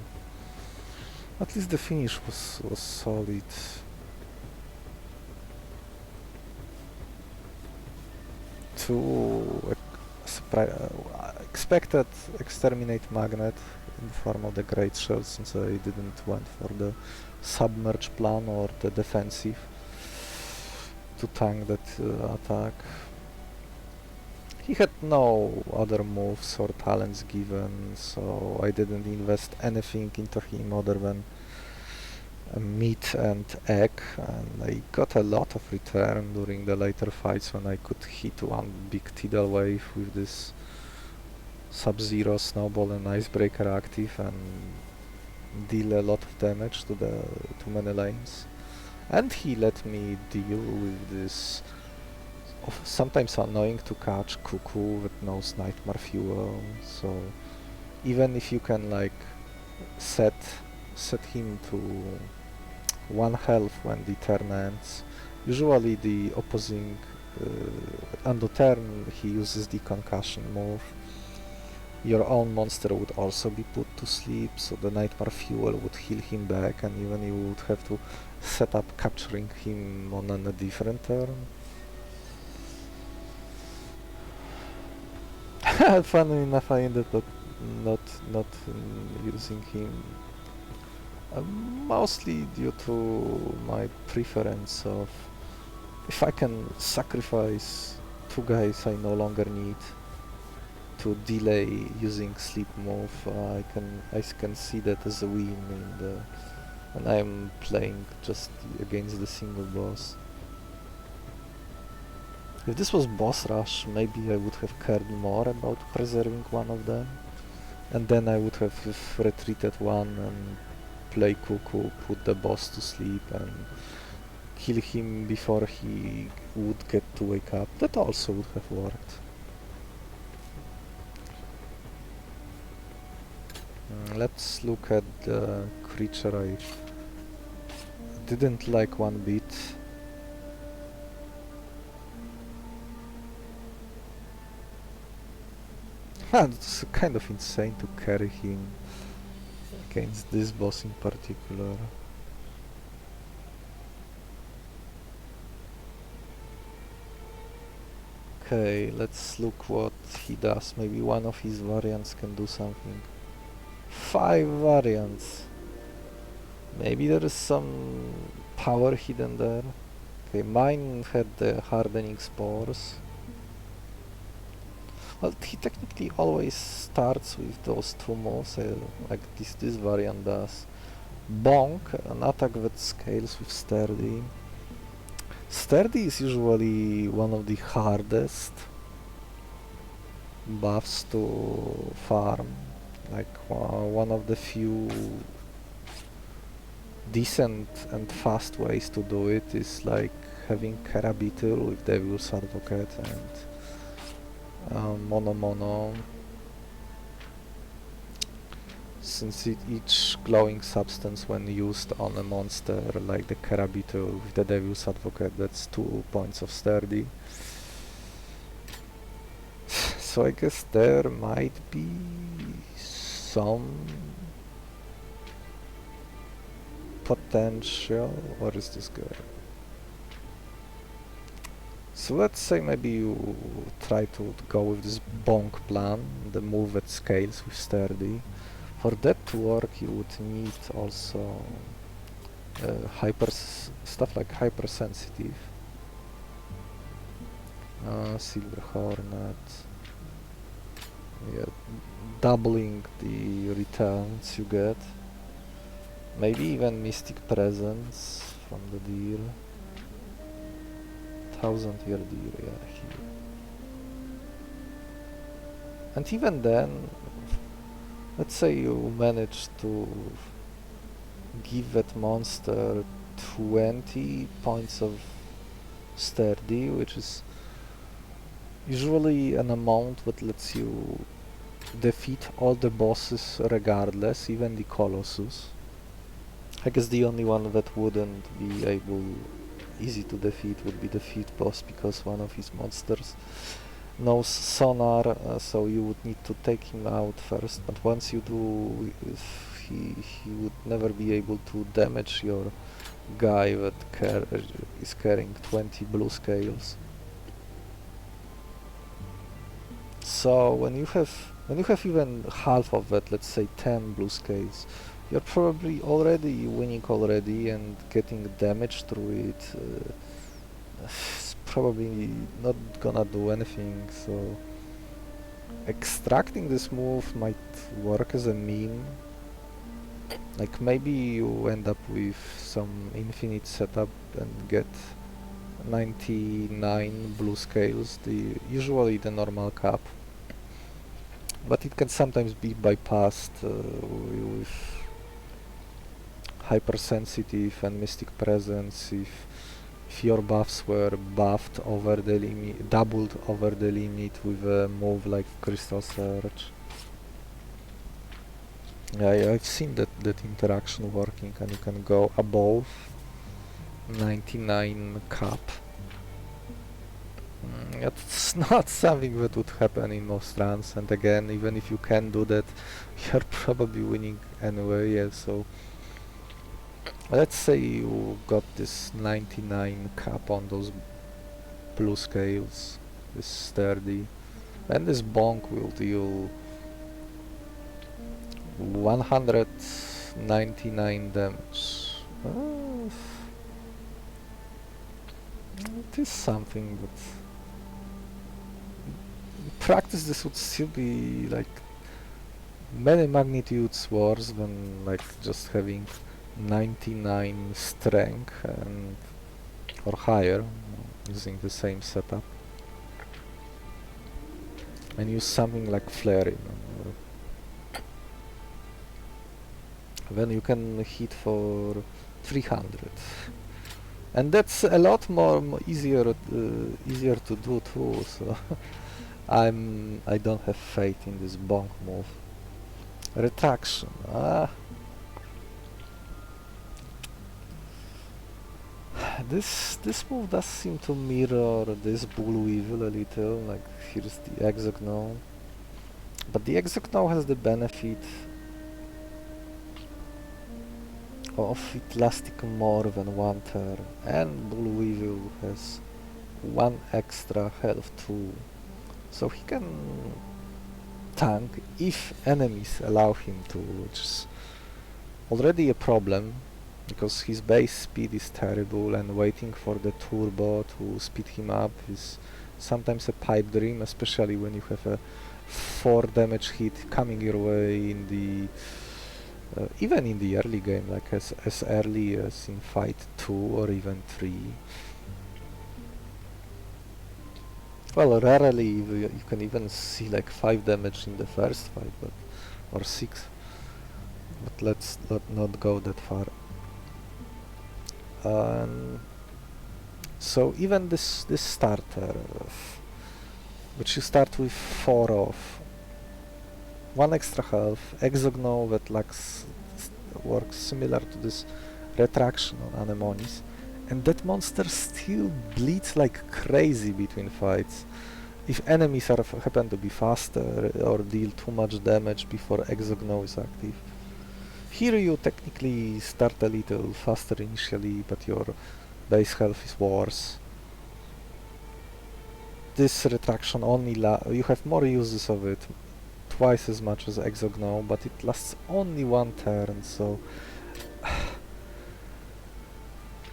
At least the finish was solid. Two expected exterminate magnet in the form of the great shell, since I didn't went for the submerge plan or the defensive to tank that attack. He had no other moves or talents given, so I didn't invest anything into him other than meat and egg, and I got a lot of return during the later fights when I could hit one big tidal wave with this Sub-Zero, Snowball and Icebreaker active and deal a lot of damage to many lanes. And he let me deal with this sometimes annoying to catch Cuckoo that knows Nightmare Fuel, so even if you can like set him to 1 health when the turn ends, usually the opposing on the turn he uses the concussion move. Your own monster would also be put to sleep, so the Nightmare Fuel would heal him back, and even you would have to set up capturing him on a different turn. Funny enough, I ended up not using him, mostly due to my preference of if I can sacrifice 2 guys I no longer need to delay using sleep move, I can see that as a win when I'm playing just against the single boss. If this was boss rush, maybe I would have cared more about preserving one of them, and then I would have retreated one and play Cuckoo, put the boss to sleep and kill him before he would get to wake up. That also would have worked. Let's look at the creature I didn't like one bit. It's kind of insane to carry him against this boss in particular. Okay, let's look what he does. Maybe one of his variants can do something. 5 variants. Maybe there is some power hidden there. Okay, mine had the hardening spores. Well, he technically always starts with those 2 moves, like this variant does. Bonk, an attack that scales with Sturdy. Sturdy is usually one of the hardest buffs to farm, like one of the few decent and fast ways to do it is like having Beetle with Devil's Advocate and Mono, since each glowing substance when used on a monster like the Beetle with the Devil's Advocate, that's 2 points of Sturdy. So I guess there might be some potential. What is this guy? So let's say maybe you try to go with this bonk plan, the move that scales with Sturdy. For that to work you would need also stuff like hypersensitive, Silver Hornet, yeah, doubling the returns you get, maybe even Mystic Presence from the deer. 1000-year deer, yeah, here. And even then, let's say you manage to give that monster 20 points of Sturdy, which is usually an amount that lets you defeat all the bosses regardless, even the Colossus. I guess the only one that wouldn't be easy to defeat would be the fifth boss, because one of his monsters no sonar, so you would need to take him out first, but once you do, he would never be able to damage your guy that is carrying 20 blue scales. So when you have even half of that, let's say 10 blue scales, you're probably already winning already, and getting damage through it is probably not gonna do anything. So extracting this move might work as a meme. Like maybe you end up with some infinite setup and get 99 blue scales, usually the normal cap. But it can sometimes be bypassed with hypersensitive and mystic presence if your buffs were buffed over the limit, doubled over the limit with a move like Crystal Surge. Yeah, I've seen that interaction working, and you can go above 99 cap. It's not something that would happen in most runs, and again, even if you can do that, you're probably winning anyway, yeah, so let's say you got this 99 cap on those blue scales, this sturdy, and this bonk will deal 199 damage. It is something, but in practice this would still be like many magnitudes worse than like just having 99 strength and or higher, using the same setup, and use something like flare, then you can hit for 300, and that's a lot more easier to do too. So I don't have faith in this bonk move. Retraction. This move does seem to mirror this wouldve a little. Like here's the Exogno, but the Exogno has the benefit of it lasting more than one turn, and wouldve has one extra health too, so he can tank if enemies allow him to, which is already a problem because his base speed is terrible, and waiting for the turbo to speed him up is sometimes a pipe dream, especially when you have a 4 damage hit coming your way in the even in the early game, like as early as in fight 2 or even 3. Well, rarely you can even see like 5 damage in the first fight, but or 6. But let's not go that far. So even this starter, which you start with 4 of, 1 extra health, Exogno that works similar to this retraction on Anemonis, and that monster still bleeds like crazy between fights. If enemies happen to be faster or deal too much damage before Exogno is active. Here you technically start a little faster initially, but your base health is worse. This retraction only you have more uses of it, twice as much as Exogno, but it lasts only 1 turn, so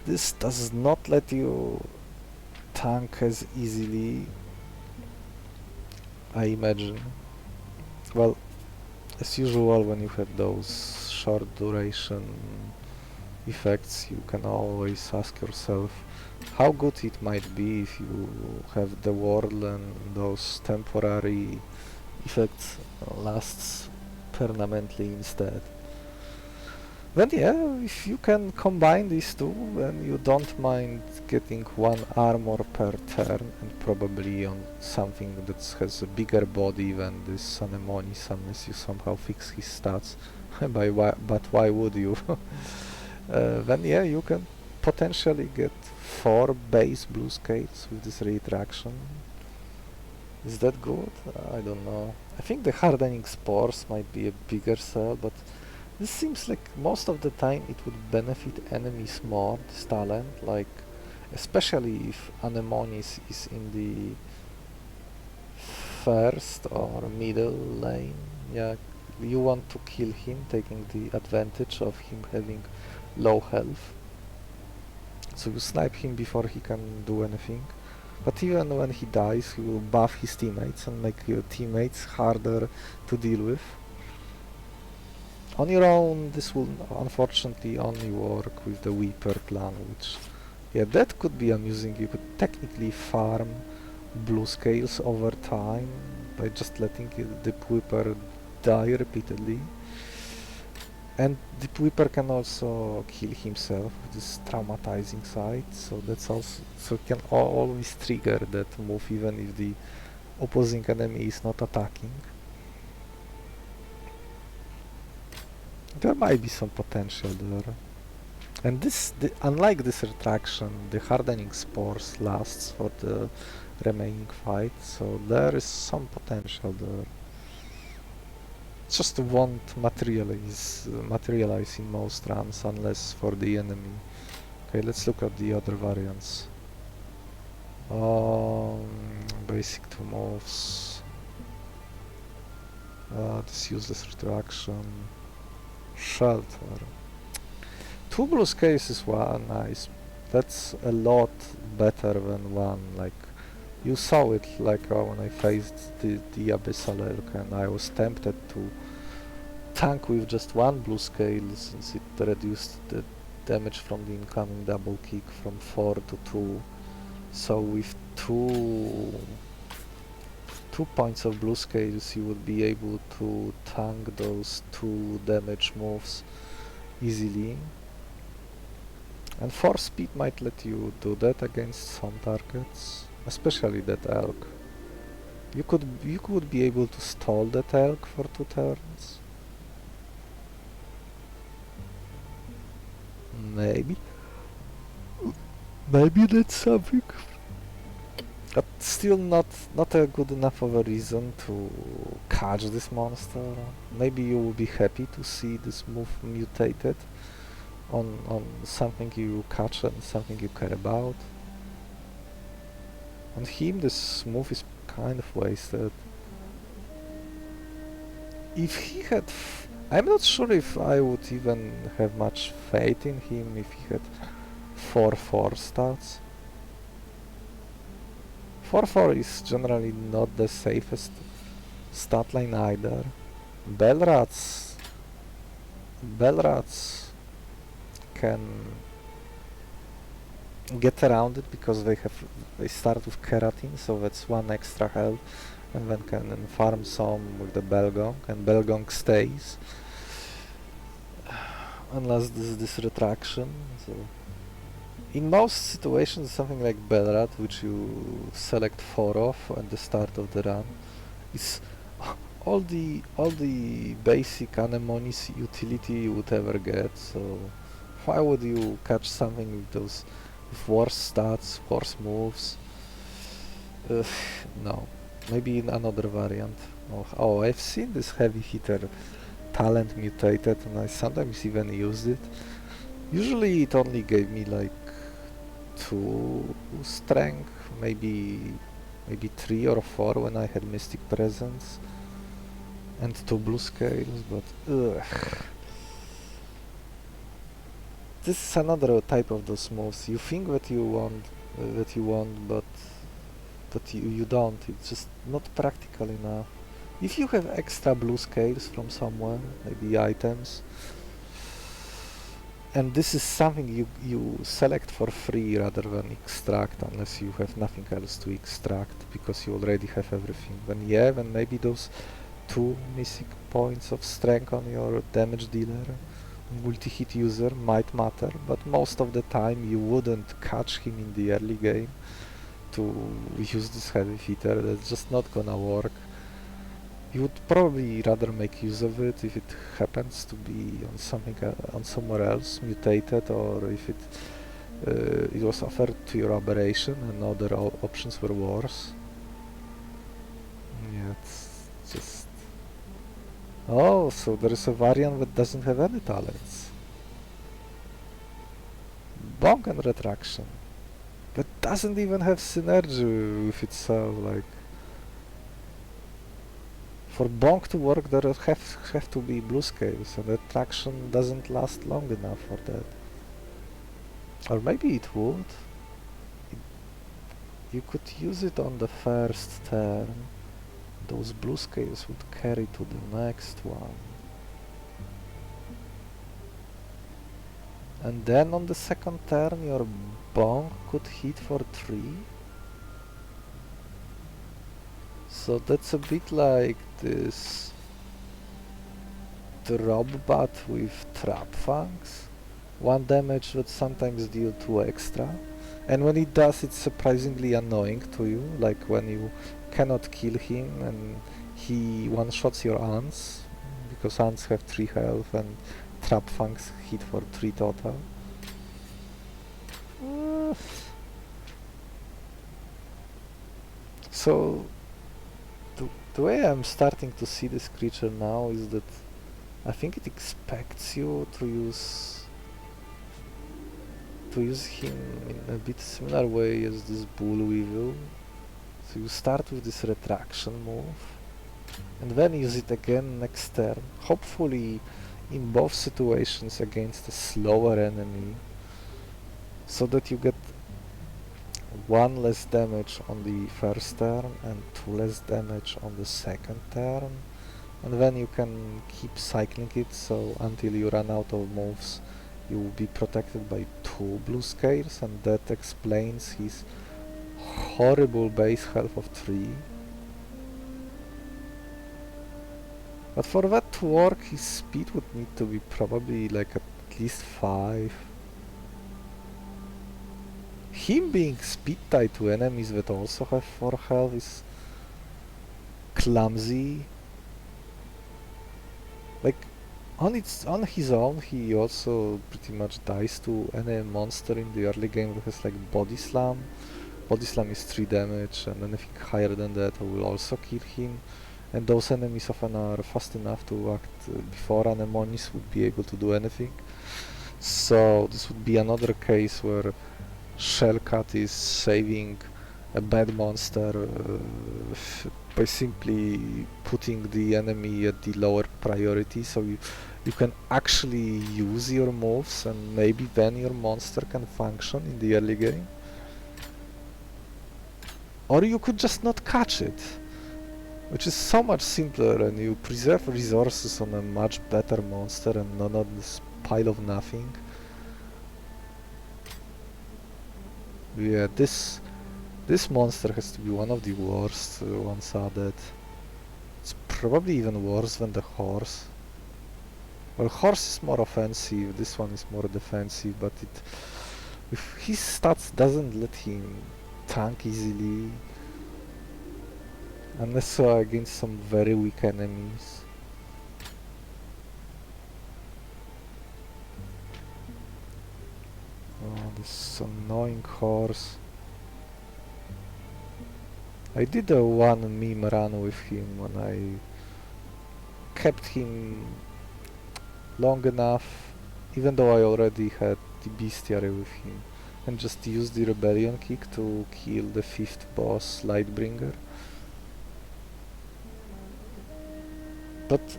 this does not let you tank as easily, I imagine. Well, as usual, when you have those short duration effects, you can always ask yourself how good it might be if you have the whirl and those temporary effects lasts permanently instead. Then yeah, if you can combine these two, then you don't mind getting 1 armor per turn, and probably on something that has a bigger body than this Anemonis, unless you somehow fix his stats. But why would you? Then yeah, you can potentially get 4 base blue scales with this retraction. Is that good? I don't know. I think the hardening spores might be a bigger sell, but this seems like most of the time it would benefit enemies more, this talent, like especially if Anemonis is in the first or middle lane. Yeah, you want to kill him, taking the advantage of him having low health. So you snipe him before he can do anything. But even when he dies, he will buff his teammates and make your teammates harder to deal with. On your own, this will unfortunately only work with the Weeper plan, which, yeah, that could be amusing. You could technically farm blue scales over time by just letting the Weeper die repeatedly. And the Weeper can also kill himself with this traumatizing side, so that's also, so can always trigger that move even if the opposing enemy is not attacking. There might be some potential there. And unlike this retraction, the hardening spores lasts for the remaining fight, so there is some potential there. Just won't materialize in most runs unless for the enemy. Okay, let's look at the other variants. Basic 2 moves. This useless retraction. Shelter. 2 blue scales is nice. That's a lot better than 1. Like, you saw it like when I faced the Abyssal Elk, and I was tempted to tank with just 1 blue scale since it reduced the damage from the incoming double kick from 4 to 2. So with 2 points of blue scales you would be able to tank those 2 damage moves easily. And 4 speed might let you do that against some targets, especially that elk. You could be able to stall that elk for 2 turns. Maybe that's something. But still not a good enough of a reason to catch this monster. Maybe you will be happy to see this move mutated on something you catch and something you care about. On him this move is kind of wasted. If he had... I'm not sure if I would even have much faith in him if he had 4-4 stats. 4-4 is generally not the safest stat line either. Bellrats can get around it because they start with keratin, so that's 1 extra health, and then can farm some with the Belgong, and Belgong stays unless this retraction. So in most situations, something like Belrat, which you select 4 of at the start of the run, is all the basic Anemonis utility you would ever get. So why would you catch something with those worse stats, worse moves? No, maybe in another variant. Oh, I've seen this heavy hitter talent mutated, and I sometimes even used it. Usually it only gave me like 2 strength, maybe 3 or 4 when I had Mystic Presence, and 2 blue scales, but this is another type of those moves. You think that you want, but you don't. It's just not practical enough. If you have extra blue scales from somewhere, maybe items, and this is something you select for free rather than extract, unless you have nothing else to extract because you already have everything, then maybe those 2 missing points of strength on your damage dealer multi-hit user might matter, but most of the time you wouldn't catch him in the early game to use this heavy hitter. That's just not gonna work. You would probably rather make use of it if it happens to be on something on somewhere else mutated, or if it was offered to your aberration and other options were worse. Oh, so there is a variant that doesn't have any talents. Bonk and retraction. But doesn't even have synergy with itself, like... For bonk to work there have to be blue scales, and retraction doesn't last long enough for that. Or maybe it would. You could use it on the first turn. Those blue scales would carry to the next one. And then on the second turn your bonk could hit for 3. So that's a bit like this drop bat with trap fangs. 1 damage that sometimes deal 2 extra. And when it does, it's surprisingly annoying to you, like when you cannot kill him and he one-shots your ants, because ants have 3 health and trap fangs hit for 3 total. So the way I'm starting to see this creature now is that I think it expects you to use him in a bit similar way as this bull weevil. So you start with this retraction move and then use it again next turn, hopefully in both situations against a slower enemy, so that you get 1 less damage on the first turn and 2 less damage on the second turn, and then you can keep cycling it, so until you run out of moves you will be protected by 2 blue scales, and that explains his horrible base health of 3. But for that to work, his speed would need to be probably like at least 5. Him being speed tied to enemies that also have 4 health is clumsy. Like, on his own, he also pretty much dies to any monster in the early game that has like body slam. Body slam is 3 damage, and anything higher than that will also kill him. And those enemies often are fast enough to act before Anemonis would be able to do anything. So this would be another case where Shellcat is saving a bad monster by simply putting the enemy at the lower priority, so you can actually use your moves and maybe then your monster can function in the early game. Or you could just not catch it, which is so much simpler, and you preserve resources on a much better monster and not on this pile of nothing. Yeah, this monster has to be one of the worst ones added. It's probably even worse than the horse. Well, horse is more offensive, this one is more defensive, but if his stats doesn't let him tank easily, unless against some very weak enemies. Oh, this annoying horse. I did a 1 meme run with him when I kept him long enough, even though I already had the Bestiary with him, and just used the Rebellion Kick to kill the 5th boss, Lightbringer. But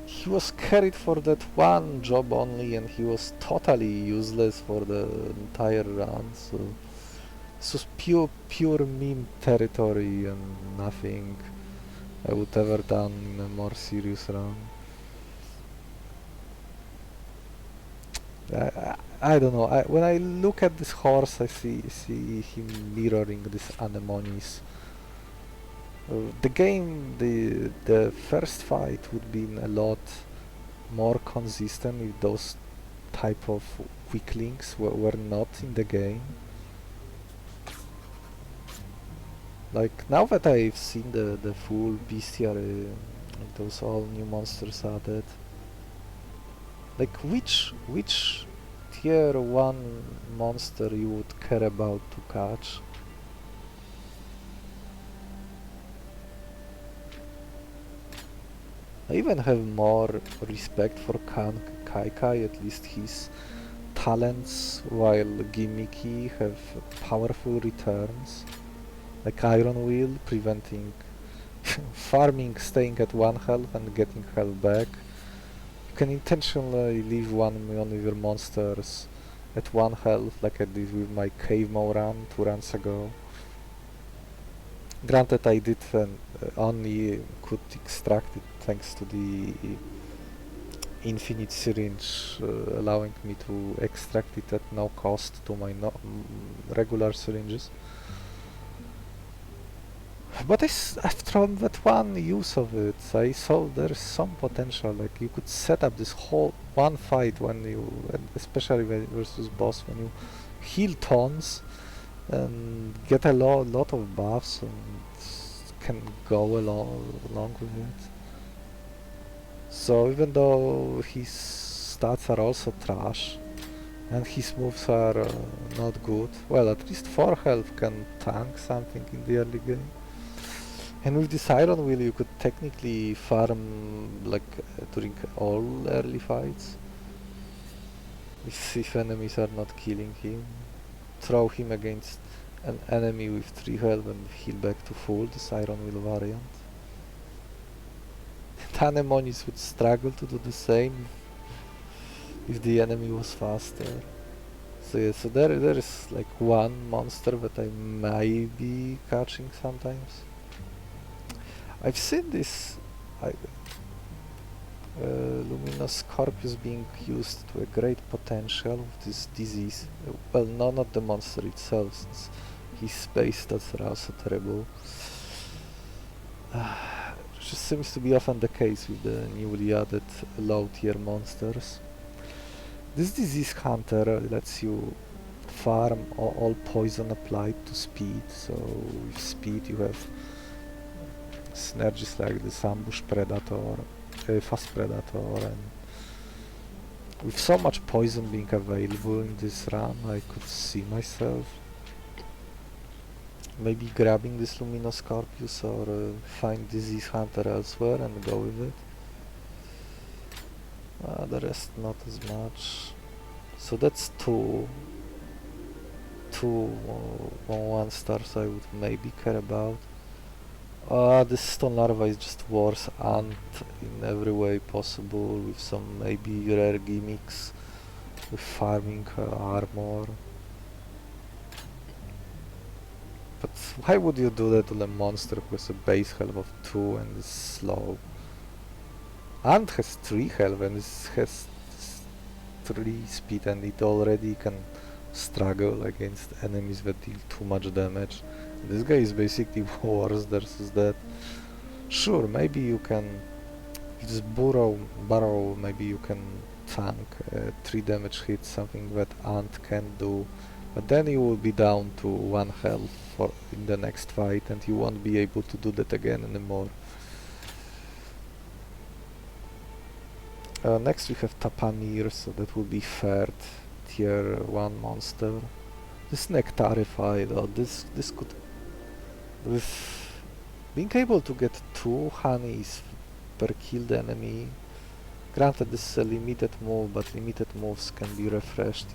he was carried for that one job only, and he was totally useless for the entire run, so this was pure meme territory and nothing I would ever done in a more serious run. I don't know, when I look at this horse I see him mirroring this Anemonis. The first fight would be a lot more consistent if those type of weaklings were not in the game. Like, now that I've seen the full Bestiary, those all new monsters added, like which tier 1 monster you would care about to catch? I even have more respect for Kaikai, at least his talents, while gimmicky, have powerful returns, like Iron Wheel, preventing farming, staying at 1 health and getting health back. You can intentionally leave one of your monsters at 1 health, like I did with my Cave Mow run 2 runs ago. Granted, I did only could extract it thanks to the infinite syringe, allowing me to extract it at no cost to my regular syringes. But I've thrown that one use of it. I saw there's some potential. Like you could set up this whole one fight when you, and especially versus boss, when you heal tons and get a lot of buffs and can go along with it. So even though his stats are also trash and his moves are not good, well, at least 4 health can tank something in the early game. And with this Iron Wheel you could technically farm like during all early fights. If enemies are not killing him, throw him against an enemy with 3 health and heal back to full, this Iron Wheel variant. Anemonis would struggle to do the same if the enemy was faster. So yeah, so there is like one monster that I might be catching sometimes. I've seen this Luminous Scorpius being used to a great potential with this disease. Well, no, not the monster itself, since his space stats are also terrible. Which seems to be often the case with the newly added low tier monsters. This Disease Hunter lets you farm all poison applied to speed, so with speed you have synergies like this Ambush Predator, Fast Predator, and with so much poison being available in this run, I could see myself maybe grabbing this Luminous Scorpius or find Disease Hunter elsewhere and go with it. The rest not as much. So that's two 1 stars I would maybe care about. This Stone Larva is just worse ant in every way possible, with some maybe rare gimmicks, with farming armor. But why would you do that to a monster who has a base health of 2 and is slow? Ant has 3 health and has 3 speed, and it already can struggle against enemies that deal too much damage. This guy is basically worse versus that. Sure, maybe you can just burrow, maybe you can tank 3 damage hits, something that Ant can do, but then you will be down to 1 health in the next fight, and you won't be able to do that again anymore. Next we have Tapanir, so that will be 3rd tier 1 monster. This Nectarify though, this could, with being able to get 2 honeys per killed enemy. Granted, this is a limited move, but limited moves can be refreshed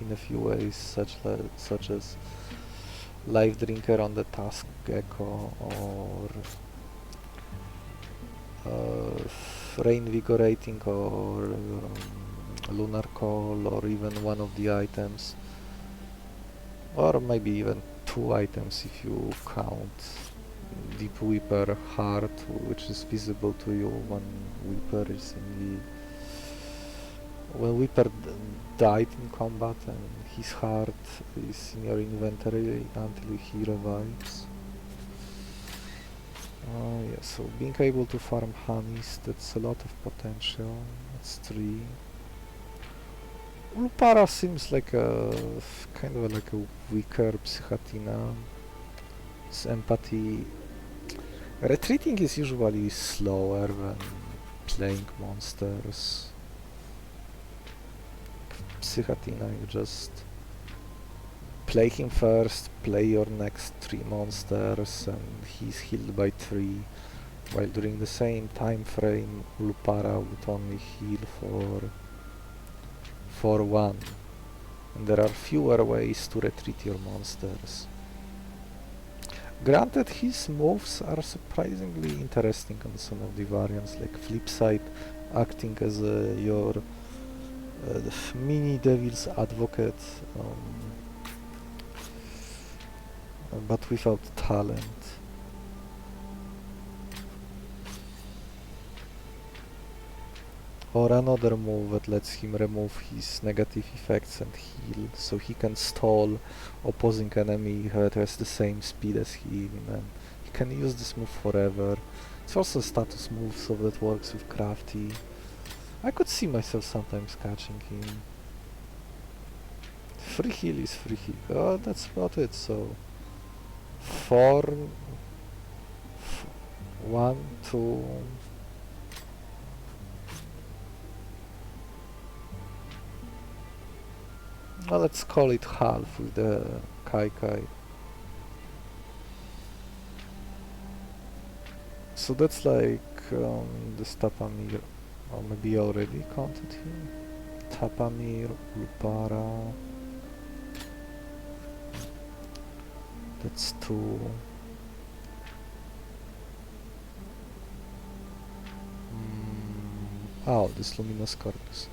in a few ways, such as Life Drinker on the Task Gecko, or Reinvigorating, or Lunar Call, or even one of the items, or maybe even 2 items if you count Deep Weeper Heart, which is visible to you when Weeper is in the... When Weeper died in combat, and his heart is in your inventory until he revives. Yeah, so being able to farm honeys, that's a lot of potential. That's 3. Ulpara seems like a kind of like a weaker Psychatina. It's empathy. Retreating is usually slower than playing monsters. Psychatina, you just play him first, play your next 3 monsters, and he's healed by 3. while during the same time frame Lupara would only heal for 1. And there are fewer ways to retreat your monsters. Granted, his moves are surprisingly interesting on some of the variants, like Flipside acting as your mini Devil's Advocate, but without talent. Or another move that lets him remove his negative effects and heal, so he can stall opposing enemy that has the same speed as him, and he can use this move forever. It's also a status move, so that works with Crafty. I could see myself sometimes catching him. Free heal is free heal. Oh, that's about it, so... 1, 2... Well, let's call it half with the Kai Kai. So that's like this Tapamir, or maybe already counted here. Tapamir, Lupara. That's 2. Oh, this Luminous Corpus.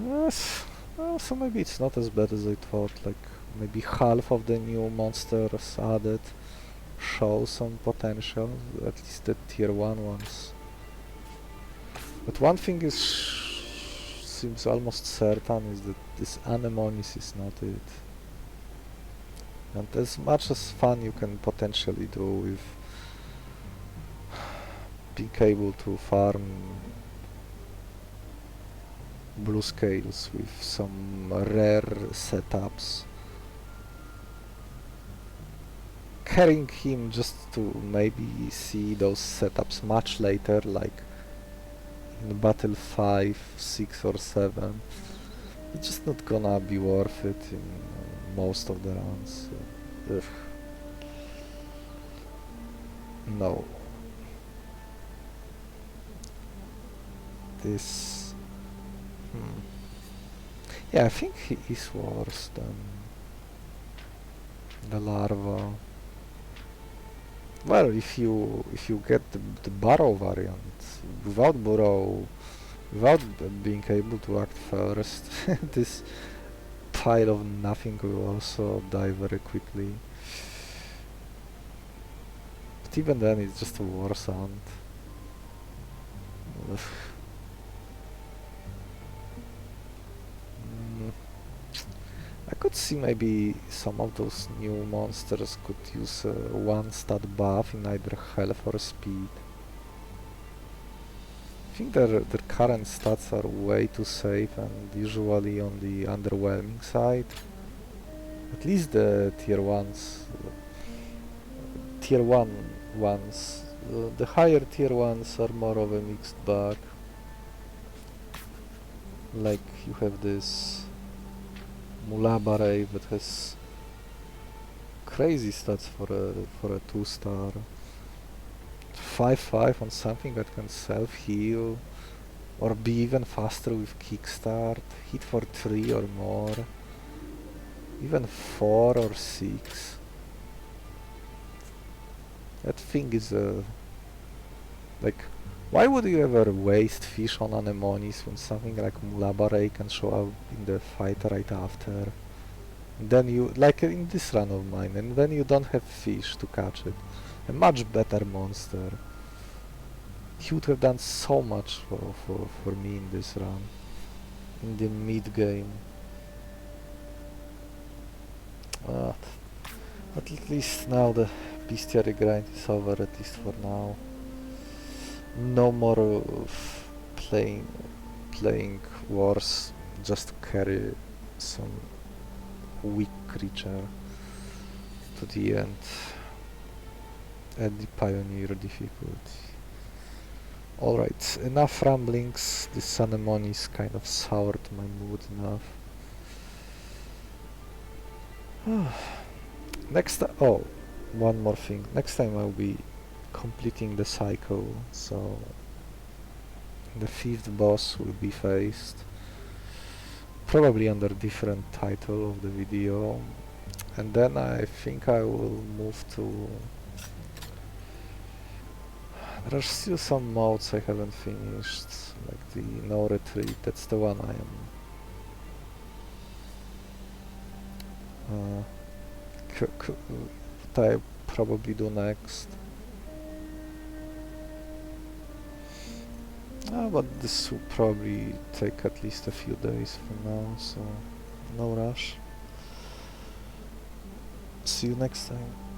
Yes. Well, so maybe it's not as bad as I thought, like maybe half of the new monsters added show some potential, at least the tier 1 ones. But one thing is seems almost certain is that this Anemonis is not it. And as much as fun you can potentially do with being able to farm blue scales with some rare setups, carrying him just to maybe see those setups much later, like in battle 5, 6 or 7, it's just not gonna be worth it in most of the runs. Ugh. No. This... Yeah, I think he is worse than the larva. Well, if you get the burrow variant without burrow, without being able to act first, this pile of nothing will also die very quickly. But even then, it's just a worse hunt. I could see maybe some of those new monsters could use a 1-stat buff in either health or speed. I think their current stats are way too safe and usually on the underwhelming side. At least the tier 1s. Tier 1 ones. The higher tier 1s are more of a mixed bag. Like you have this Mulabare that has crazy stats for a 2-star. 5-5 on something that can self-heal, or be even faster with kickstart, hit for 3 or more, even 4 or 6. That thing is like, why would you ever waste fish on Anemonis when something like Mulabare can show up in the fight right after? And then you, like in this run of mine, and then you don't have fish to catch it. A much better monster. He would have done so much for me in this run. In the mid game. But at least now the Bestiary grind is over, at least for now. No more playing wars just to carry some weak creature to the end at the Pioneer difficulty. Alright, enough ramblings. This Anemonis kind of soured my mood enough. Next oh, one more thing. Next time I'll be completing the cycle, so the 5th boss will be faced probably under different title of the video, and then I think I will move to... There are still some modes I haven't finished, like the no retreat. That's the one I am what I probably do next. But this will probably take at least a few days from now, so no rush. See you next time.